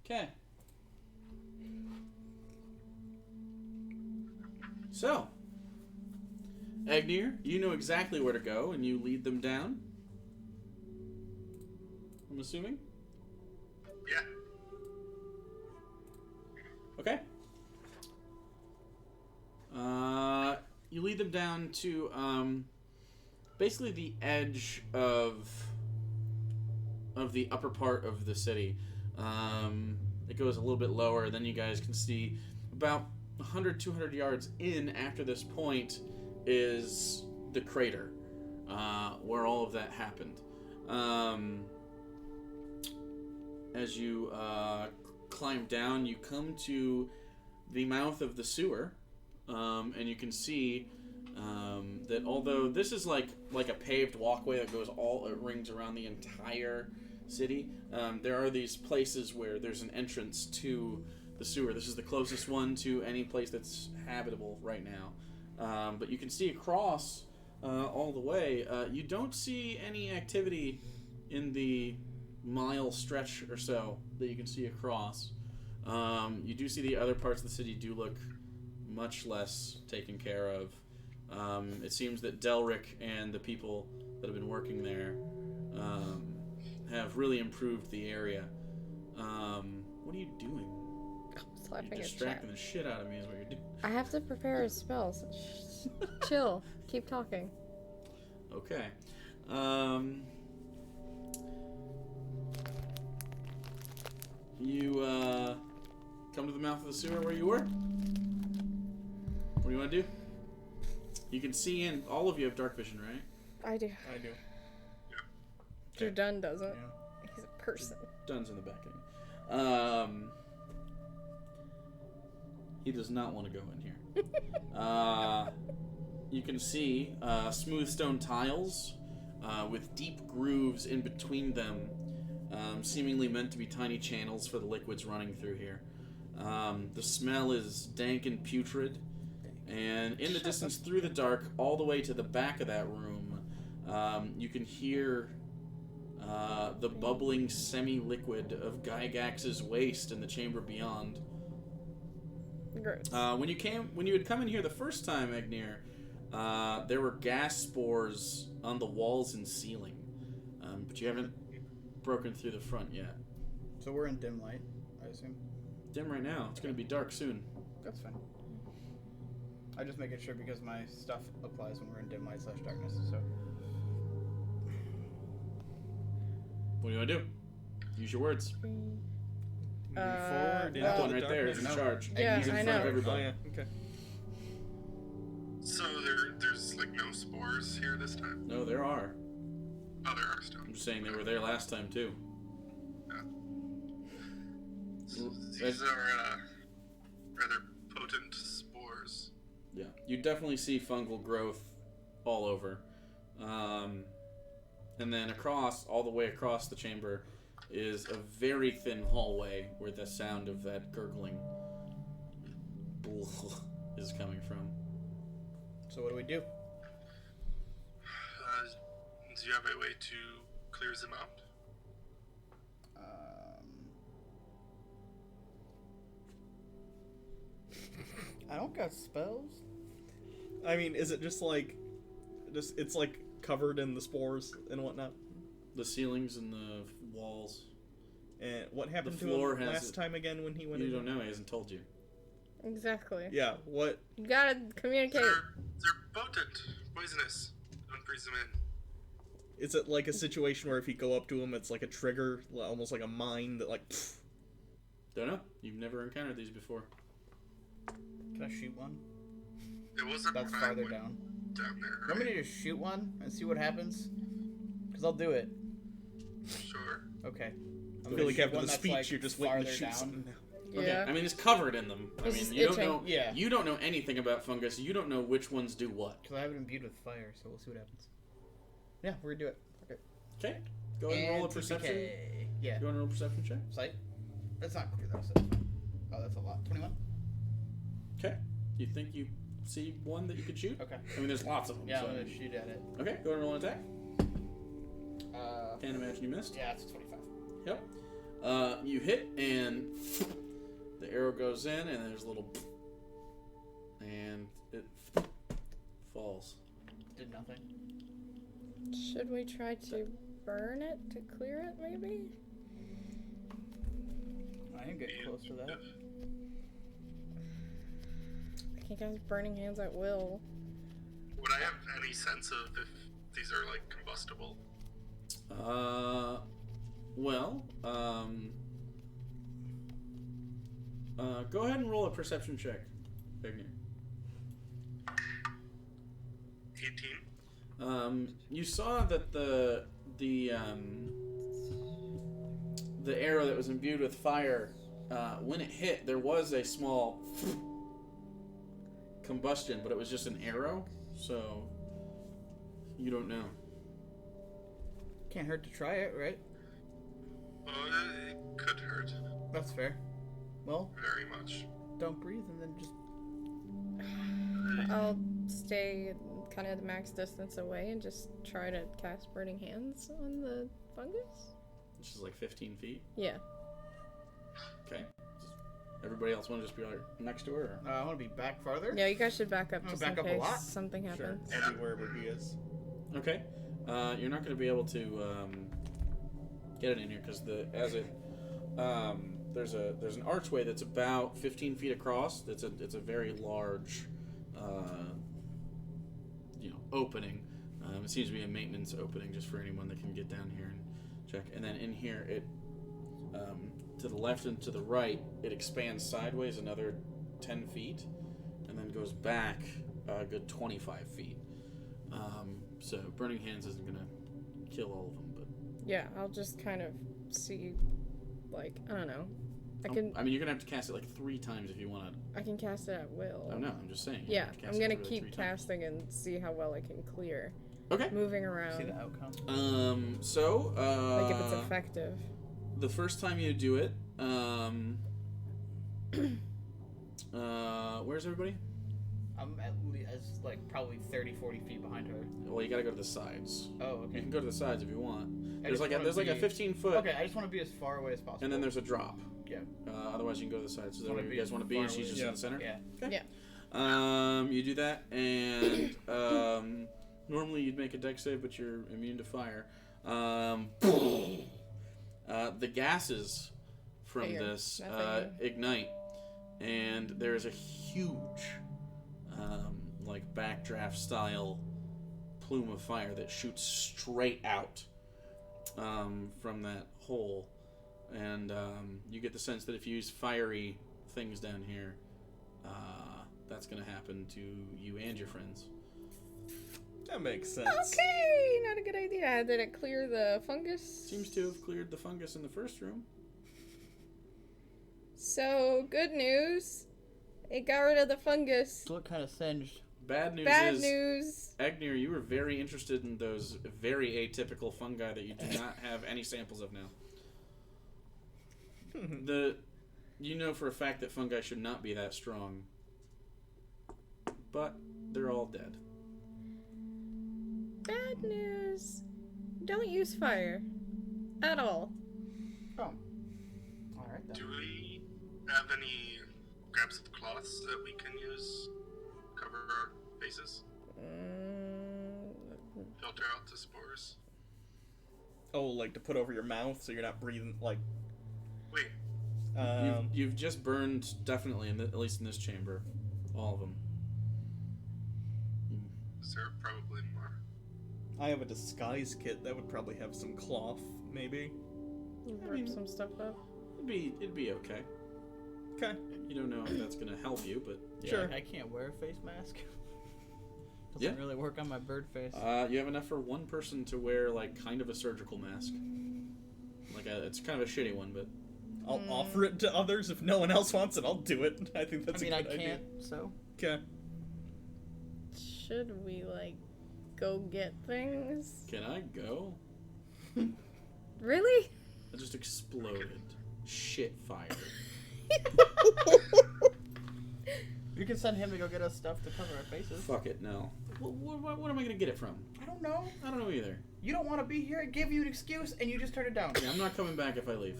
Okay. So, Agneer, you know exactly where to go, and you lead them down. I'm assuming?
Yeah.
Okay. You lead them down to basically the edge of the upper part of the city. It goes a little bit lower. Then you guys can see about 100, 200 yards in after this point is the crater where all of that happened. As you climb down, you come to the mouth of the sewer, and you can see that although this is like a paved walkway that goes it rings around the entire city, there are these places where there's an entrance to the sewer. This is the closest one to any place that's habitable right now. But you can see across all the way. You don't see any activity in the mile stretch or so that you can see across. You do see the other parts of the city do look much less taken care of. It seems that Delric and the people that have been working there have really improved the area. What are you doing?
Slapping
You're
his
distracting
chat.
the shit out of me is what you're doing.
I have to prepare his spells. Chill. Keep talking.
Okay. You come to the mouth of the sewer where you were. What do you want to do? You can see in. All of you have dark vision, right?
I do.
I do.
Jordan doesn't.
Yeah.
He's a person.
Dun's in the back end. He does not want to go in here. You can see smooth stone tiles with deep grooves in between them, seemingly meant to be tiny channels for the liquids running through here. The smell is dank and putrid, and in the distance through the dark, all the way to the back of that room, you can hear the bubbling semi-liquid of Gygax's waste in the chamber beyond.
Gross.
When you had come in here the first time, Agneer, there were gas spores on the walls and ceiling, but you haven't broken through the front yet.
So we're in dim light, I assume.
Dim right now. It's going to be dark soon.
That's fine. I just make it sure because my stuff applies when we're in dim light / darkness. So
What do you want to do? Use your words.
Move forward
That
into
one
the
right there is in
No.
charge.
Yeah,
He's in
I
front of
know.
everybody.
Oh yeah. Okay.
So there's like no spores here this time?
No, there are.
Oh, there are still.
I'm just saying they were there last time too.
These are rather potent spores.
Yeah, you definitely see fungal growth all over. And then all the way across the chamber, is a very thin hallway where the sound of that gurgling is coming from.
what do we do?
Do you have a way to clear them out?
I don't got spells.
I mean, is it just it's like covered in the spores and whatnot?
The ceilings and the walls.
And what happened
The
to
floor
him
has
last
it.
time again when he went
You
in?
don't know. He hasn't told you.
Exactly.
Yeah. What?
You gotta communicate.
They're potent, poisonous. Don't freeze them in.
Is it like a situation where if you go up to him, it's like a trigger, almost like a mine that like? Pfft.
Don't know. You've never encountered these before.
Can I shoot one?
It wasn't
That's
when I
farther
went
down.
down there.
You want me to just shoot one and see what happens? Because I'll do it.
Sure.
Okay.
I feel like
shoot
after
one
the
that's,
speech,
like,
you're just waiting to
farther
shoot
down.
something now.
Okay.
Yeah.
I mean, it's covered in them. I
It's
mean,
just
you don't
itching.
know.
Yeah.
You don't know anything about fungus. You don't know which ones do what.
Because I have it imbued with fire, so we'll see what happens. Yeah, we're gonna do it. Okay.
Okay. Go ahead and roll a perception.
TPK. Yeah.
You want to roll a perception check?
Sight? That's not clear though, so that's fine. Oh, that's a lot. 21?
Okay. You think you see one that you could shoot?
Okay.
I mean, there's lots of them.
Yeah,
so.
I'm gonna shoot at it.
Okay. Go ahead and roll an attack.
Uh,
Can't imagine you missed.
yeah, it's a 25.
Yep. You hit, and the arrow goes in, and there's a little, and it falls.
Did nothing.
Should we try to burn it to clear it, maybe?
I can get close to that.
I think I was burning hands at will.
Would I have any sense of if these are like combustible?
Well, go ahead and roll a perception check, Ignir.
18.
You saw that the arrow that was imbued with fire, when it hit, there was a small combustion, but it was just an arrow, so you don't know.
Can't hurt to try it, right?
It could hurt
That's fair. Well,
very much.
don't breathe and then just...
I'll stay kind of the max distance away and just try to cast Burning Hands on the fungus.
Which is like 15 feet.
Yeah.
Okay. Everybody else want to just be like next to her? Or?
I want to be back farther.
Yeah, you guys should back up
I'm
just
gonna
in
back up a lot.
case something happens.
I'll be wherever he is.
Okay. You're not going to be able to get it in here because there's an archway that's about 15 feet across. It's a very large opening. It seems to be a maintenance opening just for anyone that can get down here and check. And then in here, it to the left and to the right, it expands sideways another 10 feet, and then goes back a good 25 feet. So Burning Hands isn't gonna kill all of them, but
Yeah, I'll just kind of see, like, I don't know.
I mean, you're gonna have to cast it like 3 times if you want to.
I can cast it at will.
Oh no, I'm just saying.
Yeah, I'm gonna keep casting and see how well I can clear.
Okay.
Moving around.
See the outcome.
So
Like if it's effective.
the first time you do it, where's everybody?
I'm at least like probably 30, 40 feet behind her.
Well, you gotta go to the sides.
Oh,
You
okay.
can go to the sides if you want.
I
There's
just
like
wanna
a
be-
15 foot.
Okay, I just want to be as far away as possible.
And then there's a drop.
Yeah.
Otherwise, you can go to the sides. So
Just
that's
wanna
where
be
you guys
as
want to be,
far
and she's
away
just
as-
in the center.
Yeah.
Okay.
Yeah.
You do that, and normally you'd make a dex save, but you're immune to fire. The gases from
Figure.
this
Nothing.
ignite, and there is a huge, like backdraft style plume of fire that shoots straight out from that hole, and you get the sense that if you use fiery things down here, that's going to happen to you and your friends.
That makes sense.
Okay, not a good idea. Did it clear the fungus?
Seems to have cleared the fungus in the first room.
So, good news. It got rid of the fungus.
Look kind of singed.
Bad news
Bad
is,
news.
Agnir, you were very interested in those very atypical fungi that you do not have any samples of now. You know for a fact that fungi should not be that strong, but they're all dead.
Bad news. Don't use fire. At all.
Oh. Alright then.
Do we have any scraps of cloths that we can use cover our faces? Filter out the spores?
Oh, like to put over your mouth so you're not breathing, like...
Wait,
You've just burned, definitely, at least in this chamber, all of them.
is there probably more?
I have a disguise kit that would probably have some cloth, maybe.
You rip some stuff up.
It'd be okay.
Okay.
You don't know if that's gonna help you, but
Yeah,
Sure.
I can't wear a face mask. Doesn't
Yeah.
really work on my bird face.
you have enough for one person to wear like kind of a surgical mask. It's kind of a shitty one, but
I'll offer it to others. If no one else wants it, I'll do it. I think that's
I mean,
a
I
good
can't,
idea.
so.
Okay.
Should we, like, go get things?
can I go?
Really?
It just exploded. Shit fire.
You can send him to go get us stuff to cover our faces.
Fuck it, no. What am I gonna get it from?
I don't know.
I don't know either.
You don't want to be here. I give you an excuse, and you just turn it down.
Yeah, I'm not coming back if I leave.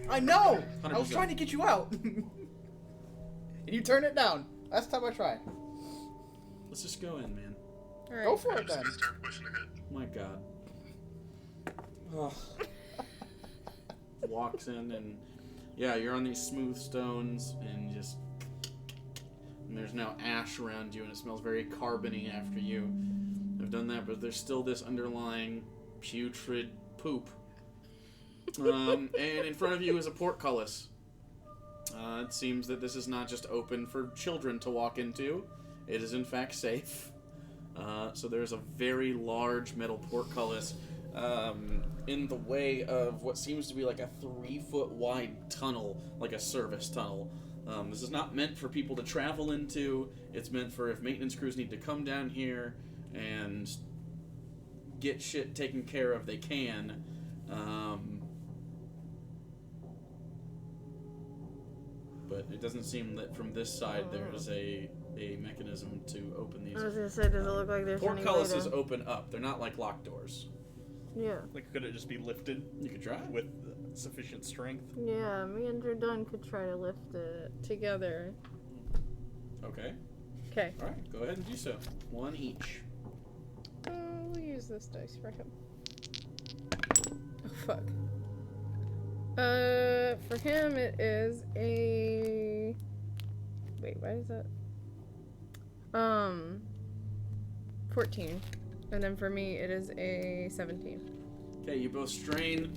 I know. I was
100%.
trying to get you out, and you turn it down. Last time I tried.
Let's just go in, man.
All right.
Go for
I'm
it
just
then.
gonna start pushing ahead.
My God. Ugh. Walks in and yeah, you're on these smooth stones and there's now ash around you and it smells very carbony after you have done that, but there's still this underlying putrid poop. And in front of you is a portcullis. It seems that this is not just open for children to walk into. It is in fact safe. So there's a very large metal portcullis in the way of what seems to be like a 3-foot wide tunnel, like a service tunnel. This is not meant for people to travel into. It's meant for if maintenance crews need to come down here and get shit taken care of, they can. But it doesn't seem that from this side there's a mechanism to open these.
I was gonna say, does it look like there's any way
Portcullises
to...
open up. They're not like locked doors.
Yeah.
Like, could it just be lifted
You could try.
with sufficient strength?
Yeah, me and Jordan could try to lift it together.
Okay.
Okay.
All right. Go ahead and do so. One each.
We'll use this dice for him. Oh, fuck. For him it is a... Wait, why is that? 14. And then for me it is a 17.
Okay, you both strain.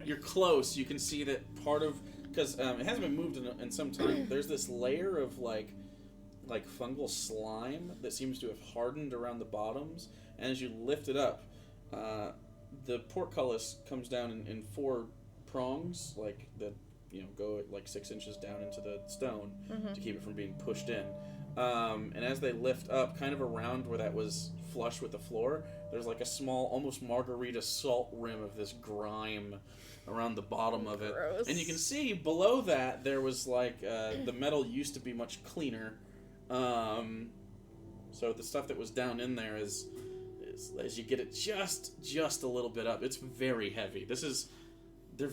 You're close. You can see that part of... Because it hasn't been moved in some time. There's this layer of, like fungal slime that seems to have hardened around the bottoms. And as you lift it up, the portcullis comes down in 4 prongs, like that, go at like 6 inches down into the stone to keep it from being pushed in. And as they lift up, kind of around where that was flush with the floor, there's like a small, almost margarita salt rim of this grime around the bottom of it.
Gross.
And you can see below that there was like the metal used to be much cleaner. So the stuff that was down in there is as you get it just a little bit up, it's very heavy. They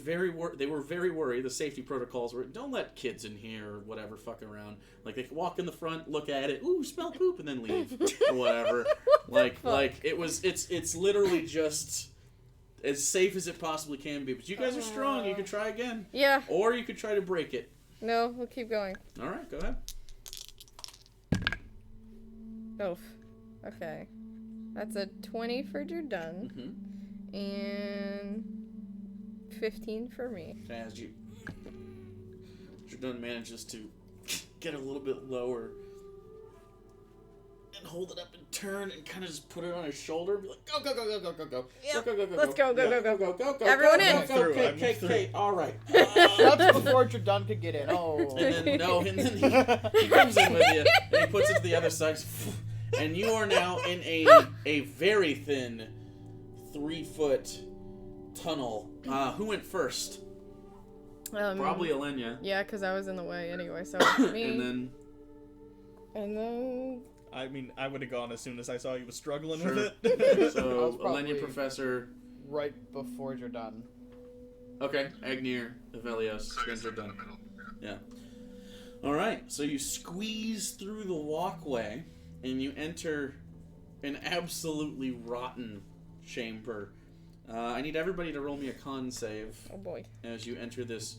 were very worried. The safety protocols were, don't let kids in here or whatever fucking around. Like, they could walk in the front, look at it, ooh, smell poop, and then leave or whatever. It's literally just as safe as it possibly can be. But you guys are strong. You could try again.
Yeah.
Or you could try to break it.
No, we'll keep going.
All right, go ahead.
Oof. Okay. That's a 20 for Jordan.
Mm-hmm.
And 15 for me.
As Jordan manages to get a little bit lower and hold it up and turn and kind of just put it on his shoulder and be like, go, go, go, go, go, go, go.
Yep.
Go, go, go,
Let's go, go,
yeah.
go,
go, go, go.
Everyone
go,
in.
Go, go,
I'm
Kate,
through.
Kate, all right.
That's before Jordan could get in. Oh.
And then he comes in with you and he puts it to the other side. And you are now in a very thin 3-foot tunnel. Who went first? Probably Elenia.
Yeah, because I was in the way anyway, so me.
And
then...
I mean, I would have gone as soon as I saw he was struggling
Sure.
with it.
I
So
was probably-
Elenia, Professor.
Right before Jordan.
Okay, Agneer, Ivellios,
So I
then
guess I'm in the
Jordan.
middle.
Yeah. All right. So you squeeze through the walkway, and you enter an absolutely rotten chamber. I need everybody to roll me a con save
Oh boy.
as you enter this.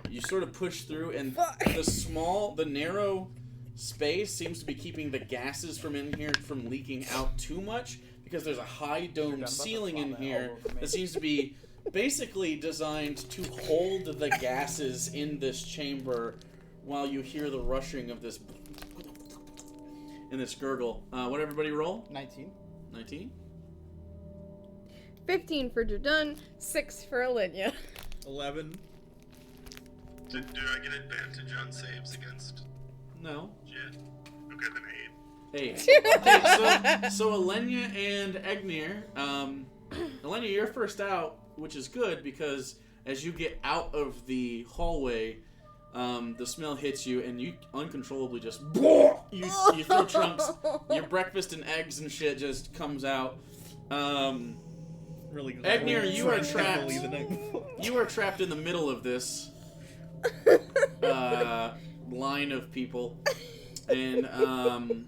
You sort of push through, and
Fuck.
the narrow space seems to be keeping the gases from in here from leaking out too much because there's a high dome ceiling in here that seems to be basically designed to hold the gases in this chamber while you hear the rushing of this and this gurgle. What everybody roll?
19.
19?
15 for Jordan, 6 for Olivia.
11.
Do I get advantage on saves against
No.
Jet? Okay, then 8.
8. Okay, so Elenia and Agneer, Elenia, you're first out, which is good because as you get out of the hallway, the smell hits you and you uncontrollably just you throw chunks. Your breakfast and eggs and shit just comes out.
Really good.
Agneer, you are
Drank
trapped.
heavily the night before.
You are trapped in the middle of this line of people, And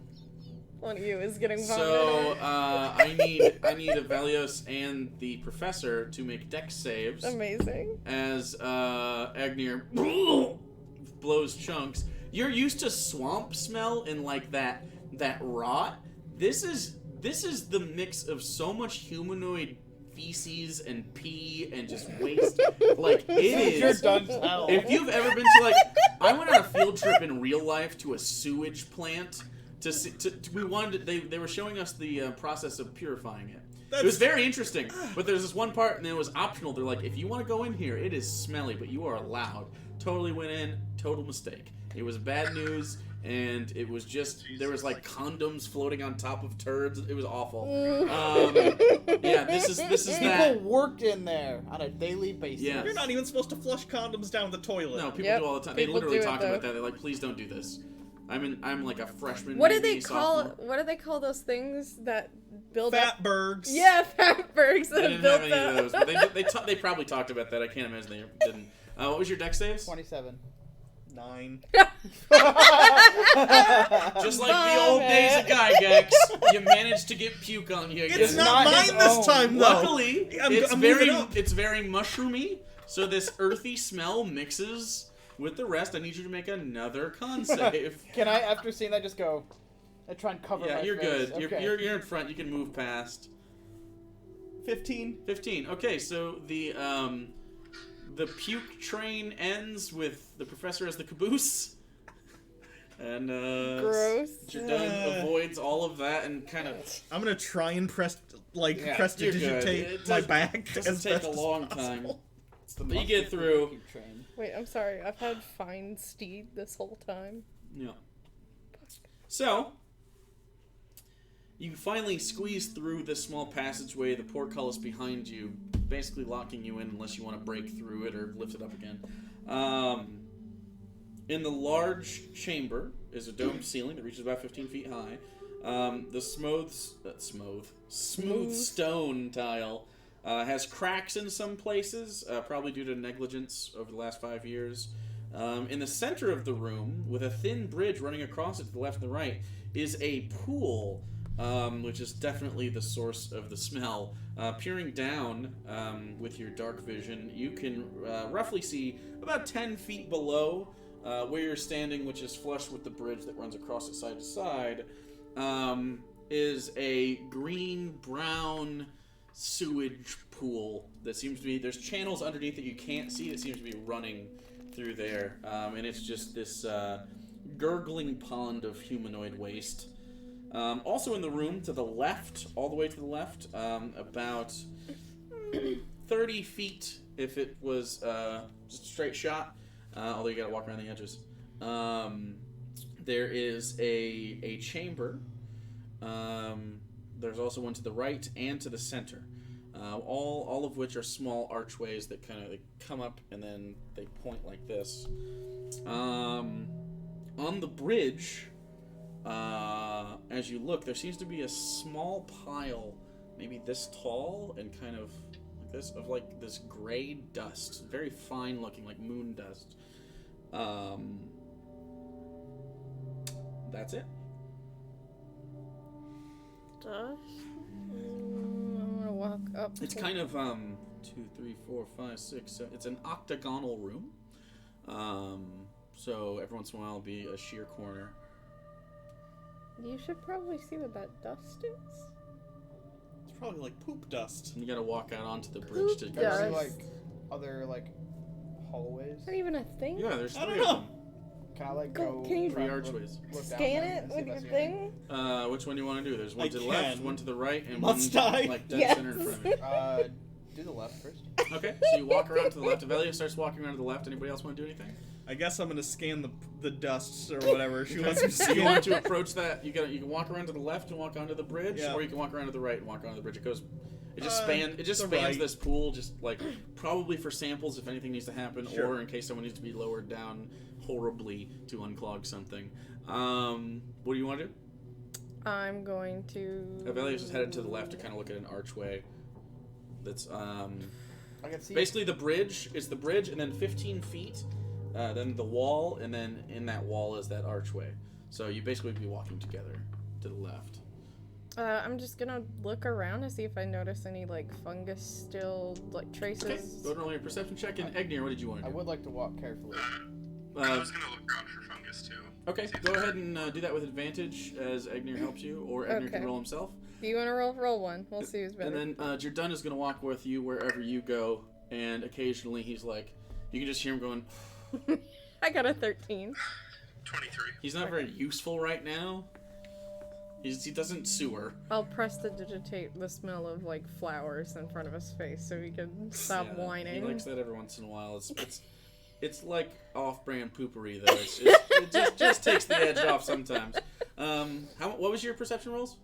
One of you is getting vomited.
so I need Ivellios and the professor to make dex saves
Amazing.
as Agnir blows chunks. You're used to swamp smell and like that rot. This is the mix of so much humanoid feces and pee and just waste. Like it is.
You're done as hell.
If you've ever been to like, I went on a field trip in real life to a sewage plant to see. We wanted. They were showing us the process of purifying it. It was very interesting, but there's this one part, and it was optional. They're like, if you want to go in here, it is smelly, but you are allowed. Totally went in. Total mistake. It was bad news. And it was just, there was like condoms floating on top of turds. It was awful. Yeah, this is
People
that.
worked in there on a daily basis.
Yeah.
You're not even supposed to flush condoms down the toilet.
No, people
Yep,
do all the time. They
people
literally
do it,
talked about
though.
that. They're like, please don't do this. I'm like a freshman.
What do
maybe,
they call?
sophomore.
What do they call those things that build up?
Fatbergs.
Yeah, fatbergs
They
that
didn't
built
have any
up.
of those. But they probably talked about that. I can't imagine they didn't. What was your dex saves?
27.
9.
Just like the old days of Gygax, you managed to get puke on you.
It's
again.
not
not his
mine this
own.
time, though.
Luckily,
I'm
it's
moving up.
very mushroomy. So this earthy smell mixes with the rest. I need you to make another con save.
Can I, after seeing that, just go? I try and cover
Yeah,
my
you're
face.
good.
Okay.
You're in front. You can move past.
15.
15. Okay, so the puke train ends with the professor as the caboose. And
Gross.
Jordan avoids all of that and kind of
I'm gonna try and
you're good.
prestidigitate
It
my
does-
back.
doesn't
as
take
best
a
as
long
possible.
time. But you get through.
Wait, I'm sorry. I've had fine steed this whole time.
Yeah. So, you finally squeeze through this small passageway, the portcullis behind you, basically locking you in unless you want to break through it or lift it up again. In the large chamber is a domed ceiling that reaches about 15 feet high. The smooth stone tile has cracks in some places, probably due to negligence over the last 5 years. In the center of the room, with a thin bridge running across it to the left and the right, is a pool, which is definitely the source of the smell. Peering down with your dark vision, you can roughly see about 10 feet below where you're standing, which is flush with the bridge that runs across it side to side, is a green-brown sewage pool that seems to be, there's channels underneath that you can't see that seems to be running through there, and it's just this gurgling pond of humanoid waste. Also in the room to the left, all the way to the left, about 30 feet if it was just a straight shot, although you gotta walk around the edges. There is a chamber. There's also one to the right and to the center. All of which are small archways that kind of come up and then they point like this. On the bridge, as you look, there seems to be a small pile, maybe this tall and kind of like this, of like this gray dust, very fine looking, like moon dust. That's it.
Dust. I'm gonna walk up.
It's kind of 2, 3, 4, 5, 6, 7. It's an octagonal room. So every once in a while it'll be a sheer corner.
You should probably see what that dust is.
It's probably like poop dust.
And you gotta walk out onto the bridge to
Poop
get
Are there
dust.
like other like hallways?
Is that even a thing?
Yeah, there's
I
3
don't
of
know.
them.
Can I like
Go-
go?
can you-
Three
look-
archways.
look down
Scan
them
it
and see
with
if I
your
see
thing.
Which one do you want to do? There's one
I
to the left,
can.
one to the right, and
Must
one
I?
like dead
Yes.
center in front of you.
anything? Do the left first.
Okay, so you walk around to the left. Ivellios starts walking around to the left. Anybody else want to do anything?
I guess I'm gonna scan the dust or whatever she wants me to
Do you
scan.
want to approach that? You can walk around to the left and walk onto the bridge,
Yeah.
or you can walk around to the right and walk onto the bridge. It just
the
spans
right.
this pool, just like probably for samples if anything needs to happen,
Sure.
or in case someone needs to be lowered down horribly to unclog something. What do you want to do?
I'm going to.
Ivellios is headed to the left to kind of look at an archway. That's
I can see.
basically the bridge. It's the bridge, and then 15 feet, then the wall, and then in that wall is that archway. So you basically be walking together to the left.
I'm just gonna look around to see if I notice any like fungus still like traces.
Okay, go ahead and roll your perception check. And Egnir, what did you want to
I
do?
would like to walk carefully.
I was gonna look around for fungus too.
Okay, go ahead and do that with advantage as Egnir helps you, or Egnir can
Okay.
roll himself.
Do you want to roll one? We'll see who's better.
And then Jerdun is going to walk with you wherever you go, and occasionally he's like, you can just hear him going,
I got a 13.
23.
he's not very useful right now. He doesn't sewer.
I'll prestidigitate the smell of like flowers in front of his face so he can stop
Yeah,
whining.
He likes that every once in a while. It's like off-brand poopery though. It just takes the edge off sometimes. What was your perception rolls?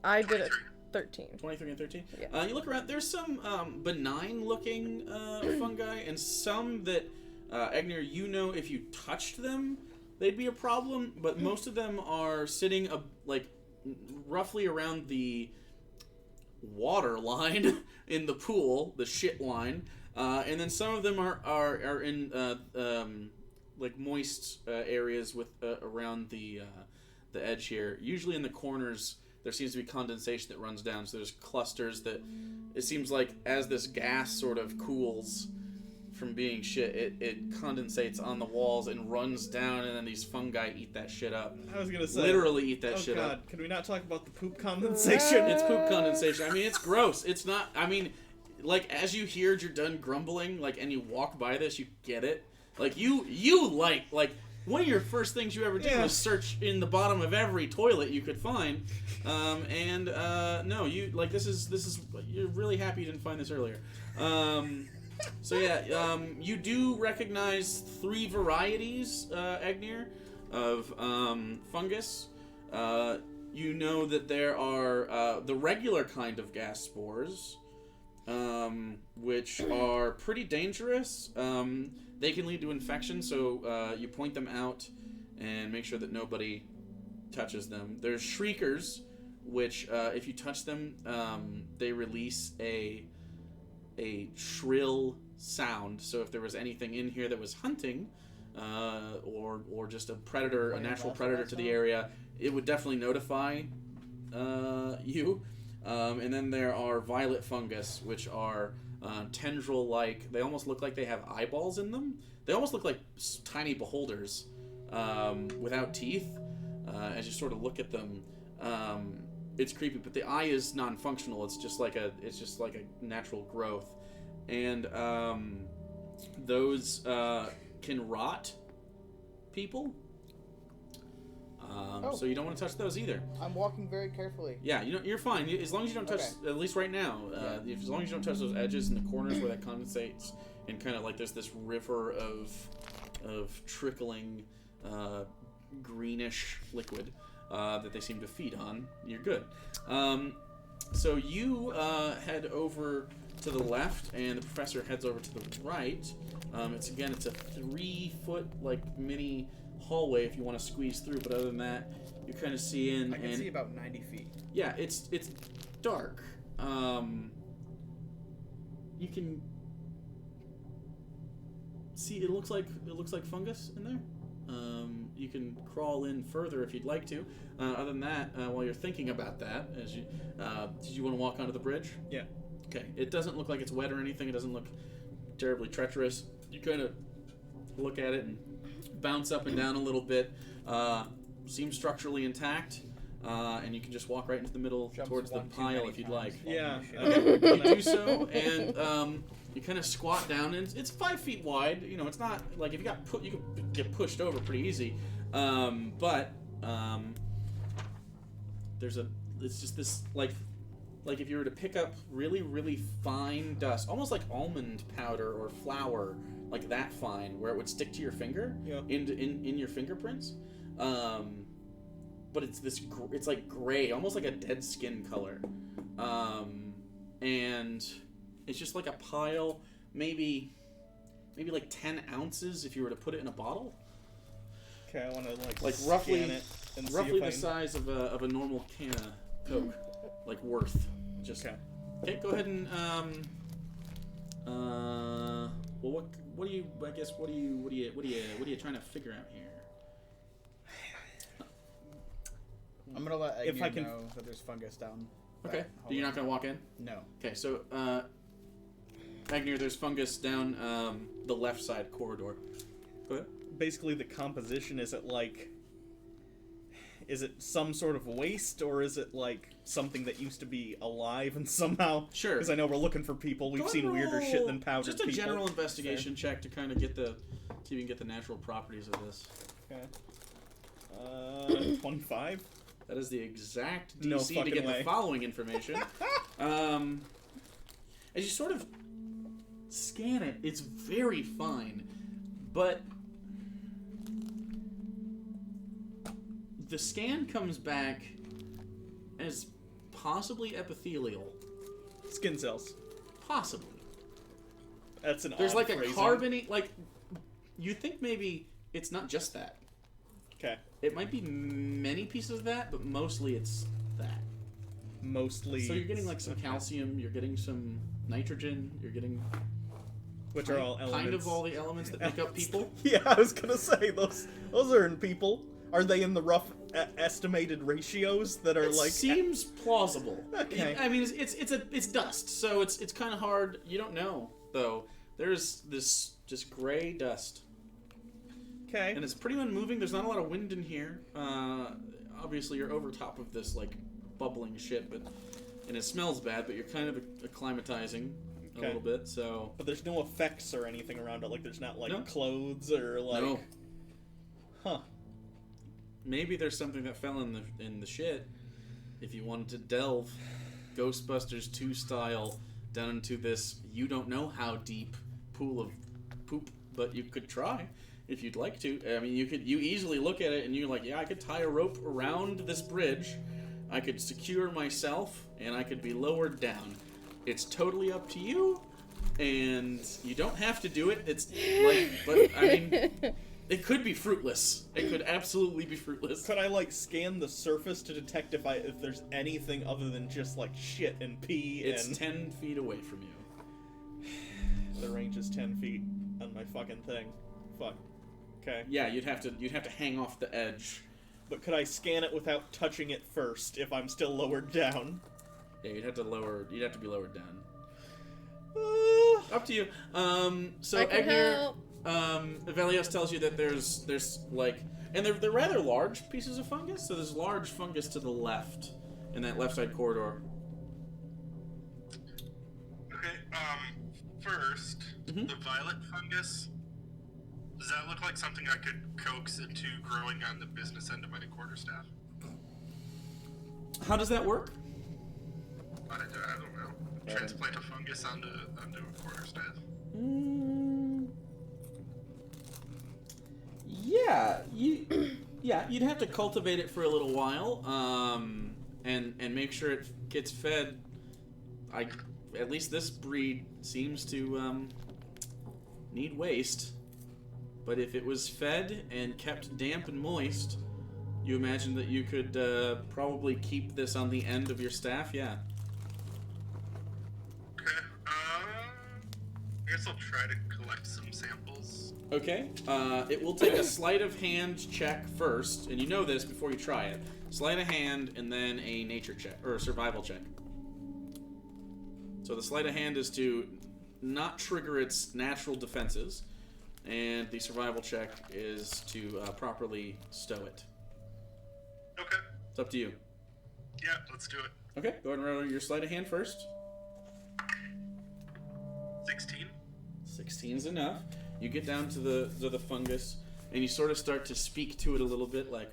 I did it 13.
23 and 13?
Yeah.
You look around, there's some benign-looking fungi, and some that, Egnir, you know if you touched them, they'd be a problem, but most of them are sitting, roughly around the water line in the pool, the shit line, and then some of them are in, moist areas with around the edge here. Usually in the corners, there seems to be condensation that runs down, so there's clusters that it seems like as this gas sort of cools from being shit, it condensates on the walls and runs down, and then these fungi eat that shit up.
I was gonna say,
Literally eat that
oh
shit
God,
up.
can we not talk about the poop condensation?
It's poop condensation. I mean, it's gross. It's not, I mean, like, as you hear Jerdun grumbling, like, and you walk by this, you get it. Like, one of your first things you ever did was search in the bottom of every toilet you could find, no, you like this is you're really happy you didn't find this earlier. You do recognize 3 varieties, Egnir, of fungus. You know that there are the regular kind of gas spores, which are pretty dangerous. They can lead to infection, so you point them out and make sure that nobody touches them. There's shriekers, which if you touch them, they release a shrill sound. So if there was anything in here that was hunting, or just a predator, a natural predator to the area, it would definitely notify you. And then there are violet fungus, which are tendril-like. They almost look like they have eyeballs in them. They almost look like tiny beholders without teeth. As you sort of look at them, it's creepy. But the eye is non-functional. It's just like a natural growth, and those can rot people. So you don't want to touch those either.
I'm walking very carefully.
Yeah, you're fine. As long as you don't touch, at least right now, as long as you don't touch those edges and the corners where that condensates, and kind of like there's this river of trickling greenish liquid that they seem to feed on, you're good. So you head over to the left, and the professor heads over to the right. It's a 3-foot mini hallway if you want to squeeze through, but other than that, you kind of see in.
I can see about 90 feet.
Yeah, it's dark. You can see it looks like fungus in there. You can crawl in further if you'd like to. Other than that, while you're thinking about that, did you want to walk onto the bridge?
Yeah.
Okay. It doesn't look like it's wet or anything. It doesn't look terribly treacherous. You kind of look at it and bounce up and down a little bit. Seems structurally intact, and you can just walk right into the middle towards the pile if you'd like.
Yeah.
You do so, and you kind of squat down, and it's 5 feet wide. You know, it's not like if you you could get pushed over pretty easy. It's just this like if you were to pick up really, really fine dust, almost like almond powder or flour, like that fine, where it would stick to your finger, in your fingerprints. But it's like gray, almost like a dead skin color, and it's just like a pile, maybe like 10 ounces if you were to put it in a bottle.
Okay, I want to
roughly
scan it and see
roughly
if
the size of a normal can of Coke, like worth. Just okay. Go ahead and what are you trying to figure out here?
I'm gonna let
If I
Agnew
can-
know that there's fungus down.
Okay.
that hallway.
You're not gonna walk in?
No.
Okay, so Agnew, there's fungus down the left side corridor. Go ahead.
Basically, the composition, is it some sort of waste, or is it like something that used to be alive and somehow?
Sure.
Because I know we're looking for people. We've
Go
seen
and
weirder shit than
roll
powdered
just a
people.
general investigation check to kind of get see if you can get the natural properties of this.
Okay. 25.
That is the exact
No
DC to
fucking
get
way.
the following information. As you sort of scan it, it's very fine, but the scan comes back as possibly epithelial.
Skin cells.
Possibly.
That's an
There's
odd
like a
phrasing.
carbonate, like, you think maybe it's not just that.
Okay.
It might be many pieces of that, but mostly it's that.
Mostly.
So you're getting like some
okay.
calcium, you're getting some nitrogen, you're getting
Which are all elements.
kind of all the elements that make up people.
Yeah, I was gonna say those are in people. Are they in the rough estimated ratios that are
It
like?
seems plausible.
Okay.
I mean, it's dust, so it's kind of hard. You don't know though. There's this just gray dust,
Okay.
and it's pretty unmoving. There's not a lot of wind in here. Obviously, you're over top of this like bubbling shit, and it smells bad. But you're kind of acclimatizing a
Okay.
little bit. So
But there's no effects or anything around it. Like there's not like
No.
clothes or like.
no,
Huh.
maybe there's something that fell in the shit. If you wanted to delve Ghostbusters 2 style down into this you don't know how deep pool of poop, but you could try if you'd like to. I mean, you easily look at it and you're like, yeah, I could tie a rope around this bridge, I could secure myself, and I could be lowered down. It's totally up to you, and you don't have to do it. It's like, but I mean, it could be fruitless. It could absolutely be fruitless.
Could I like scan the surface to detect if there's anything other than just like shit and pee
It's
and
10 feet away from you.
the range is 10 feet on my fucking thing. Fuck. Okay.
Yeah, you'd have to hang off the edge.
But could I scan it without touching it first if I'm still lowered down?
Yeah, you'd have to be lowered down. Up to you. So
I can
Egner,
help.
Ivellios tells you that there's like, and they're rather large pieces of fungus. So there's large fungus to the left in that left side corridor.
Okay, first,
Mhm.
the violet fungus. Does that look like something I could coax into growing on the business end of my quarterstaff?
How does that work?
I don't know. Transplant a fungus onto a quarterstaff.
Yeah, you'd have to cultivate it for a little while, and make sure it gets fed. At least this breed seems to need waste. But if it was fed and kept damp and moist, you imagine that you could probably keep this on the end of your staff. Yeah.
Okay, I guess I'll try to collect some samples.
Okay. It will take a sleight of hand check first, and you know this before you try it. Sleight of hand, and then a nature check or a survival check. So the sleight of hand is to not trigger its natural defenses, and the survival check is to properly stow it.
Okay,
It's up to you.
yeah, let's do it.
Okay. Go ahead and roll your sleight of hand first.
16.
16 is enough. You get down to the fungus, and you sort of start to speak to it a little bit, like,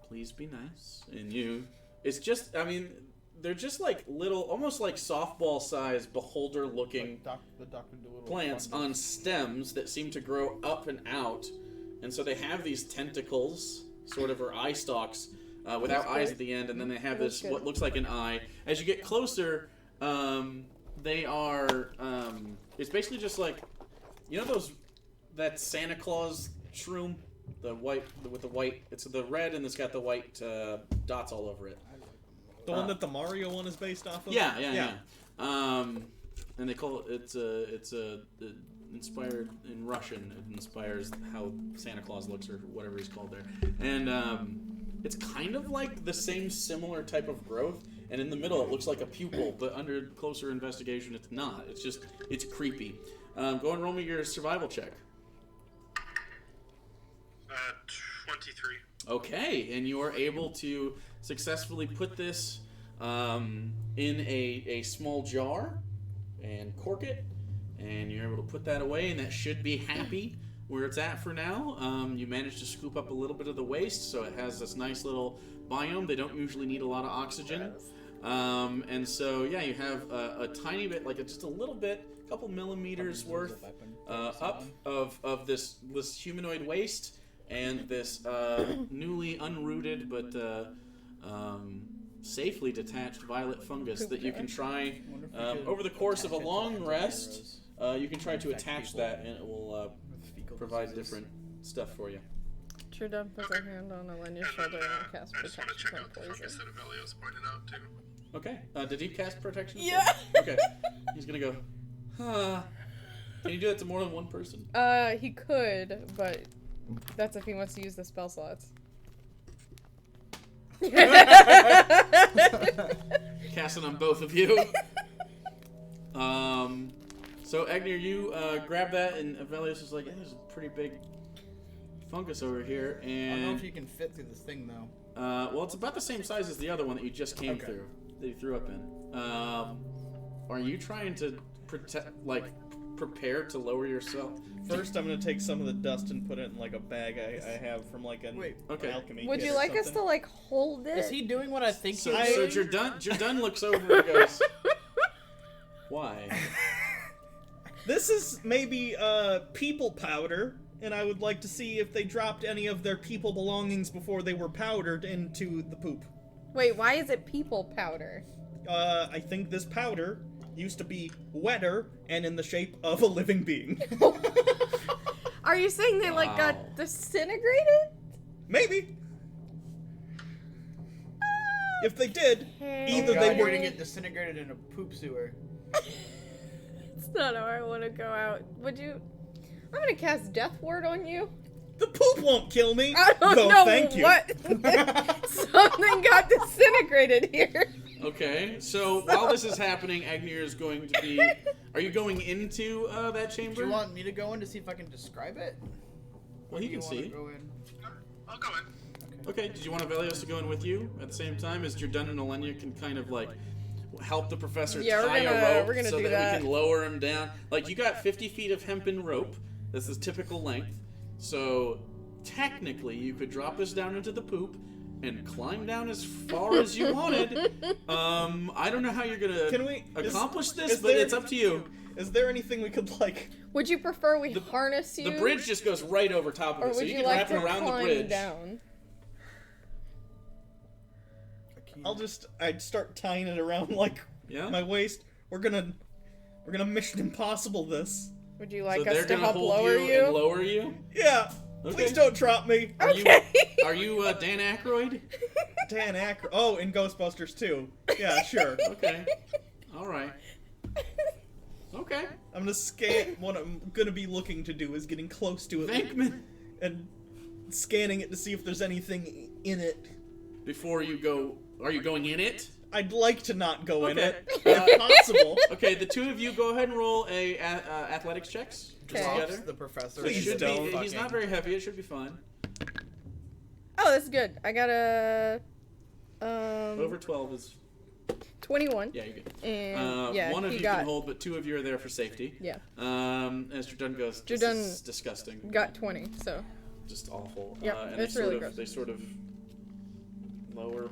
"Please be nice." And it's just, I mean, they're just like little, almost like softball-sized, beholder-looking
Like the Dr. Dolittle
plants
fungus.
on stems that seem to grow up and out, and so they have these tentacles, sort of, or eye stalks, without
That's
eyes
good.
at the end, and then they have
That's
this
good.
what looks like an eye. As you get closer, they are. It's basically just like, you know that Santa Claus shroom, the white with the white. It's the red and it's got the white dots all over it.
The one that the Mario one is based off of?
Yeah. And they call it. It's inspired in Russian. It inspires how Santa Claus looks or whatever he's called there. And It's kind of like the same similar type of growth, and in the middle it looks like a pupil, but under closer investigation it's not. It's creepy. Go and roll me your survival check.
23.
Okay, and you are able to successfully put this in a small jar and cork it, and you're able to put that away, and that should be happy where it's at for now. You managed to scoop up a little bit of the waste, so it has this nice little biome. They don't usually need a lot of oxygen. And so, yeah, you have a tiny bit, like just a little bit, a couple millimeters worth up of this humanoid waste and this newly unrooted but safely detached violet fungus that you can try over the course of a long rest. You can try to attach that, and it will provide different stuff for you.
Trudon puts her hand on Alenia's shoulder and casts
I just want to
protection
check
from
out the
poison.
fungus that Ivellios pointed out too.
Okay. Did he cast protection?
Yeah.
Okay. He's gonna go. Can you do that to more than one person?
He could, but that's if he wants to use the spell slots.
Casting on both of you. So Agnew, you grab that, and Ivellios is like, "Hey, there's a pretty big fungus over here." And
I don't know if you can fit through this thing though.
well, it's about the same size as the other one that you just came through, that you threw up in. Are you trying to prepare to lower yourself?
First, I'm gonna take some of the dust and put it in like a bag I have from like an alchemy.
Would
kit
you
or
like us
something.
to like hold it?
Is he doing what I think
So,
he's
so
doing?
Jardun looks over and goes, "Why?"
This is maybe people powder, and I would like to see if they dropped any of their people belongings before they were powdered into the poop.
Wait, why is it people powder?
I think this powder used to be wetter and in the shape of a living being.
Are you saying they like
Wow.
got disintegrated?
Maybe. If they did, either
God,
they
you're
were
gonna get disintegrated in a poop sewer.
It's not how I want to go out. Would you? I'm gonna cast Death Ward on you.
the poop won't kill me.
I don't
Though,
know
thank you.
what. Something got disintegrated here.
Okay, so while this is happening, Agnew is going to be... Are you going into that chamber?
Do you want me to go in to see if I can describe it?
Well, he
Do you
can
wanna
see.
Go in?
I'll go in.
Okay, did you want Ivellios to go in with you at the same time as Jardun and Alenia can kind of like help the professor
Yeah,
tie a rope
we're gonna
so
do
that
that.
we can lower him down? Like, you got 50 feet of hempen rope. This is typical length. So technically, you could drop this down into the poop and climb down as far as you wanted. I don't know how you're gonna
Can we
accomplish this,
is
but
there-
it's up to you.
Is there anything we could like?
Would you prefer we harness you?
The bridge just goes right over top of
or
it, so
would
you
you
can
like
wrap it
to
around the
climb
bridge.
down?
I'd start tying it around like
Yeah.
my waist. We're gonna Mission Impossible this.
Would you
So
like
they're
us to
gonna
help
hold
lower
you and lower you.
Yeah.
Okay.
Please don't drop me.
Are
Okay.
you Dan Aykroyd?
Dan Aykroyd. Oh, in Ghostbusters too. Yeah, sure.
Okay. All right. Okay.
I'm gonna scan. What I'm gonna be looking to do is getting close to it
Venkman.
and scanning it to see if there's anything in it.
Before you go, are you going in it?
I'd like to not go in
Okay.
it, if possible.
Okay, the two of you go ahead and roll athletics checks just
Okay.
together.
The professor.
Please
It should
don't.
be, he's not very heavy. It should be fine.
Oh, that's good. I got a
Over 12 is
21.
yeah, you're good.
And yeah,
one of
he
you
got
can hold, but two of you are there for safety.
yeah,
As Jardun goes, this
Jardun
is disgusting.
got 20. So
Just awful.
Yep,
And
it's really
they sort of lower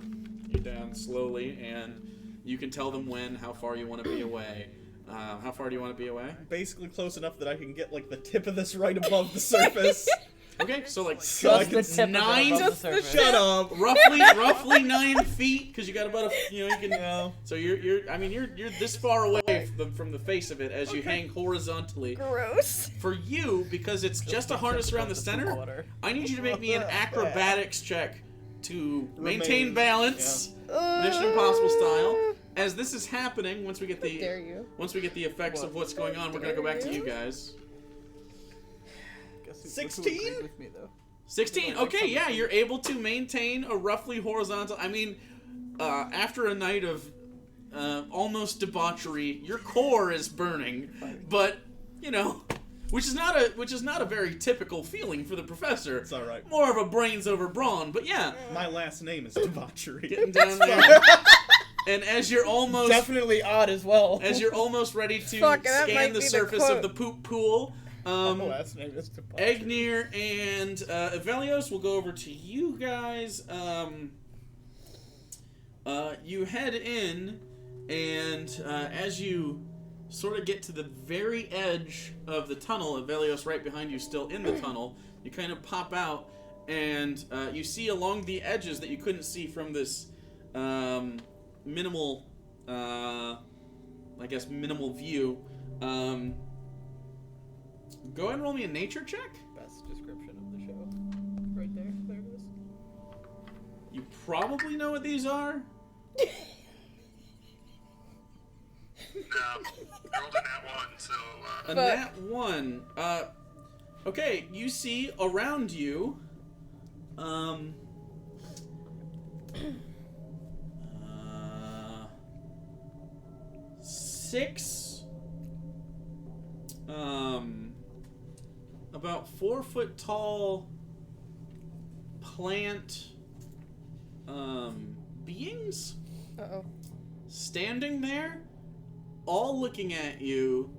you down slowly, and you can tell them how far you want to be away. How far do you want to be away?
Basically close enough that I can get like the tip of this right above the surface.
Okay, so like
So I
Just
can
the tip of it
nine-
above the
Just the
surface.
shut up.
roughly 9 feet, because you got about you can.
No.
So you're this far away from the face of it as you hang horizontally.
gross.
For you, because it's just a harness around the center, I need you to make me an acrobatics check to maintain
Remain,
balance, Mission Impossible style. As this is happening, once we get
How dare you?
the effects of what's going on, we're gonna go back to you guys.
Guess who
16?
agreed with me, though?
16. Okay, yeah, you're able to maintain a roughly horizontal. I mean, after a night of almost debauchery, your core is burning, but you know, which is not a very typical feeling for the professor.
It's all right.
More of a brains over brawn, but yeah,
My last name is debauchery.
getting down there. And as you're almost
Definitely odd as well.
as you're almost ready to
Fuck, that
scan
might
the
be the
surface of
quote.
the poop pool,
My last name is debauchery.
Egnir and Ivellios will go over to you guys. You head in, and as you sort of get to the very edge of the tunnel, Ivellios right behind you, still in the tunnel, you kind of pop out, and you see along the edges that you couldn't see from this minimal, minimal view. Go ahead and roll me a nature check.
Best description of the show. Right there. There it is.
You probably know what these are.
No, I rolled a nat 1, so
A
But-
nat 1. Okay, you see around you, 6, about 4 foot tall plant, beings
Uh-oh.
standing there, all looking at you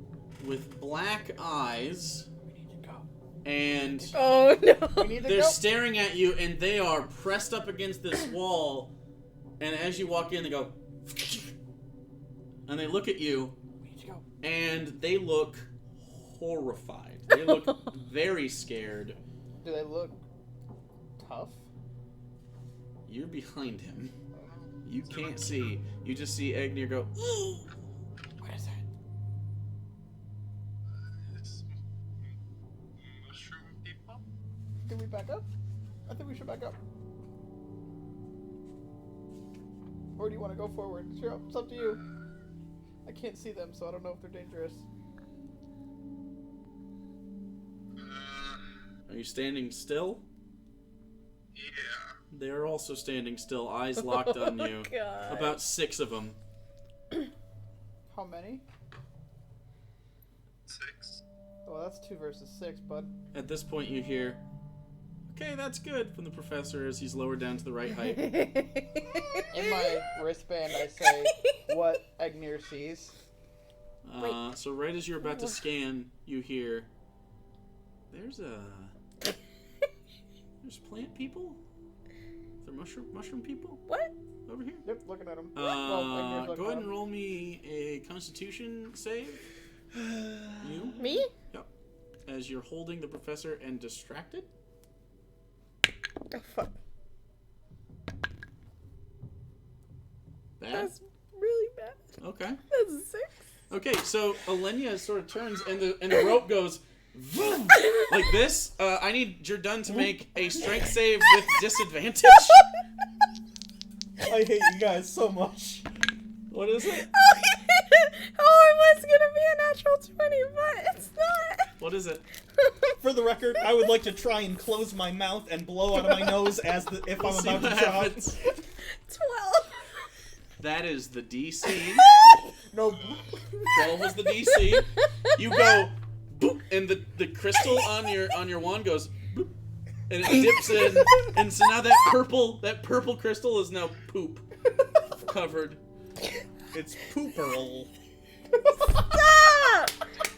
with black eyes,
We need to go.
and
Oh, no.
We need to
they're
go.
staring at you, and they are pressed up against this wall, and as you walk in, they go, and they look at you,
We need to go.
and they look horrified. They look very scared.
Do they look tough?
You're behind him. You can't see. You just see Egnir go, "Ooh."
What is that?
it's mushroom people.
Do we back up? I think we should back up. Or do you want to go forward? Sure, it's up to you. I can't see them, so I don't know if they're dangerous.
Are you standing still?
Yeah.
They're also standing still, eyes locked on you.
God.
About 6 of them.
How many?
6.
Oh, that's 2 versus 6, bud.
At this point, you hear, "Okay, that's good," from the professor as he's lowered down to the right height.
In my wristband, I say what Egnir sees.
So right as you're about to scan, you hear, there's plant people? They're mushroom people
What?
over here?
Yep, looking at him.
Go ahead and roll me a Constitution save. You?
Me?
Yep. As you're holding the professor and distracted.
Oh, fuck.
Bad?
That's really bad.
Okay.
That's a 6.
Okay, so Alenia sort of turns and the rope goes vroom, like this. I need Jordan to make a strength save with disadvantage.
I hate you guys so much.
What is it?
Oh, it was gonna be a natural 20, but it's not.
What is it?
For the record, I would like to try and close my mouth and blow out of my nose if I'm
See
about
what
to shout.
happens.
12.
That is the DC.
No.
12 was the DC. You go boop, and the crystal on your wand goes boop, and it dips in, and so now that purple crystal is now poop covered.
It's pooperl.
Stop!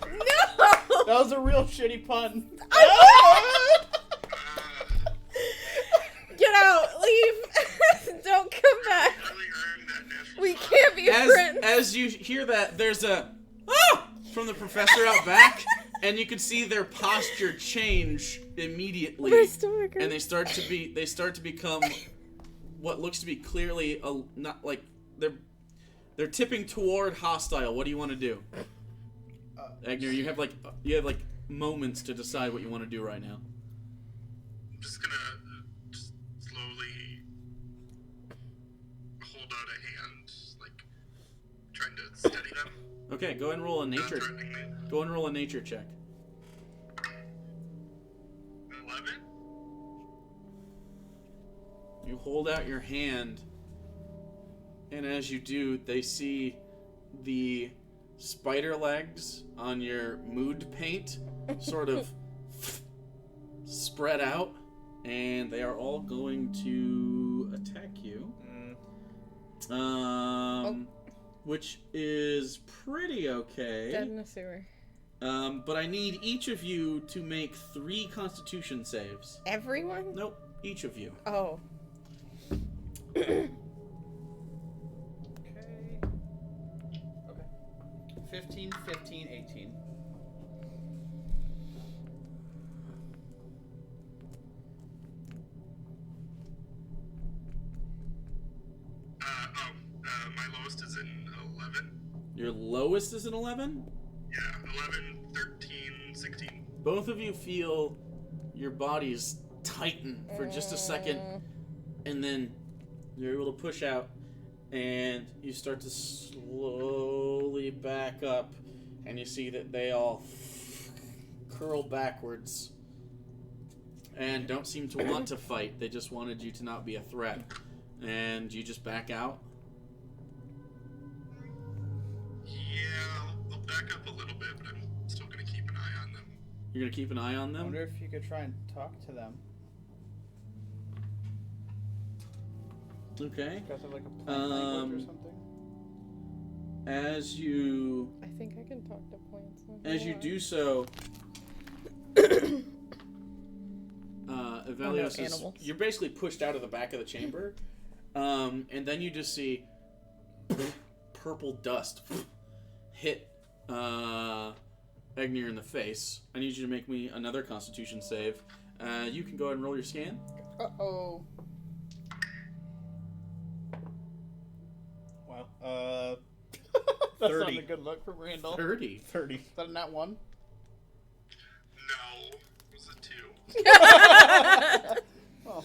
No!
That was a real shitty pun.
Get out! Leave! Don't come back!
Really earned that natural
We
5.
can't be friends!
As you hear that, there's a ah from the professor out back, and you can see their posture change immediately,
My stomach
and
hurts.
they start to become what looks to be clearly not like they're tipping toward hostile. What do you want to do, Egnir? You have like moments to decide what you want to do right now.
I'm just gonna just slowly hold out a hand, like trying to steady them.
Okay, go ahead and roll a
Not
nature.
threatening me.
Go ahead and roll a nature check.
11?
You hold out your hand, and as you do, they see the spider legs on your mood paint sort of spread out, and they are all going to attack you. Which is pretty okay.
Dead in the sewer.
But I need each of you to make 3 Constitution saves.
Everyone?
Nope, each of you.
Oh.
Okay. 15, 15, 18.
My lowest is in 11.
Your lowest is an 11?
Yeah, 11, 13, 16.
Both of you feel your bodies tighten for just a second, and then you're able to push out, and you start to slowly back up, and you see that they all curl backwards and don't seem to want to fight. They just wanted you to not be a threat. And you just back out?
Yeah, I'll back up a little bit, but I'm still going to keep an eye on them.
You're going to keep an eye on
I
them?
wonder if you could try and talk to them.
Okay.
You guys have like a plant language or something?
As you...
I think I can talk to plants.
As you do so... Ivellios is, you're basically pushed out of the back of the chamber, and then you just see purple dust hit Egnir in the face. I need you to make me another Constitution save. You can go ahead and roll your scan.
Uh-oh.
Wow.
That's
30.
not a good look for Randall.
30.
30.
Is that a nat 1?
No, it was a 2.
Oh.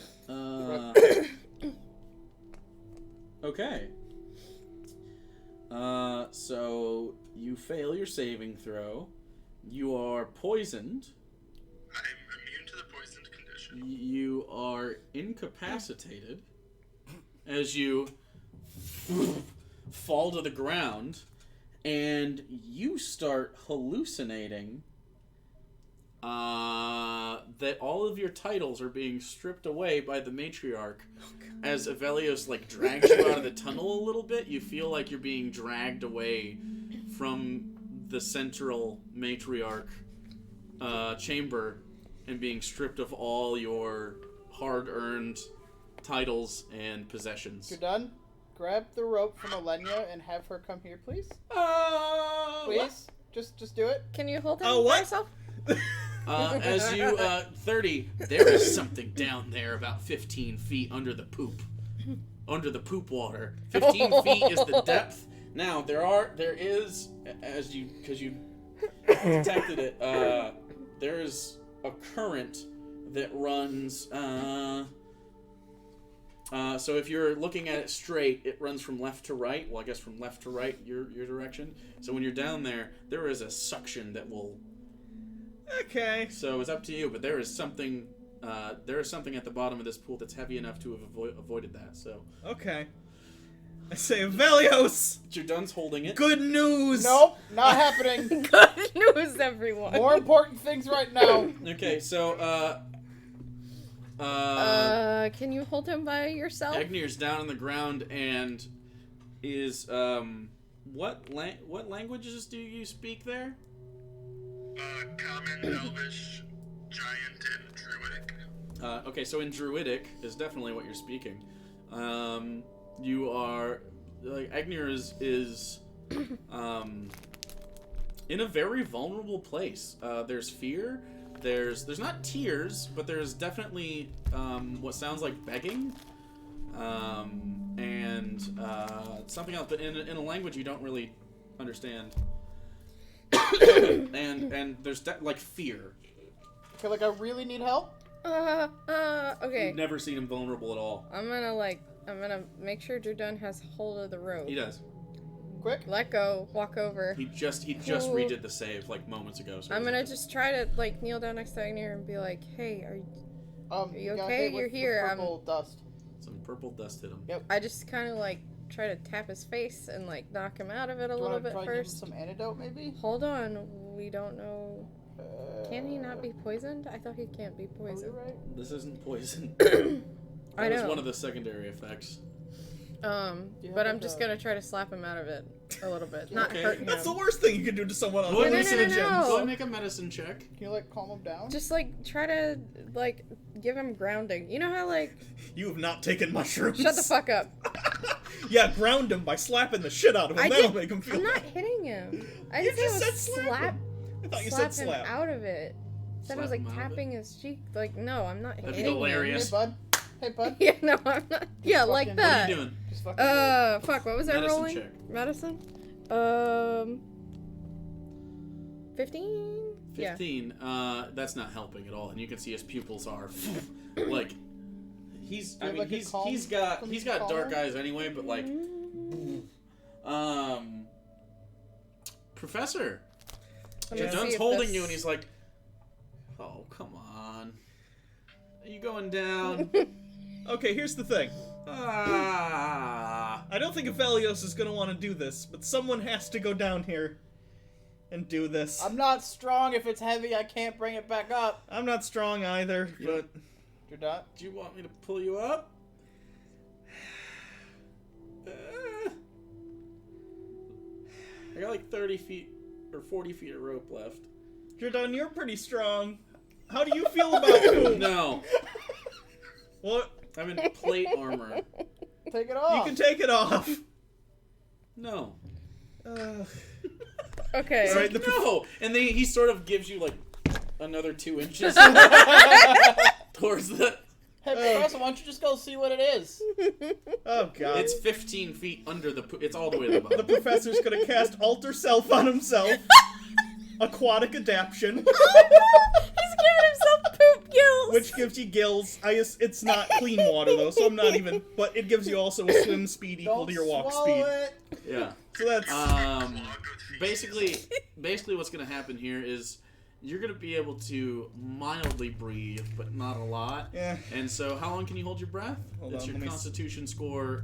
Okay. So you fail your saving throw. You are poisoned.
I'm immune to the poisoned condition.
You are incapacitated as you fall to the ground, and you start hallucinating that all of your titles are being stripped away by the matriarch. As Ivellios drags you out of the tunnel a little bit, you feel like you're being dragged away from the central matriarch chamber and being stripped of all your hard-earned titles and possessions.
You're done? Grab the rope from Alenia and have her come here, please. Please? Just do it.
Can you hold him
Oh,
by
what?
yourself?
As you, 30, there is something down there about 15 feet under the poop. Under the poop water. 15 feet is the depth. Now, there is, because you detected it, there is a current that runs, so if you're looking at it straight, it runs from left to right. Well, I guess from left to right, your direction. So when you're down there, there is a suction that will...
Okay.
So it's up to you, but there is something at the bottom of this pool that's heavy enough to have avoided that, so...
Okay. I say, Ivellios!
Jardun's holding it.
Good news!
Nope, not happening.
Good news, everyone.
More important things right now.
Okay, so,
can you hold him by yourself?
Egnir's down on the ground and is, what languages do you speak there?
Common, Elvish, Giant, and Druidic.
Okay, so in Druidic is definitely what you're speaking. You are, Egnir is in a very vulnerable place. There's fear. There's not tears, but there's definitely what sounds like begging, and something else, but in a language you don't really understand. and there's fear.
Okay, I really need help.
Okay.
You've never seen him vulnerable at all.
I'm gonna make sure Jardun has hold of the rope.
He does.
Quick.
Let go. Walk over.
He just redid the save moments ago. So
I'm gonna just try to kneel down next to Agnir and be like, "Hey, are you
You got
okay?
hit with
You're
the
here.
Purple dust.
some Purple dust hit him.
Yep.
I just kind of like try to tap his face and like knock him out of it a little bit
Try and give him
first.
some antidote, maybe?
Hold on, we don't know. Can he not be poisoned? I thought he can't be poisoned.
Right?
This isn't poison.
I
That was
know.
one of the secondary effects.
But I'm just gonna try to slap him out of it a little bit, not
Okay.
hurt him.
That's the worst thing you can do to someone on
Go ahead,
hallucinogens.
no.
Go ahead and make a medicine check.
Can you, like, calm him down?
Just like try to like give him grounding. You know how like
You have not taken mushrooms.
shut the fuck up.
Yeah, ground him by slapping the shit out of him. That'll make him feel
I'm not
bad.
hitting him. I
You
just said
just
it was
said slap
slap.
him. I thought you
Slap
said
him
slap.
out of it. Said it was
Slap
like
him out of
tapping his cheek. Like no, I'm not
That'd be
hitting him.
hilarious.
Hey, bud. Hey, bud.
Yeah, no, I'm not. Yeah,
Just
like
fucking-
What are
that.
you doing?
Just fucking
Fuck. What was I
Medicine
rolling?
check.
Medicine. 15.
15. That's not helping at all, and you can see his pupils are like he's. I
Do you
mean,
have, like, a calm-
he's got
something
dark
calm?
eyes anyway, but like, Professor.
Let me see
John's
if
holding
this-
you, and he's like, "Oh, come on, are you going down?"
Okay, here's the thing.
Ah.
I don't think Ivellios is gonna want to do this, but someone has to go down here and do this.
I'm not strong. If it's heavy, I can't bring it back up.
I'm not strong either, but
You're not?
Do you want me to pull you up? I got like 30 feet or 40 feet of rope left.
Jordan, you're pretty strong. How do you feel about poop?
No,
What?
I'm in plate armor.
Take it off.
You can take it off.
No.
Okay.
All right,
No! And then he sort of gives you like another 2 inches towards the...
Hey, Professor, why don't you just go see what it is?
Oh god.
It's 15 feet under the... It's all the way to the
The
bottom.
professor's gonna cast Alter Self on himself. Aquatic Adaption,
He's giving himself poop gills.
which gives you gills. It's not clean water though, so I'm not even. But it gives you also a swim speed equal
Don't
to your walk
swallow
speed.
it.
Yeah.
So that's
Basically what's going to happen here is you're going to be able to mildly breathe, but not a lot.
yeah.
And so how long can you hold your breath?
Hold
That's
on,
your
let me
constitution score.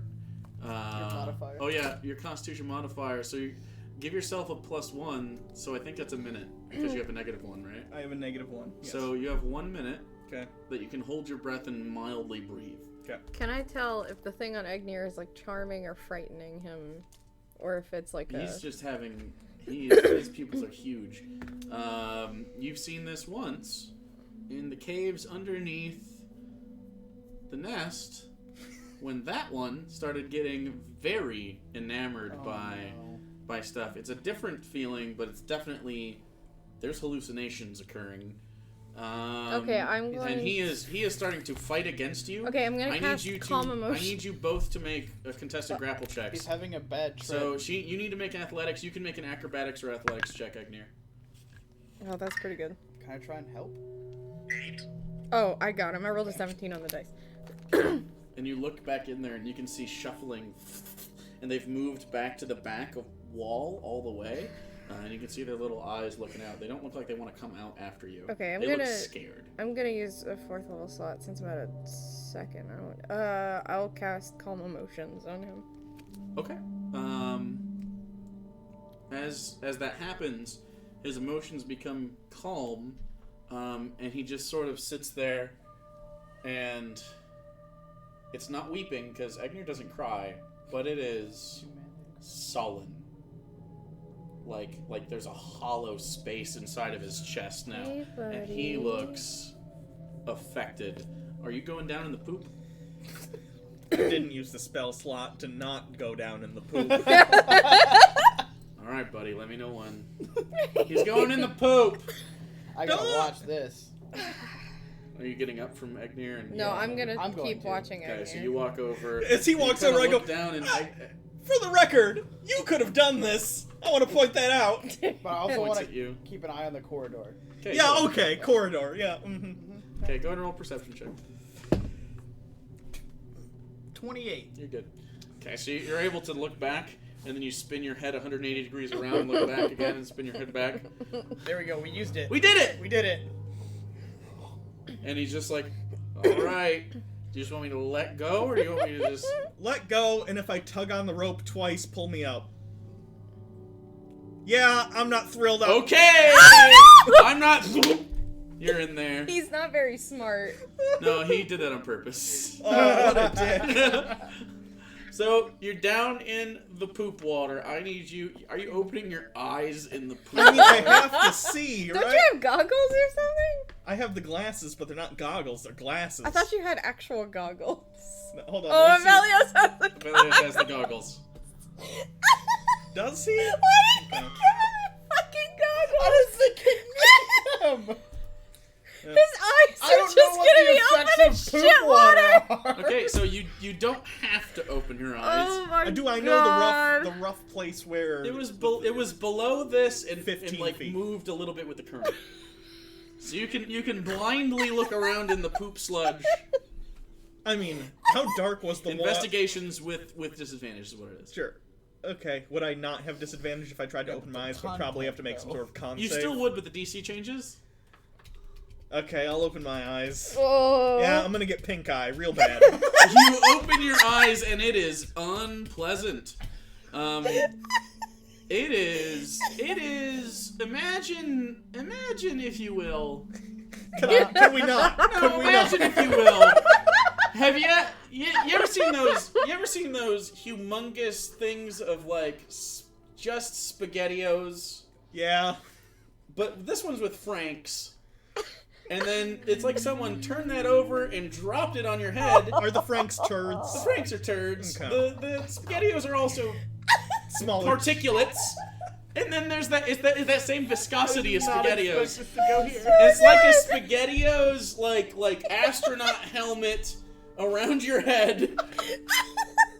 modifier.
Oh yeah, your constitution modifier. So you give yourself a +1, so I think that's a minute, because you have a -1, right?
I have a -1. Yes.
So you have 1 minute
Okay.
that you can hold your breath and mildly breathe.
Can I tell if the thing on Egnir is like charming or frightening him, or if it's like
He's
a?
just having. His pupils are huge. You've seen this once in the caves underneath the nest when that one started getting very enamored by stuff. It's a different feeling, but it's definitely there's hallucinations occurring.
Okay, I'm going.
And he is starting to fight against you.
Okay, I'm gonna cast Calm
I
Emotion.
need you both to make a contested grapple checks.
He's having a bad trip.
So you need to make an athletics. You can make an acrobatics or athletics check, Agnir.
Oh, that's pretty good.
Can I try and help?
Oh, I got him. I rolled a 17 on the dice.
And you look back in there and you can see shuffling, and they've moved back to the back of wall all the way. And you can see their little eyes looking out. They don't look like they want to come out after you.
Okay,
They look scared.
I'm gonna use a 4th level slot since I'm at a 2nd. I'll cast Calm Emotions on him.
Okay. As that happens, his emotions become calm, and he just sort of sits there, and it's not weeping because Egnir doesn't cry, but it is sullen. Like there's a hollow space inside of his chest now,
Hey,
and he
buddy.
looks affected. Are you going down in the poop?
I didn't use the spell slot to not go down in the poop.
All right, buddy. Let me know when. He's going in the poop.
I gotta
Don't-
watch this.
Are you getting up from Egnir? And
No, I'm gonna
I'm going
keep
to.
watching
Okay,
it.
so you walk over.
As he
and you
walks
kinda
over, I go,
look down and
For the record, you could have done this. I want to point that out.
But I also
points
want
at you.
to keep an eye on the corridor.
Okay,
Yeah,
cool.
okay, corridor, yeah. Mm-hmm.
Okay, go ahead and roll perception check.
28.
You're good. Okay, so you're able to look back, and then you spin your head 180 degrees around, look back again, and spin your head back.
There we go. We used it.
We did it!
We did it.
And he's just like, all right. Do you just want me to let go, or do you want me to just...
Let go, and if I tug on the rope twice, pull me up. Yeah, I'm not thrilled out.
Okay! I'm not... You're in there.
He's not very smart.
No, he did that on purpose.
Oh, what a dick.
So, you're down in the poop water. I need you... Are you opening your eyes in the poop
I mean, I
water?
have to see, right?
Don't you have goggles or something?
I have the glasses, but they're not goggles, they're glasses.
I thought you had actual goggles.
No, hold on.
Oh,
let me see.
Ivellios has the
Ivellios has the goggles.
Does he?
Why did you give him fucking goggles?
I was thinking him.
His eyes
I
are
don't
just
know what
gonna
the
be
effects
open
of
as
poop
shit water.
are.
Okay, so you don't have to open your eyes.
Oh my god.
Do I know the rough place where
It was below this and
15
like
feet.
moved a little bit with the current. So you can blindly look around in the poop sludge.
I mean, how dark was the
Investigations with disadvantage is what it is.
Sure. Okay, would I not have disadvantage if I tried to open my eyes, but probably have to make some sort of con
You
save?
still would, but the DC changes.
Okay, I'll open my eyes.
Oh.
Yeah, I'm gonna get pink eye real bad.
You open your eyes and it is unpleasant. It is. Imagine, if you will.
Can we not?
No,
Can we
imagine
not?
if you will. Have you ever seen those? You ever seen those humongous things of like just SpaghettiOs?
Yeah.
But this one's with Franks. And then it's like someone turned that over and dropped it on your head.
Are the Franks
The
turds?
Franks are turds.
Okay.
The SpaghettiOs are also
Smaller.
particulates. And then there's that same viscosity as SpaghettiOs.
To go here.
It's like a SpaghettiOs like astronaut helmet around your head.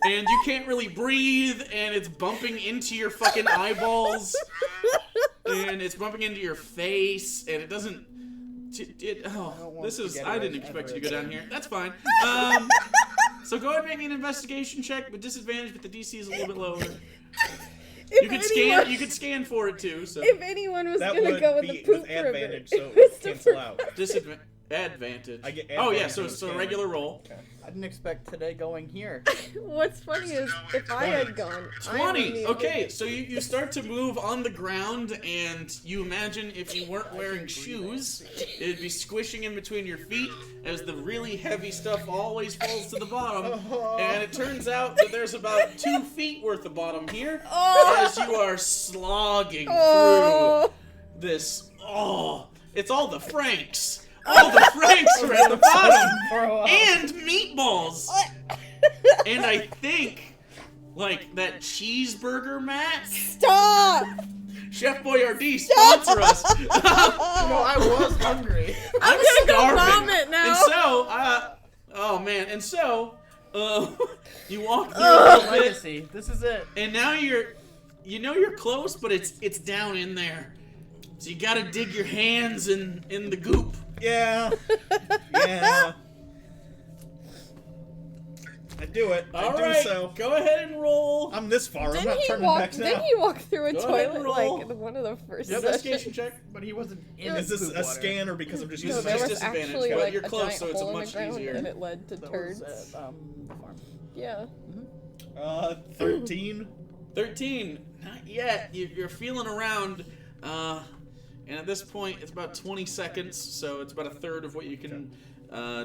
And you can't really breathe, and it's bumping into your fucking eyeballs. And it's bumping into your face, and it doesn't... I didn't expect you to go down here. That's fine. So go ahead and make me an investigation check with disadvantage, but the DC is a little bit lower. You could scan for it too. So
If anyone was
That
gonna
would
go with
be
the poop
with advantage,
river,
so
it was
it
the
cancel out.
advantage.
I get
Oh yeah,
advantage
so
on the
it's a
scanner.
regular roll.
I didn't expect today going here.
What's funny is if I had gone, I
20.
immediately-
Okay, so you start to move on the ground, and you imagine if you weren't wearing shoes, it'd be squishing in between your feet as the really heavy stuff always falls to the bottom. And it turns out that there's about 2 feet worth of bottom here as you are slogging through this. Oh, it's all the Franks. All the Franks are at the bottom. And meatballs. And I think, like, that cheeseburger mat.
Stop!
Chef Boyardee, sponsor us.
No, I was hungry.
I'm gonna go
starving.
vomit now.
And so, oh man, and so, you walk through a little bit,
Legacy. This is it.
and now you're close, but it's down in there. So you gotta dig your hands in the goop.
Yeah. Yeah. I do it. I
All
do
right,
so.
go ahead and roll.
I'm this far. I'm
Didn't
not
he
turning
walk?
back now.
Didn't he walk through a
Go ahead and
toilet
roll.
like one of the first
Investigation
sessions?
check.
But he wasn't in
Is this
poop
a
water.
scan or because I'm just
Use
No,
using
there
just
was
disadvantage,
actually
but
like
you're
a
close,
giant
so it's
hole in
much
the ground,
easier.
and it led to
That
turds.
was the farm.
Yeah.
13.
13. Not yet. You're feeling around, and at this point, it's about 20 seconds, so it's about a third of what you can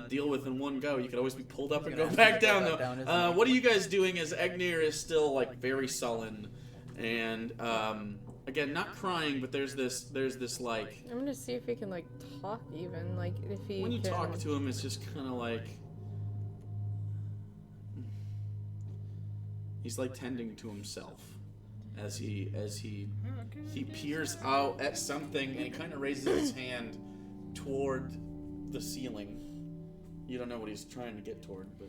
deal with in one go. You could always be pulled up and go back down,
back down,
though.
isn't it?
What are you guys doing as Egnir is still, like, very sullen, and, again, not crying, but there's this, like,
I'm gonna see if he can like talk even, like if he
when you
can...
talk to him, it's just kind of like... He's, like, tending to himself. As he peers out at something, and he kind of raises his hand toward the ceiling. You don't know what he's trying to get toward, but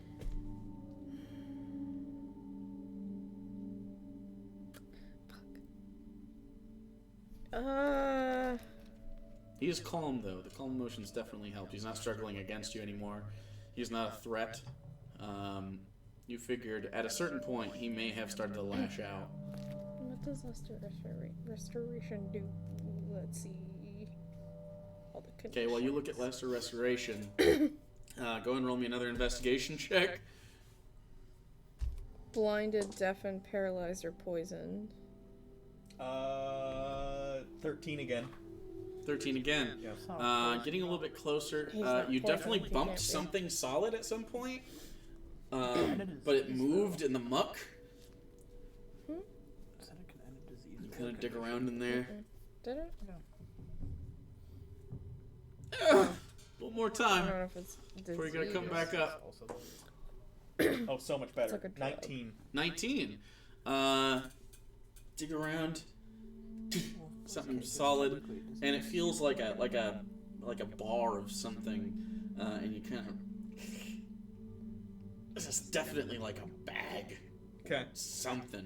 he is calm though. The calm emotions definitely helped. He's not struggling against you anymore. He's not a threat. You figured at a certain point he may have started to lash out.
What does restoration do? Let's see. All the
Okay, well, you look at Lesser Restoration. Go and roll me another investigation check.
Blinded, deafened, paralyzed, or poisoned.
13 again.
13 again.
Yes.
Getting a little bit closer.
He's not
You
poisoned.
definitely
He
bumped
can't be.
something solid at some point. But it moved in the muck. You kind of dig around in there.
Did it?
A little more
I don't
time
know if it's
before you gotta come
disease.
back up.
Oh, so much better.
It's like a drug.
19.
19. Dig around. Something solid, and it feels like a bar of something, and you kind of. This is definitely like a bag.
Okay.
Something.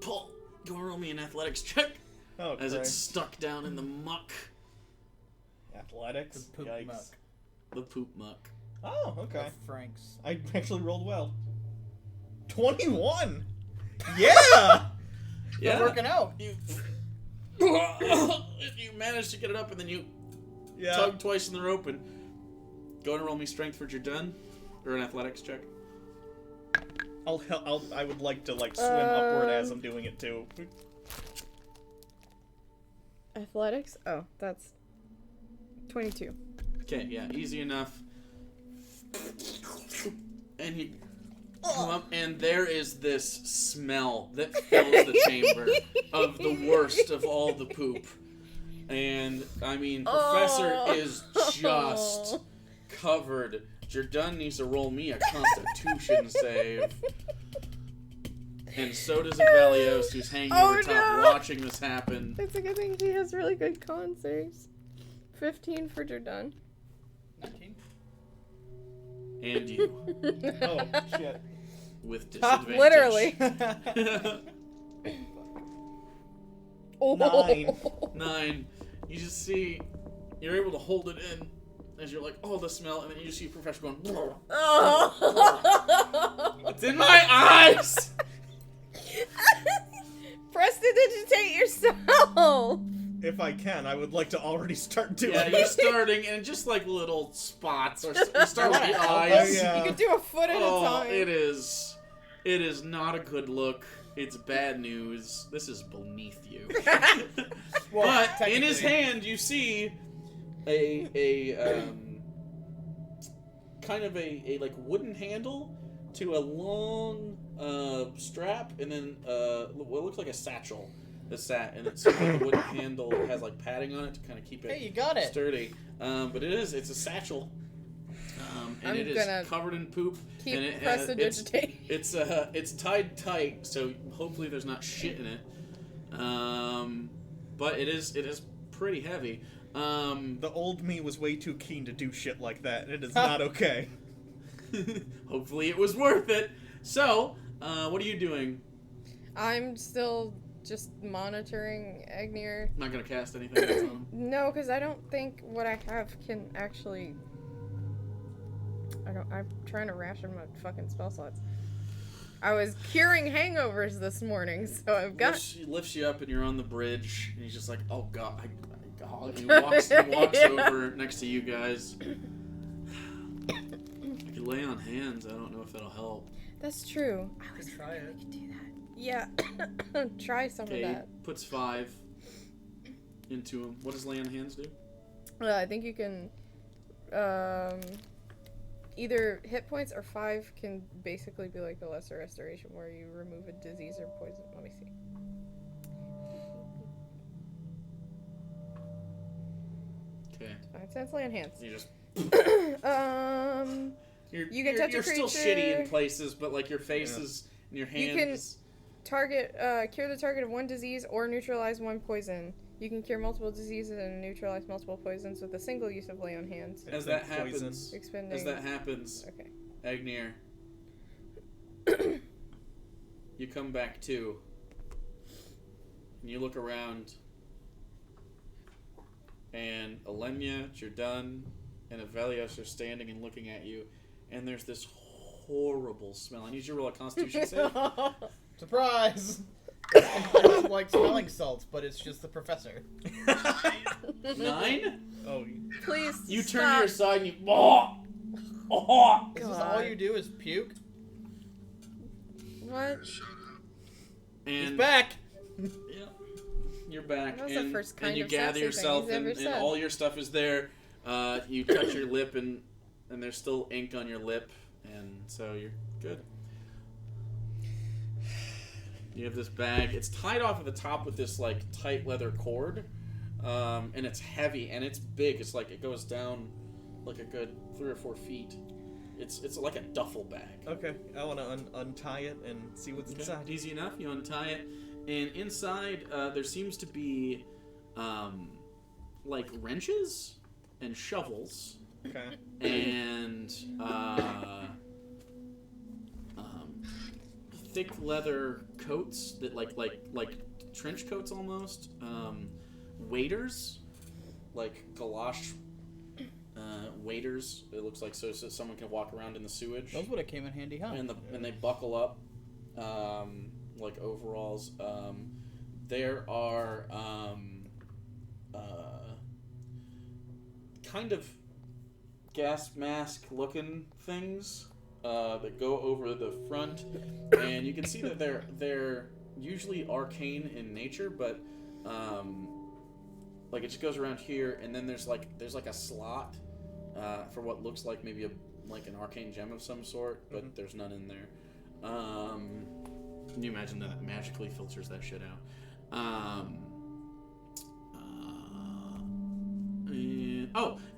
Pull. Go roll me an athletics check
Oh,
as
great.
it's stuck down in the muck.
Athletics.
The poop
Yikes.
muck.
The poop muck.
Oh, okay.
Franks.
I actually rolled well. 21. Yeah.
Yeah.
Working out.
You. You manage to get it up, and then you
Yeah.
tug twice in the rope, and go and roll me strength for you're done, or an athletics check.
I would like to like swim upward as I'm doing it too.
Athletics? Oh, that's 22.
Okay, yeah, easy enough. And you come up, and there is this smell that fills the chamber of the worst of all the poop. And, I mean, Professor is just covered. Jordan needs to roll me a Constitution save. And so does Ivellios, who's hanging over top watching this happen.
It's a good thing he has really good con saves. 15 for Jordan.
19.
And you,
Oh shit.
with disadvantage.
Literally.
9.
9. You just see, you're able to hold it in as you're like, oh, the smell, and then you just see Professor going, it's in my eyes!
Prestidigitate yourself!
If I can, I would like to already start doing
Yeah,
it.
you're starting, and just like little spots, or you start with the
Oh,
eyes.
yeah.
You can do a foot at a
Oh,
time.
it is not a good look. It's bad news. This is beneath you.
Well,
But in his
technically-
hand, you see a kind of a like wooden handle to a long strap, and then what looks like a satchel. And it's like a wooden handle that has like padding on it to kind of keep it
Hey, you got it.
sturdy. But it's a satchel. And
I'm
it is
gonna
covered in poop.
Keep
and
prestidigitating.
it's tied tight, so hopefully there's not shit in it. But it is pretty heavy.
The old me was way too keen to do shit like that, and it is not okay.
Hopefully it was worth it. So, what are you doing?
I'm still just monitoring Agnir.
Not gonna cast anything else on him.
No, because I don't think what I have can actually... I'm trying to ration my fucking spell slots. I was curing hangovers this morning, so I've got...
Lifts you up, and you're on the bridge, and he's just like, oh god, he walks over next to you guys. I could lay on hands. I don't know if that'll help.
That's true. I was
Try
trying
it.
to do that. Yeah. Try some
Okay,
of
he
that.
puts 5 into him. What does lay on hands do?
I think you can... either hit points or 5 can basically be like the lesser restoration where you remove a disease or poison. Let me see.
Okay.
5 cents lay on hands.
You just
You can touch a
you're still
creature.
shitty in places, but like your face is and your
You
hands.
Target, cure the target of 1 disease or neutralize 1 poison. You can cure multiple diseases and neutralize multiple poisons with a single use of lay on hands.
As that
Poison.
happens,
Expending.
as that happens,
Okay.
Agnir, you come back to, and you look around, and Alenia, Jordan, and Ivellios are standing and looking at you, and there's this horrible smell. I need you to roll a Constitution save.
Surprise! I don't like smelling salts, but it's just the professor.
9?
Oh,
Please
You turn
stop.
to your side and you. Oh.
Is this all you do is puke?
What?
Shut up.
He's
And
back!
yeah, you're back.
That was the
and,
first kind
and you
of
gather
sassy thing
yourself,
he's ever
and
said.
all your stuff is there. You touch your lip, and there's still ink on your lip, and so you're good. You have this bag. It's tied off at the top with this like tight leather cord, and it's heavy and it's big. It's like it goes down like a good 3 or 4 feet. It's like a duffel bag.
okay. I want to untie it and see what's inside.
Easy enough. You untie it, and inside there seems to be like wrenches and shovels
Okay.
and thick leather coats that like trench coats almost. Waders, like galosh waders. It looks like so someone can walk around in the sewage.
Those would have came in handy, huh?
And they buckle up like overalls. There are kind of gas mask looking things that go over the front, and you can see that they're usually arcane in nature, but like it just goes around here, and then there's like a slot for what looks like maybe like an arcane gem of some sort, but there's none in there. Can you imagine that magically filters that shit out?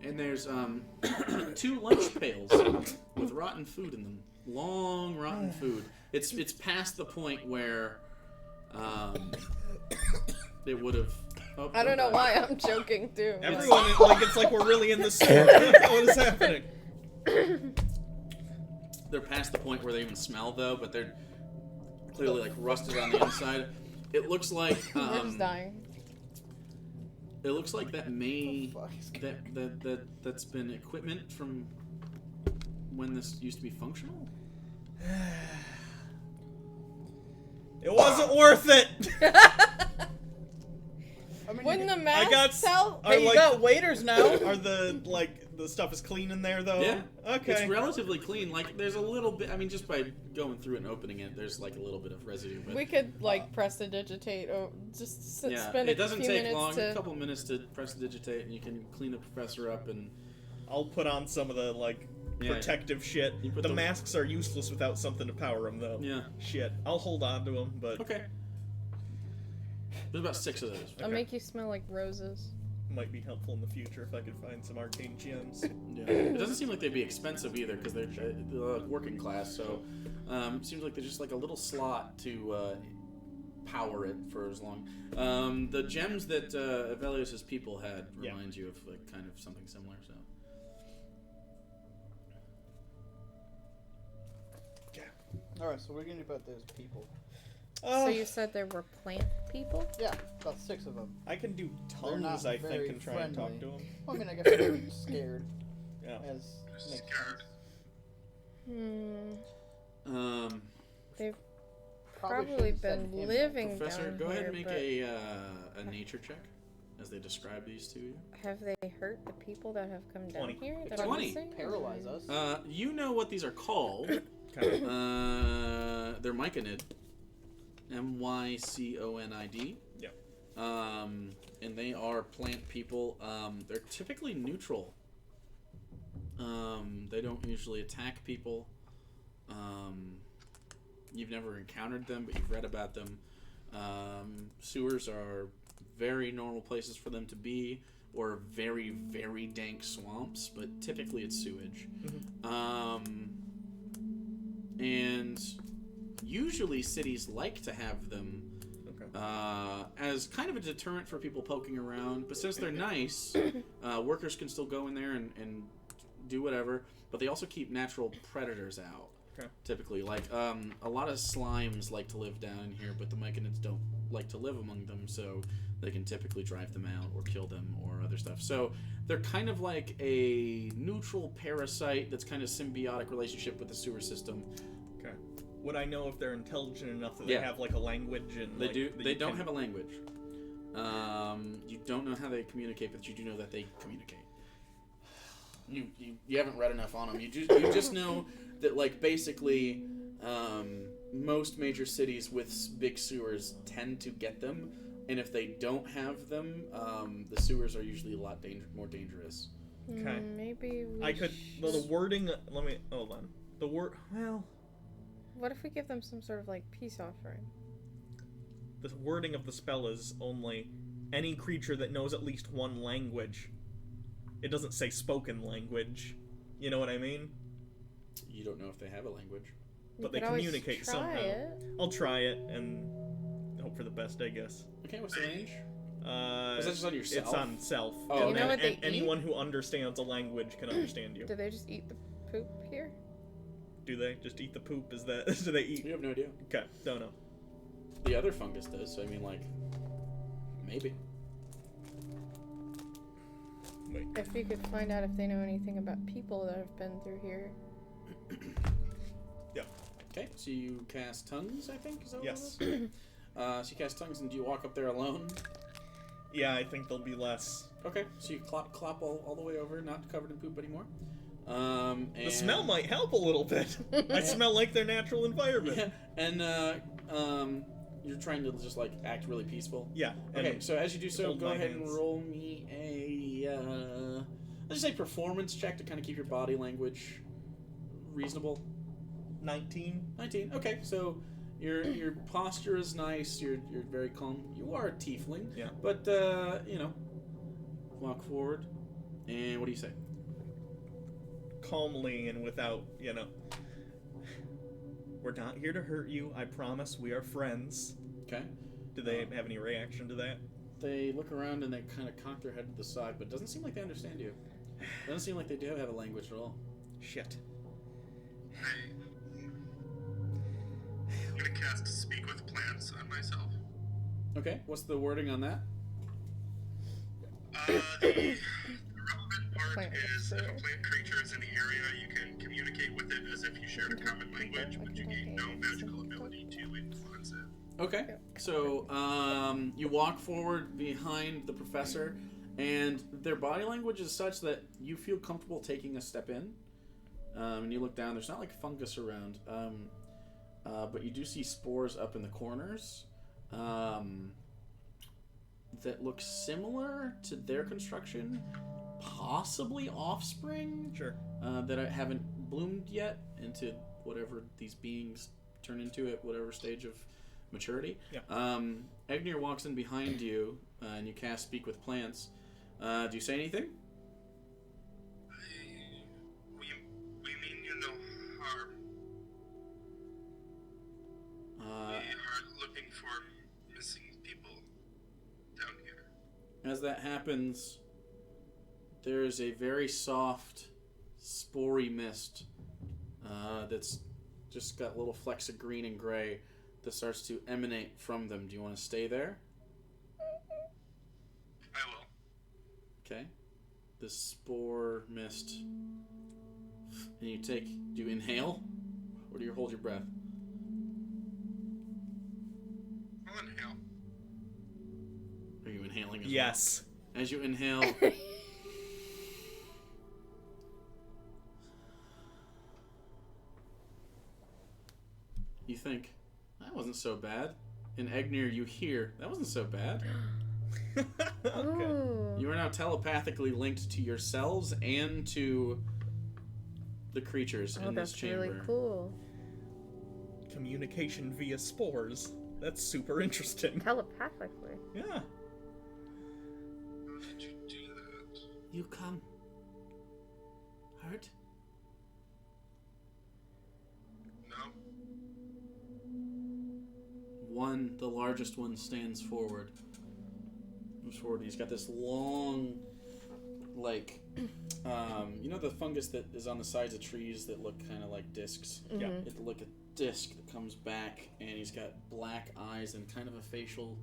And there's 2 lunch pails with rotten food in them. Long rotten food. It's past the point where it would have. Oh,
I don't know why I'm joking too.
Everyone, like, it's like we're really in the store. What is happening?
They're past the point where they even smell, though, but they're clearly like rusted on the inside. It looks like
We're just dying.
it looks like that's been equipment from when this used to be functional.
It wasn't worth it.
I mean,
Wouldn't the
I
mask
got
help?
hey, you got waiters now.
Are the stuff is clean in there though?
Yeah.
Okay.
It's relatively clean. Like there's a little bit. I mean, just by going through it and opening it, there's like a little bit of residue. But
We could like prestidigitate or just
yeah,
spend
it
a
doesn't
few
take
minutes
long.
to.
A couple minutes to prestidigitate, and you can clean the professor up. And
I'll put on some of the like
Yeah.
protective shit.
You put
The
the-
masks are useless without something to power them though.
yeah,
Shit. I'll hold on to them, but
okay. There's about 6 of those.
I'll make you smell like roses.
might be helpful in the future if I could find some arcane gems.
Yeah. It doesn't seem like they'd be expensive either because they're working class. So seems like there's just like a little slot to power it for as long. The gems that Ivellios' people had remind you of like kind of something similar. So.
Alright, so we're gonna do about those people.
So you said there were plant people?
Yeah, about 6 of them.
I can do
They're not
tongues, I think,
very
and try and talk
friendly.
to them.
Well, I mean, I guess they're scared,
Yeah.
as makes
Scared.
Hmm. They've
Probably
probably
should've said
been
him.
living
Professor,
down
go ahead
here,
and make
but
a nature check as they describe these to you.
have they hurt the people that have come down
20.
here?
It's
that are
20.
missing?
Paralyze us.
You know what these are called.
Okay.
They're myconid. MYCONID.
Yeah.
And they are plant people. They're typically neutral. They don't usually attack people. You've never encountered them, but you've read about them. Sewers are very normal places for them to be, or very, very dank swamps, but typically it's sewage. And usually cities like to have them as kind of a deterrent for people poking around. But since they're nice, workers can still go in there and do whatever. But they also keep natural predators out.
Okay.
Typically, like a lot of slimes like to live down in here, but the myconids don't like to live among them, so they can typically drive them out or kill them or other stuff. So they're kind of like a neutral parasite that's kind of symbiotic relationship with the sewer system.
Okay. Would I know if they're intelligent enough that
Yeah.
they have like a language and
They
like,
do.
that
They
you
don't
can-
have a language. You don't know how they communicate, but you do know that they communicate. You haven't read enough on them. You just know that like basically most major cities with big sewers tend to get them, and if they don't have them, the sewers are usually a lot more dangerous.
Okay.
Maybe we
I could. Well, the wording. Let me hold on. The word. Well,
What if we give them some sort of like peace offering?
the wording of the spell is only any creature that knows at least one language. It doesn't say spoken language. You know what I mean?
You don't know if they have a language.
But
We
they
could always
communicate
try
somehow.
it.
I'll try it and hope for the best, I guess.
Okay, what's the range?
Was
that just on yourself?
It's on self.
Oh,
Do you
okay.
know what they
Anyone who understands a language can understand you.
Do they just eat the poop here?
Do they just eat the poop? Is that? Do they eat?
You have no idea.
Okay, don't know.
The other fungus does. So I mean, like, maybe.
Wait.
If we could find out if they know anything about people that have been through here.
Yeah.
Okay, so you cast tongues, I think. Is that what
Yes.
it is? So you cast tongues, and do you walk up there alone?
Yeah, I think there'll be less.
Okay, so you clop all the way over, not covered in poop anymore. And
The smell might help a little bit. I smell like their natural environment.
Yeah, and you're trying to just like act really peaceful.
Yeah.
Okay,
and
so as you do so,
hold
go
my
ahead and
hands.
roll me a let's just say performance check to kind of keep your body language reasonable.
19.
19. Okay, so your posture is nice. You're very calm. You are a tiefling.
Yeah.
But walk forward, and what do you say?
Calmly and without, we're not here to hurt you. I promise. We are friends.
Okay.
Do they have any reaction to that?
They look around and they kind of cock their head to the side, but it doesn't seem like they understand you. Doesn't seem like they do have a language at all.
Shit.
I'm gonna cast Speak with Plants on myself.
Okay, what's the wording on that?
The relevant part
Plant
is if a
creature.
plant creature is in the area, you can communicate with it as if you shared a common language, but you gain no magical ability to influence it.
Okay, so you walk forward behind the professor, and their body language is such that you feel comfortable taking a step in. And you look down, there's not like fungus around, but you do see spores up in the corners that look similar to their construction, possibly offspring
Sure.
that haven't bloomed yet into whatever these beings turn into at whatever stage of maturity.
Yeah.
Egnir walks in behind you, and you cast Speak with Plants. Do you say anything?
We mean you no harm. We are looking for missing people down here.
As that happens, there is a very soft, spory mist that's just got little flecks of green and gray that starts to emanate from them. Do you want to stay there?
I will.
Okay. The spore mist. And do you inhale? Or do you hold your breath?
I'll inhale.
Are you inhaling as
Yes.
well? As you inhale, you think, that wasn't so bad. In Egnir, you hear, that wasn't so bad.
Okay.
Ooh.
You are now telepathically linked to yourselves and to the creatures
Oh,
in this
that's
chamber.
really cool.
Communication via spores. That's super interesting.
Telepathically.
Yeah.
How did you do that?
You come. Hurt?
No?
One, the largest one, stands forward. Moves forward. He's got this long, like, you know the fungus that is on the sides of trees that look kind of like discs?
Yeah.
It's like a disc that comes back, and he's got black eyes and kind of a facial,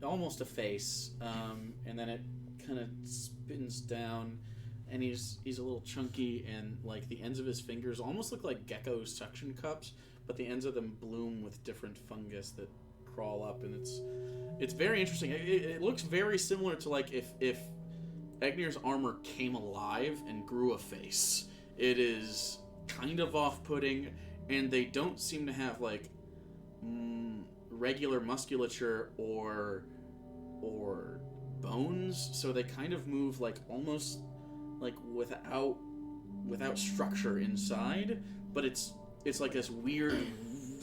almost a face, and then it kind of spins down, and he's a little chunky, and like the ends of his fingers almost look like gecko suction cups, but the ends of them bloom with different fungus that crawl up, and it's very interesting. It looks very similar to like if Egnir's armor came alive and grew a face. It is kind of off-putting, and they don't seem to have like regular musculature or bones, so they kind of move like almost like without structure inside, but it's like this weird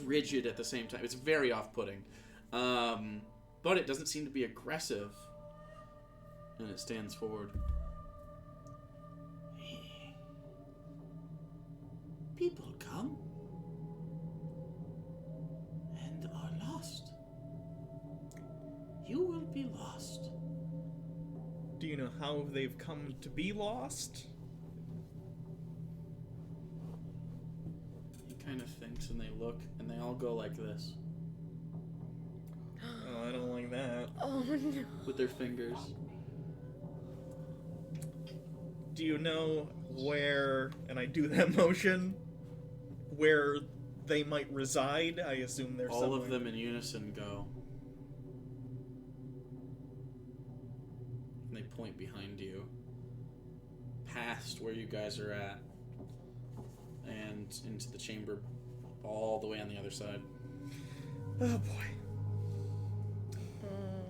rigid at the same time. It's very off-putting, but it doesn't seem to be aggressive, and it stands forward. People come and are lost. You will be lost.
Do you know how they've come to be lost?
He kind of thinks, and they look, and they all go like this
Oh, I don't like that.
Oh no.
with their fingers.
Do you know where, and I do that motion, where they might reside? I assume they're
All
somewhere.
of them in unison go. And they point behind you, past where you guys are at, and into the chamber all the way on the other side.
Oh boy.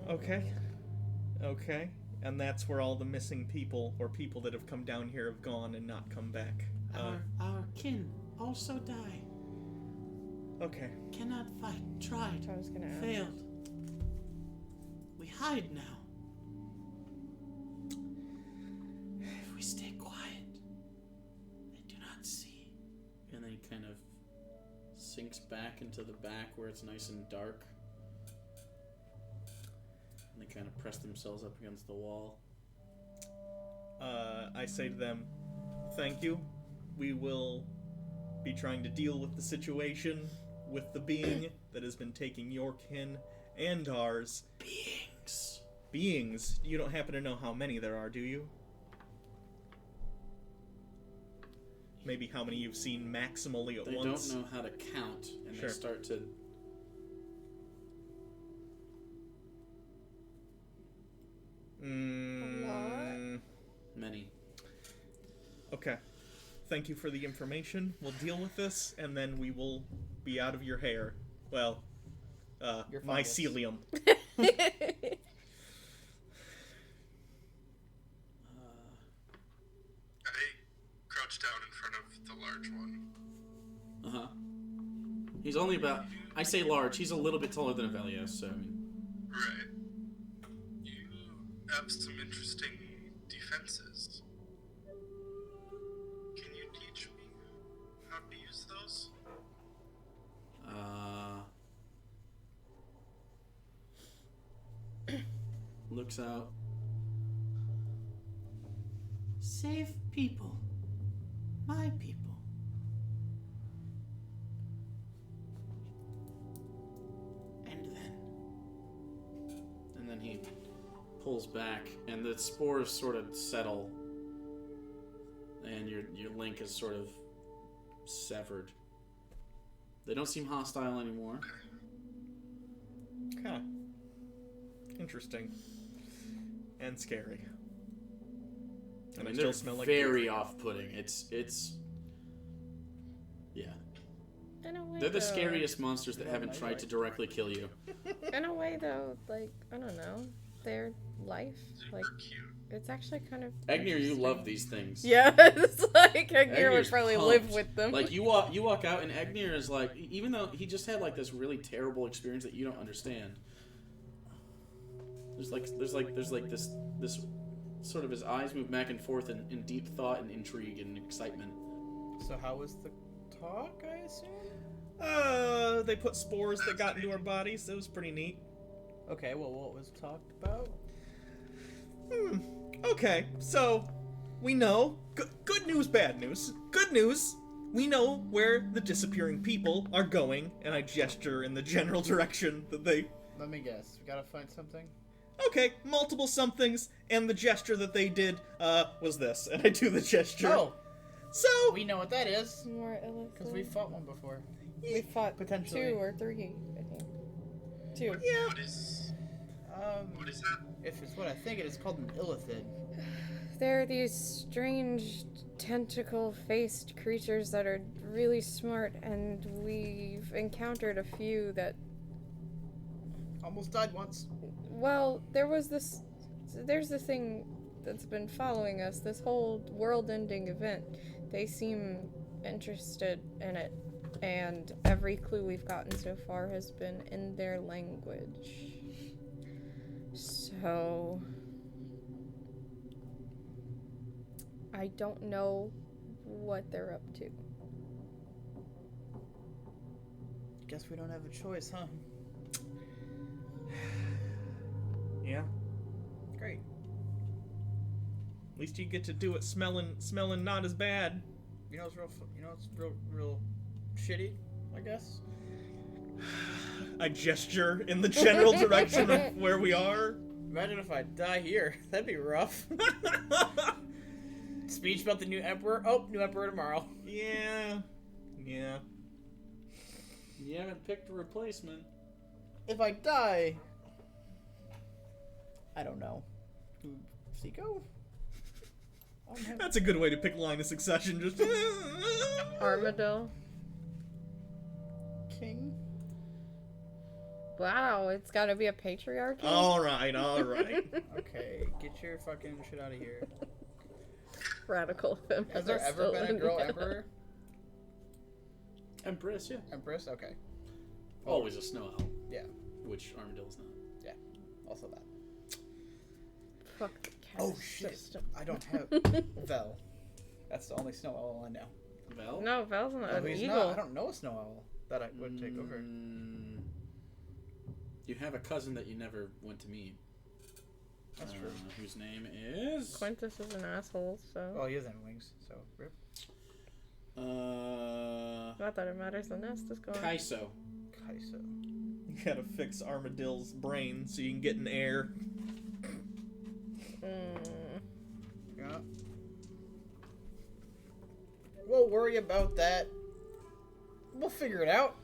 Okay. And that's where all the missing people, or people that have come down here, have gone and not come back.
Our kin also die.
Okay.
Cannot fight. Tried.
I was gonna ask.
Failed. We hide now. If we stay quiet, they do not see. And then he kind of sinks back into the back where it's nice and dark. And they kind of press themselves up against the wall.
I say to them, thank you. We will be trying to deal with the situation with the being that has been taking your kin and ours. Beings? You don't happen to know how many there are, do you? Maybe how many you've seen maximally at
They
once?
don't know how to count, and
Sure.
they start to... Many.
Okay. Thank you for the information. We'll deal with this, and then we will be out of your hair. Well,
Your fungus.
mycelium.
I crouch down in front of the large one.
Uh-huh. He's only about... I say large. He's a little bit taller than Ivellios, so I mean...
Right. You have some interesting defenses. Can you teach me how to use those?
Looks out. Save people. My people. And then he pulls back, and the spores sort of settle, and your link is sort of severed. They don't seem hostile anymore.
Huh. Interesting. And scary.
I mean,
I
they're
still smell like
very off-putting. It's yeah.
In a way,
They're the
though,
scariest monsters that haven't tried to directly kill you.
In a way, though, like, I don't know, their life, like,
Super cute.
it's actually kind of.
Egnir, you
interesting.
love these things.
Yeah, it's like Egnir would
Egnir's
probably
pumped.
live with them.
Like you walk out, and Egnir is like, even though he just had like this really terrible experience that you don't understand. There's like this sort of his eyes move back and forth in deep thought and intrigue and excitement.
So how was the talk, I assume?
They put spores that got into our bodies. It was pretty neat.
Okay, well, what was talked about?
Okay, so we know. Good news, bad news. Good news. We know where the disappearing people are going, and I gesture in the general direction that they.
Let me guess. We gotta find something?
Okay, multiple somethings, and the gesture that they did was this, and I do the gesture.
Oh!
So
We know what that is
More illicit.
because we fought one before.
We fought
Potentially.
2 or 3, I think. 2.
yeah,
What is that?
If it's what I think it is, called an illithid.
There are these strange tentacle-faced creatures that are really smart, and we've encountered a few that,
Almost died once.
well, there's this thing that's been following us, this whole world-ending event. They seem interested in it, and every clue we've gotten so far has been in their language. So I don't know what they're up to.
Guess we don't have a choice, huh?
yeah.
Great.
At least you get to do it smelling not as bad.
You know what's real shitty, I guess?
I gesture in the general direction of where we are.
Imagine if I die here. That'd be rough. Speech about the new emperor. Oh, new emperor tomorrow.
Yeah.
You haven't picked a replacement.
If I die, I don't know. Seiko?
That's a good way to pick line of succession. Just
Armadillo.
King?
Wow, it's gotta be a patriarchy?
All right.
Okay, get your fucking shit out of here.
Radical feminism.
Has there ever been a girl emperor?
Empress, yeah.
Empress? Okay.
Always a snow owl.
Yeah,
Which Armadillo's not.
also that.
Fuck the caste
Oh shit!
system.
I don't have Vel. That's the only snow owl I know.
Vel?
No, Val's not
No,
an
he's
eagle.
not. I don't know a snow owl that I would take over.
You have a cousin that you never went to meet.
That's true.
Whose name is...
Quintus is an asshole, so.
Well, he doesn't have wings, so rip.
Not that it matters, the nest is gone.
Kaiso.
Kaiso.
You gotta fix Armadill's brain so you can get an heir.
Yeah. We'll worry about that. We'll figure it out.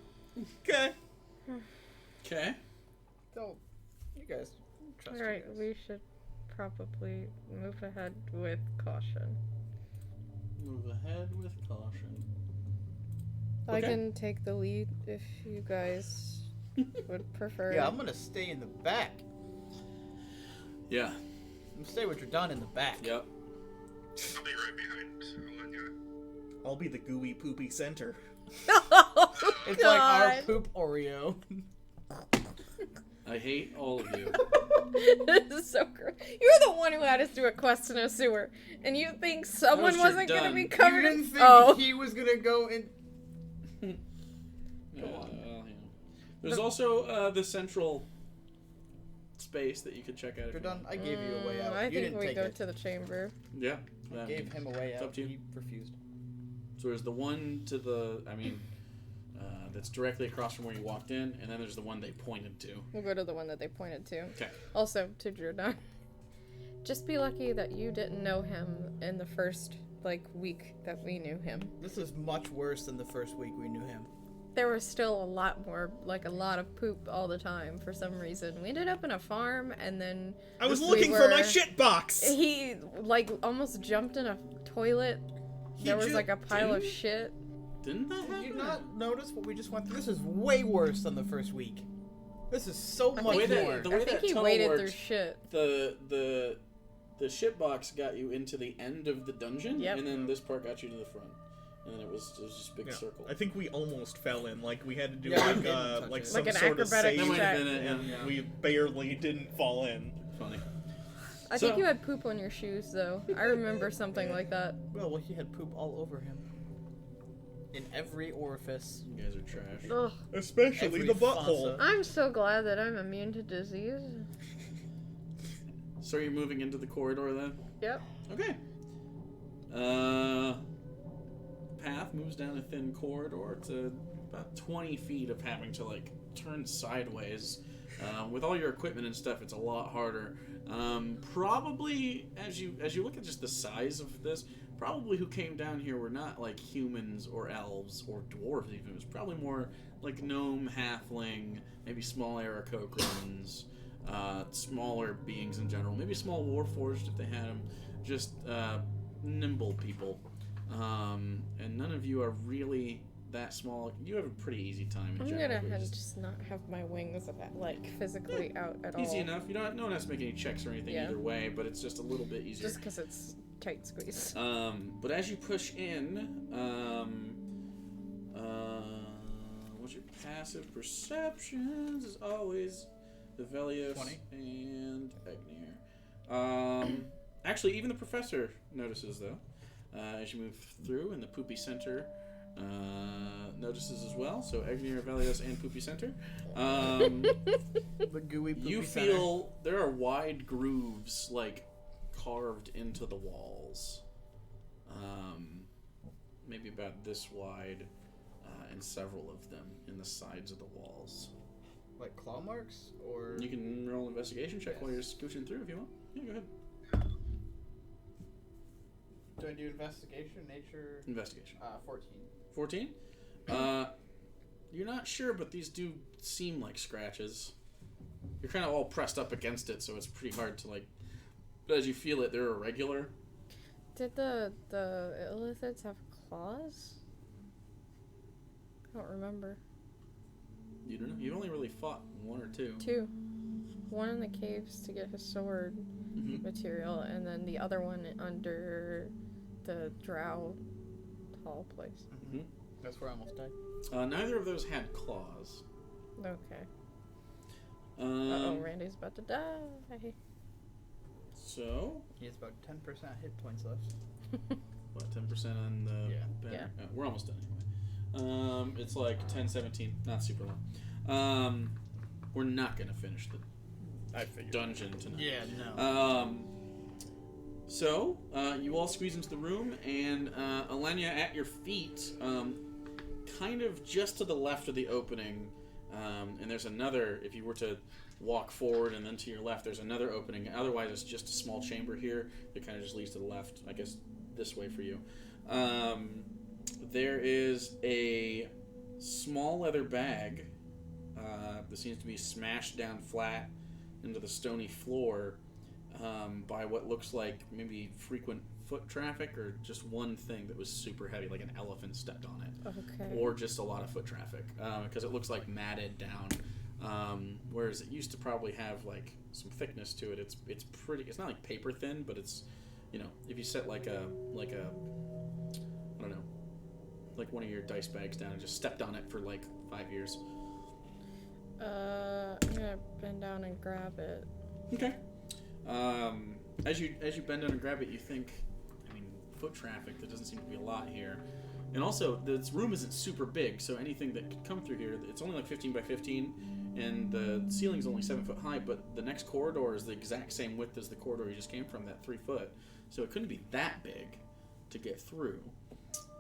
Okay.
Okay.
Don't. You guys. Trust
Alright,
you guys.
we should probably move ahead with caution.
Move ahead with caution.
I
Okay.
can take the lead if you guys would prefer.
Yeah, I'm gonna stay in the back.
Yeah.
I'm gonna stay with your Don in the back.
Yep.
I'll be right behind Alenia.
I'll be the gooey poopy center.
It's like our poop Oreo.
I hate all of you.
This is so gross. You're the one who had us do a quest in a sewer, and you think someone
was
wasn't
your
gonna
done.
be
You
covered
didn't
in.
think
Oh.
he was gonna go in.
Well, yeah. There's also the central space that you could check out. If
You're
you
done. I gave you a way out.
I
You
think
didn't
we
take
go
it.
to the chamber.
Yeah.
I gave him a way
It's
out.
up to you.
He refused.
So there's the one to the, that's directly across from where you walked in, and then there's the one they pointed to.
We'll go to the one that they pointed to.
Okay.
Also, to Jordan. Just be lucky that you didn't know him in the first, week that we knew him.
This is much worse than the first week we knew him.
There was still a lot more, a lot of poop all the time for some reason. We ended up in a farm, and then
I was
we
looking for my
were-
shit box.
he, almost jumped in a toilet. There was, a pile of shit.
Didn't that happen?
Did you not notice what we just went through? This is way worse than the first week. This is so much
way that-
more.
the
I
way
think
that
he
tunnel
waded
worked-
through shit.
The shit box got you into the end of the dungeon,
Yep.
and then this part got you to the front. And then it was just a big
Yeah.
circle.
I think we almost fell in. We had to do
Yeah, we didn't touch it.
some
an
sort of
acrobatic
save,
That might have
check.
been it,
and
yeah.
we barely didn't fall in.
Funny.
I
So-
think you had poop on your shoes, though. I remember something like that.
Well, he had poop all over him. In every orifice.
You guys are trash.
Ugh.
Especially
Every
the butthole.
fossa.
I'm so glad that I'm immune to disease.
So you're moving into the corridor then?
Yep.
Okay. Path moves down a thin corridor to about 20 feet of having to turn sideways. With all your equipment and stuff, it's a lot harder. Probably as you look at just the size of this, probably who came down here were not like humans or elves or dwarves even. It was probably more like gnome, halfling, maybe small Aarakocrans, smaller beings in general. Maybe small warforged if they had them. Just nimble people. And none of you are really that small. You have a pretty easy time in
I'm
general.
gonna just not have my wings like physically out at all.
Easy enough. You don't. No one has to make any checks or anything either way, but it's just a little bit easier.
Just because it's tight squeeze.
But as you push in, what's your passive perceptions? As always, Ivellios
20.
and Egnir. Actually, even the professor notices though. As you move through, and the Poopy Center notices as well. So Egnir, Ivellios, and Poopy Center.
The gooey poopy
You feel there are wide grooves like carved into the walls. Maybe about this wide, and several of them in the sides of the walls.
Like claw marks, or
You can roll an investigation check while you're scooching through if you want. Yeah, go ahead.
do I do investigation, nature?
Investigation.
14.
14? You're not sure, but these do seem like scratches. You're kind of all pressed up against it, so it's pretty hard to like. But as you feel it, they're irregular.
Did the illithids have claws? I don't remember.
You don't know. You've only really fought one or two.
Two. One in the caves to get his sword material, and then the other one under the drow hall place.
Mm-hmm.
That's where I almost died.
Neither of those had claws.
Okay. Uh-oh, Randy's about to die.
So,
He has about 10% hit points left.
what, 10% on the
Yeah.
banner?
Yeah.
We're almost done anyway. It's like 10, 17, not super long. We're not going to finish the dungeon tonight.
Yeah, no.
So, you all squeeze into the room, and Alenia at your feet, kind of just to the left of the opening, and there's another, if you were to walk forward and then to your left, there's another opening. Otherwise, it's just a small chamber here that kind of just leads to the left, I guess this way for you. There is a small leather bag that seems to be smashed down flat into the stony floor by what looks like maybe frequent foot traffic or just one thing that was super heavy, like an elephant stepped on it.
Okay.
Or just a lot of foot traffic, because it looks like matted down. Whereas it used to probably have like some thickness to it. It's pretty. It's not like paper thin, but it's, you know, if you set like a I don't know, like one of your dice bags down and just stepped on it for like 5 years.
I'm gonna bend down and grab it.
Okay. As you bend down and grab it, you think, I mean, foot traffic. There doesn't seem to be a lot here, and also this room isn't super big, so anything that could come through here, it's only like 15 by 15, and the ceiling's only 7 foot high. But the next corridor is the exact same width as the corridor you just came from, that 3 foot. So it couldn't be that big to get through.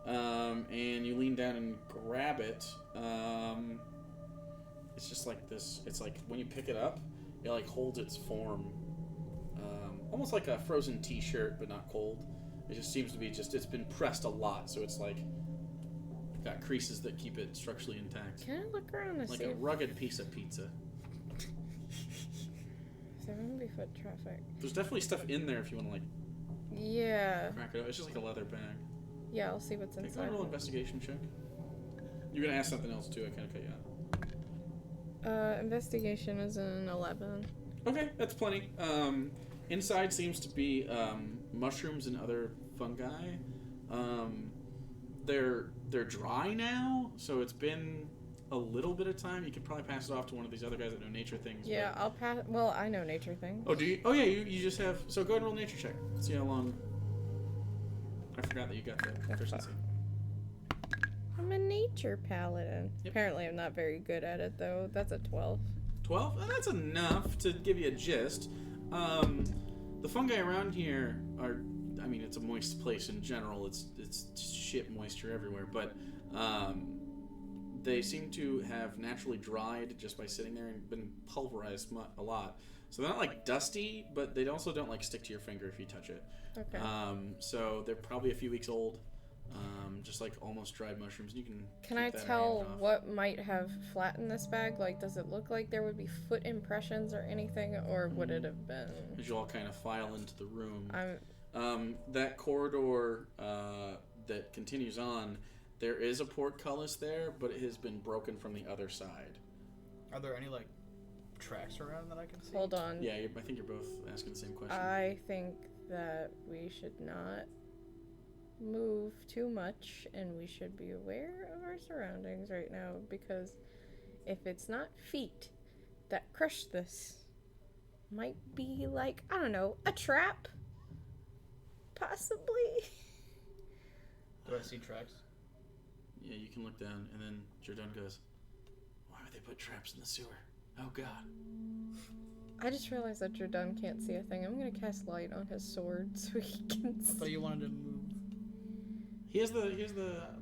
And you lean down and grab it. It's just like this. It's like when you pick it up, it like holds its form. Almost like a frozen t-shirt, but not cold. It just seems to be it's been pressed a lot, so it's like got creases that keep it structurally intact.
Can I look around and
Like
see
a
if
rugged piece of pizza.
there wouldn't be foot traffic?
There's definitely stuff in there if you want to like
Yeah.
crack it up. It's just like a leather bag.
Yeah, I'll see what's
Okay,
inside.
can I roll an investigation check? You're gonna ask something else too. I kind of cut you out.
Investigation is an 11.
Okay, that's plenty. Inside seems to be mushrooms and other fungi. They're dry now, so it's been a little bit of time. You could probably pass it off to one of these other guys that know nature things.
Yeah,
but...
I'll pass. Well, I know nature things.
Oh, do you? Oh, yeah, you just have... So go ahead and roll a nature check. See how long... I forgot that you got the proficiency.
I'm a nature paladin.
Yep.
Apparently, I'm not very good at it, though. That's a 12.
12? That's enough to give you a gist. The fungi around here are... I mean, it's a moist place in general. It's shit moisture everywhere, but they seem to have naturally dried just by sitting there and been pulverized a lot. So they're not like dusty, but they also don't like stick to your finger if you touch it.
Okay.
So they're probably a few weeks old, just like almost dried mushrooms. You can.
Can I
keep that
tell
hand off.
what might have flattened this bag? Like, does it look like there would be foot impressions or anything, or would it have been?
As you all kind of file into the room,
I'm
that corridor that continues on, there is a portcullis there, but it has been broken from the other side.
Are there any like tracks around that I can see?
hold on.
Yeah, I think you're both asking the same question.
I think that we should not move too much, and we should be aware of our surroundings right now, because if it's not feet that crushed this, might be like, I don't know, a trap? Possibly?
Do I see tracks?
Yeah, you can look down, and then Jordan goes, "Why would they put traps in the sewer? Oh God!"
I just realized that Jordan can't see a thing. I'm gonna cast light on his sword so he can
I
see.
thought you wanted to move.
He has the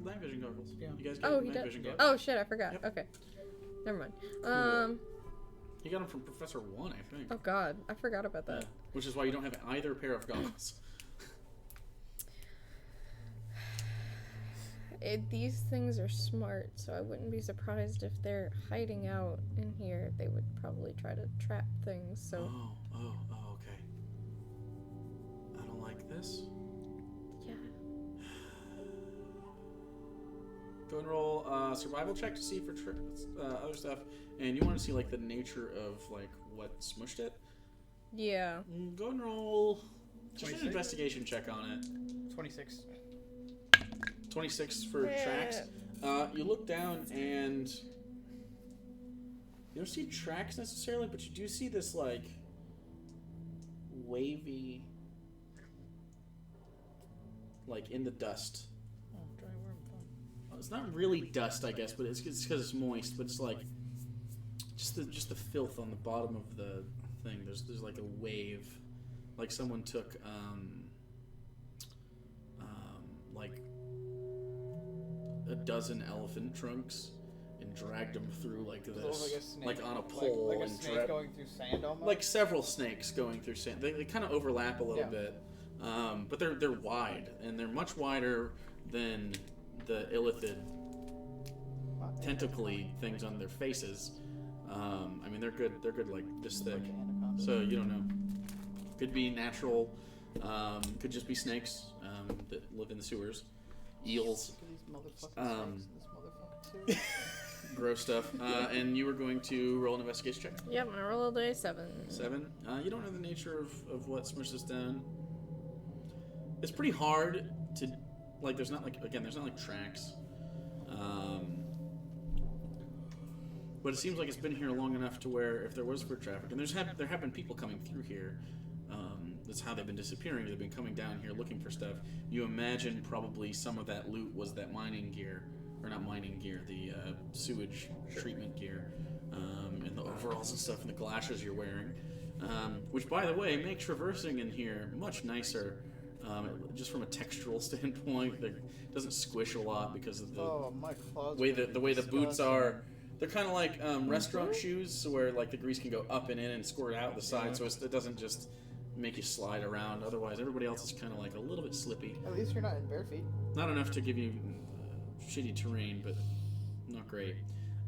night vision goggles.
Yeah.
You guys got
Oh, he
night
does.
vision goggles.
Oh shit, I forgot.
Yep.
Okay. Never mind.
You got them from Professor One, I think.
Oh god, I forgot about that.
Yeah. Which is why you don't have either pair of goggles.
These things are smart, so I wouldn't be surprised if they're hiding out in here. They would probably try to trap things, so...
Oh, okay. I don't like this.
Yeah.
Go and roll a survival check to see for other stuff. And you want to see, like, the nature of, like, what smushed it.
Yeah.
Go and roll just an
26?
investigation check on it.
26.
26 for tracks. You look down and you don't see tracks necessarily, but you do see this like wavy, like in the dust.
Oh, dry worm fun.
Well, it's not really dust, I guess, but it's because it's moist. But it's like just the filth on the bottom of the thing. There's like a wave, like someone took like a dozen elephant trunks and dragged them through like
It
this,
looks like a snake.
like on a pole,
Like a
and
snake going through sand almost?
like several snakes going through sand. They kind of overlap a little
Yeah.
bit, but they're wide, and they're much wider than the illithid tentacly things on their faces. I mean, they're good like this thick.
Like an anaconda.
So you don't know. Could be natural. Could just be snakes that live in the sewers. Eels.
Look at these motherfucking snakes in this motherfucking sewer.
Gross stuff. And you were going to roll an investigation check.
Yep, I'm gonna roll a day 7.
7. You don't know the nature of what smushed this down. It's pretty hard to, like, there's not like tracks. But it seems like it's been here long enough to where if there was foot traffic, and there have been people coming through here, that's how they've been disappearing. They've been coming down here looking for stuff. You imagine probably some of that loot was that mining gear, or not mining gear, the sewage treatment gear, and the overalls and stuff, and the galoshes you're wearing. Which, by the way, makes traversing in here much nicer, just from a textural standpoint. It doesn't squish a lot because of the
My claws
way
are
the way the boots
disgusting.
are. They're kind of like restaurant shoes, so where like the grease can go up and in and squirt out the side, so it doesn't just make you slide around. Otherwise, everybody else is kind of like a little bit slippy.
At least you're not in bare feet.
Not enough to give you shitty terrain, but not great.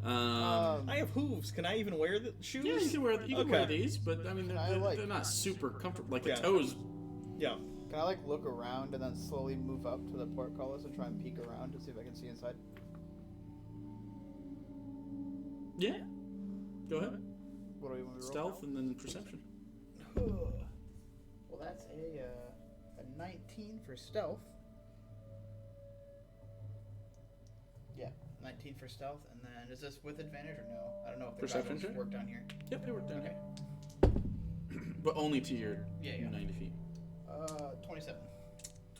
I have hooves. Can I even wear the shoes?
Yeah, you can wear
Okay.
these, but I mean they're not super comfortable. Like the
Yeah.
toes.
Yeah.
Can I like look around and then slowly move up to the portcullis and try and peek around to see if I can see inside?
Yeah. Go ahead.
What do we want to roll?
Stealth and then perception.
Well, that's a 19 for stealth. Yeah, 19 for stealth, and then is this with advantage or no? I don't know if the
Perception
goggles
check?
work down here.
Yep, they work down
Okay.
here. But only to your
Yeah, yeah.
90 feet.
27.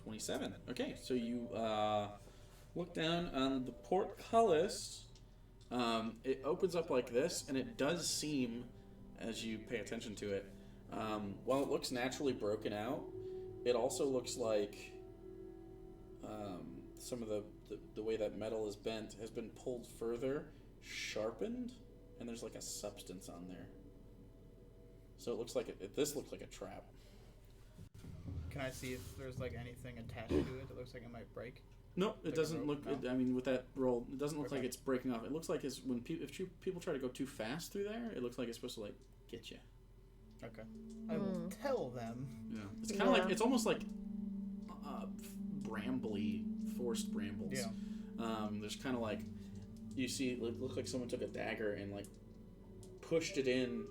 27. Okay, so you look down on the portcullis. It opens up like this, and it does seem, as you pay attention to it, while it looks naturally broken out, it also looks like some of the the way that metal is bent has been pulled further, sharpened, and there's like a substance on there. So it looks like this looks like a trap.
Can I see if there's like anything attached to it that looks like it might break?
No, it
Like
doesn't
a
look.
rope? No?
I mean, with that roll, it doesn't look like
Okay.
it's breaking off. It looks like it's when people try to go too fast through there. It looks like it's supposed to like get you.
Okay. I will tell them.
Yeah, it's kind of
Yeah.
like it's almost like brambly, forced brambles.
Yeah.
There's kind of like you see. It looked like someone took a dagger and like pushed it in,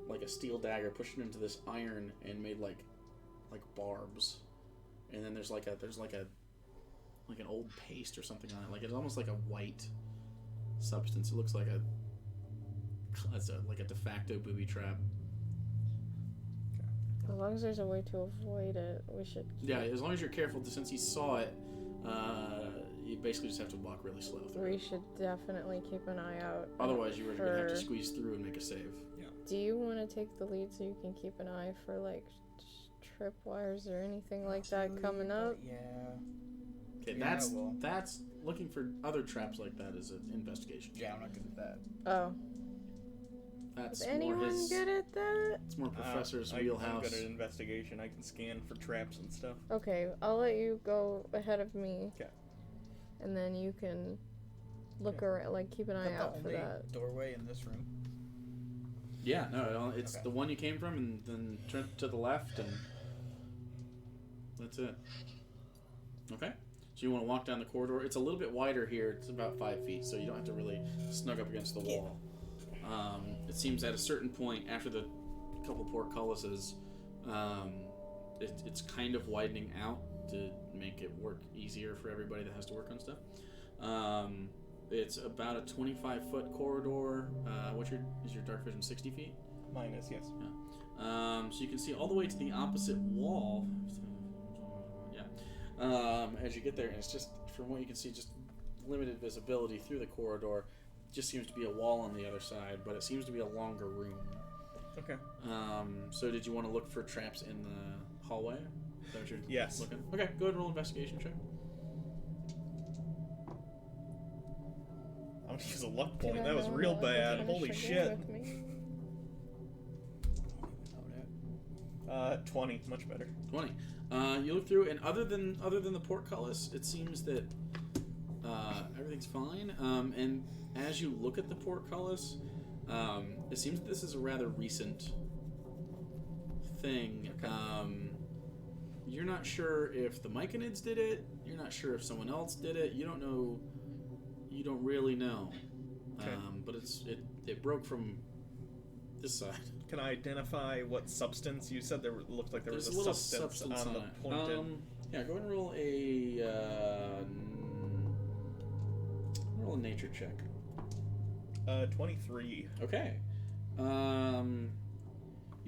like a steel dagger, pushed it into this iron and made like barbs. And then there's like an old paste or something on it. Like it's almost like a white substance. It looks like like a de facto booby trap.
As long as there's a way to avoid it, we should.
Yeah, as long as you're careful. Since he saw it, you basically just have to walk really slow through.
We should definitely keep an eye out.
Otherwise, you were going to have to
for-
squeeze through and make a save.
Do you want to take the lead so you can keep an eye for like tripwires or anything like that coming up?
Yeah.
Okay,
Yeah, well.
that's looking for other traps like that is an investigation.
Yeah, I'm not good at that.
Oh,
That's
is
more
anyone
his.
good at that?
It's more Professor's
I'm
wheelhouse.
good at investigation. I can scan for traps and stuff.
Okay, I'll let you go ahead of me.
Okay.
And then you can look around, like keep an eye
Is that
out
the
for
only
that.
doorway in this room?
Yeah, no, it's
Okay.
the one you came from, and then turn to the left, and that's it. Okay. So you want to walk down the corridor. It's a little bit wider here. It's about 5 feet, so you don't have to really snug up against the wall. It seems at a certain point after the couple portcullises, it's kind of widening out to make it work easier for everybody that has to work on stuff. It's about a 25-foot corridor. Is your dark vision 60 feet?
Mine is, yes.
So you can see all the way to the opposite wall. Yeah. As you get there, and it's just, from what you can see, just limited visibility through the corridor. Just seems to be a wall on the other side, but it seems to be a longer room.
Okay.
So did you want to look for traps in the hallway? Is that what you're
Yes.
looking? Okay, go ahead and roll investigation check.
I'm gonna use a luck
Did
point.
I
That was
roll
real
that? Did
bad.
you
Holy
finish
shit.
with me?
20. Much better.
20. You look through, and other than the portcullis, it seems that everything's fine. And as you look at the portcullis, it seems that this is a rather recent thing.
Okay.
You're not sure if the Myconids did it. You're not sure if someone else did it. You don't know. You don't really know.
Okay.
But it broke from this side.
Can I identify what substance? You said looked like there was
There's
a
little
substance on the
it.
pointed.
Yeah, go ahead and roll a nature check.
23.
Okay. You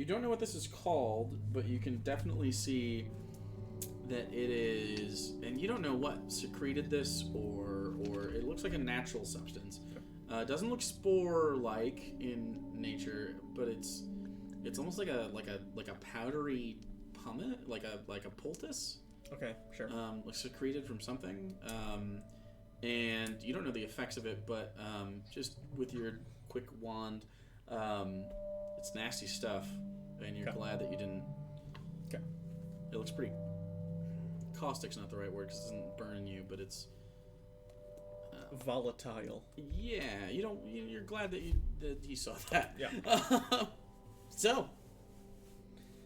don't know what this is called, but you can definitely see that it is, and you don't know what secreted this, or it looks like a natural substance. It doesn't look spore-like in nature, but it's almost like a powdery pumice, like a poultice.
Okay, sure.
Like secreted from something. And you don't know the effects of it, but just with your quick wand, it's nasty stuff, and you're
Okay.
glad that you didn't.
Okay.
It looks pretty. Caustic's not the right word because it doesn't burn you, but it's.
Volatile.
Yeah, you don't. You're glad that you saw that.
Yeah.
So,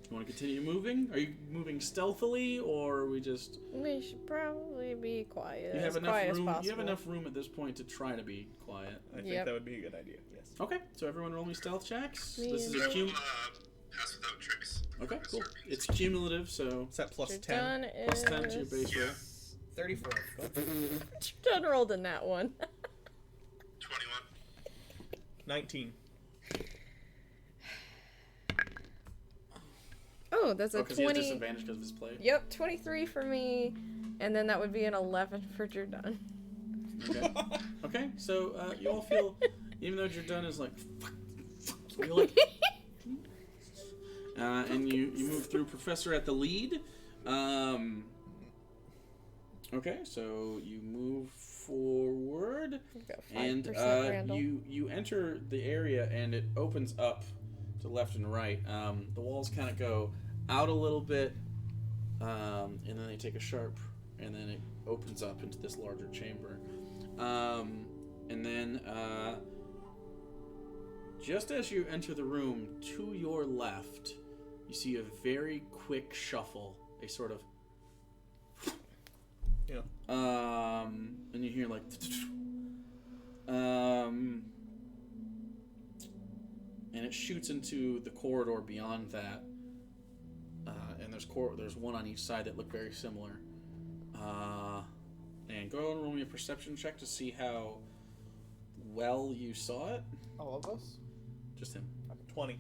you want to continue moving? Are you moving stealthily, or are we just?
We should probably be quiet.
You have
as quiet
enough room.
As possible.
You have enough room at this point to try to be quiet.
I think
Yep.
that would be a good idea, yes.
Okay, so everyone roll me stealth checks.
Me
This is
and
a
you.
Pass without tricks.
Okay, cool.
Professor.
It's cumulative, so
Is that plus
Your
10?
done
plus
is
10 to your base roll.
34.
Done rolled in that one.
21.
19.
Oh, that's a
because he has
20.
disadvantage because of his play.
Yep, 23 for me, and then that would be an 11 for Jordan.
Okay. Okay, so you all feel, even though Jordan is like, fuck, really? And you move through Professor at the lead. Okay, so you move forward,
We've got
and
5% Randall.
you enter the area, and it opens up to left and right. The walls kind of go out a little bit, and then they take a sharp, and then it opens up into this larger chamber. And then just as you enter the room, to your left, you see a very quick shuffle, a sort of and you hear like and it shoots into the corridor beyond that, and there's one on each side that look very similar. And go and roll me a perception check to see how well you saw it.
All of us?
Just him.
20.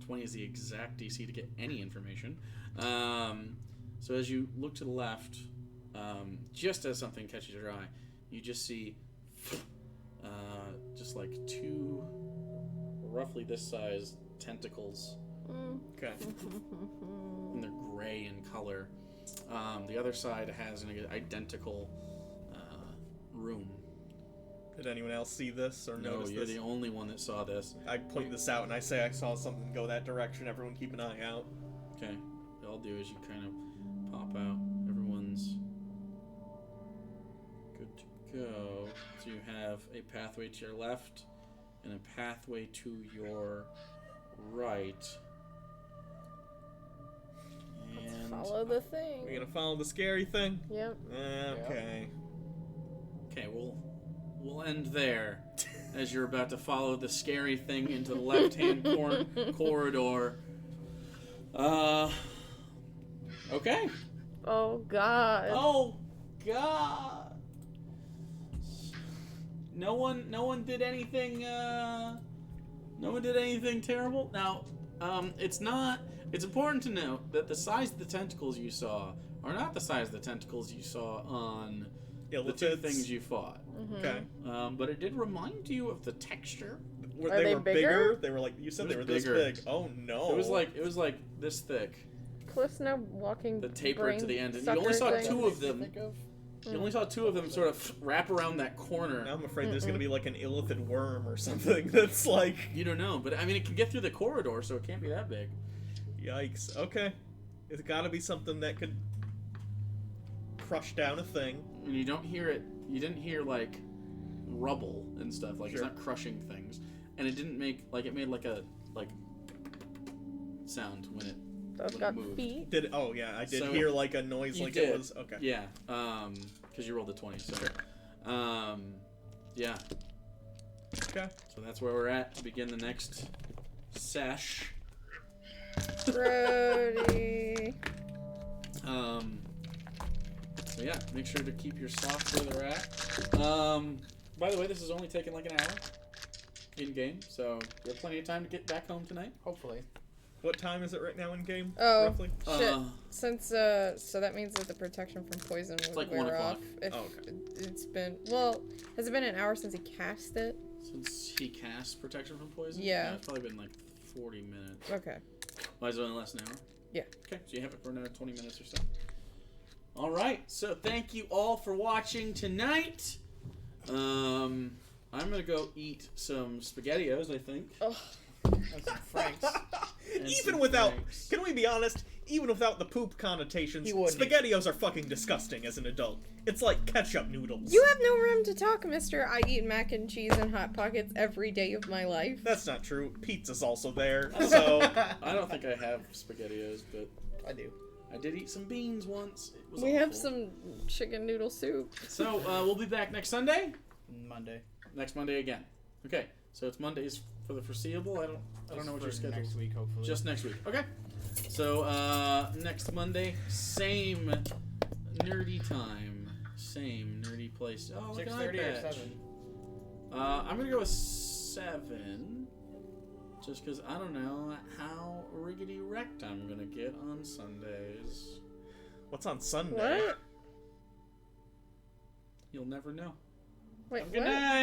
20 is the exact DC to get any information. So as you look to the left, just as something catches your eye, you just see just like two roughly this size tentacles.
Okay.
And they're gray in color. The other side has an identical room.
Did anyone else see this or
No,
notice
you're
this?
the only one that saw this.
I point this out and I say I saw something go that direction. Everyone keep an eye out.
Okay. What I'll do is you kind of pop out. Everyone's good to go. So you have a pathway to your left and a pathway to your right.
Let's
And
follow the thing.
We're gonna follow the scary thing?
Yep.
Okay.
okay, we'll end there as you're about to follow the scary thing into the left-hand corridor. Okay.
Oh God.
Oh God. No one did anything terrible. Now, it's important to note that the size of the tentacles you saw are not the size of the tentacles you saw on the two things you fought.
Okay.
But it did remind you of the texture.
Are they
were
bigger?
They were like, you said
It
they were
was
this
bigger.
big. Oh no.
It was like this thick.
Cliff's now walking.
The taper
brain
to the end, and you
sucker
only saw
thing.
two of them.
Think of?
You only saw two of them sort of wrap around that corner.
Now I'm afraid there's gonna be like an illithid worm or something that's like.
You don't know, but I mean, it can get through the corridor, so it can't be that big.
Yikes. Okay. It's gotta be something that could crush down a thing.
And you don't hear it. You didn't hear like rubble and stuff. Like
Sure.
it's not crushing things, and it didn't make like it made like a sound when it.
Those
when
got
it moved.
feet.
Did oh yeah, I did
So,
hear like a noise
you
like
did.
it was okay.
Yeah, because you rolled a 20. So, yeah.
Okay.
So that's where we're at to begin the next sesh.
Brody.
So yeah, make sure to keep your slots where they're at. By the way, this is only taking like an hour in game, so you have plenty of time to get back home tonight.
Hopefully.
What time is it right now in game?
Oh.
Roughly?
Shit. Since so that means that the protection from poison will
like
wear
1 o'clock.
off. If
Oh, okay.
it's been has it been an hour since he cast it?
Since he cast protection from poison?
Yeah.
It's probably been like 40 minutes.
Okay.
Why is it only less than an hour?
Yeah.
Okay, so you have it for another 20 minutes or so. Alright, so thank you all for watching tonight. I'm gonna go eat some SpaghettiOs, I think.
Oh.
And some Franks.
And
Even
some
without,
Franks.
can we be honest? Even without the poop connotations,
He wouldn't.
SpaghettiOs are fucking disgusting as an adult. It's like ketchup noodles.
You have no room to talk, mister. I eat mac and cheese and Hot Pockets every day of my life.
That's not true. Pizza's also there, so
I don't think I have SpaghettiOs, but
I do.
I did eat some beans once. It was
We have
awful.
some chicken noodle soup.
So, we'll be back next Sunday.
Monday.
Next Monday again. Okay, so it's Mondays for the foreseeable. I don't know what your
For
schedule is.
next week, hopefully.
Just next week. Okay. So, next Monday, same nerdy time. Same nerdy place. Oh, look at
6:30 or
iPad.
7.
I'm going to go with 7. Just because I don't know how riggedy wrecked I'm going to get on Sundays.
what's on Sunday?
What?
You'll never know.
Wait,
Good
what?
night.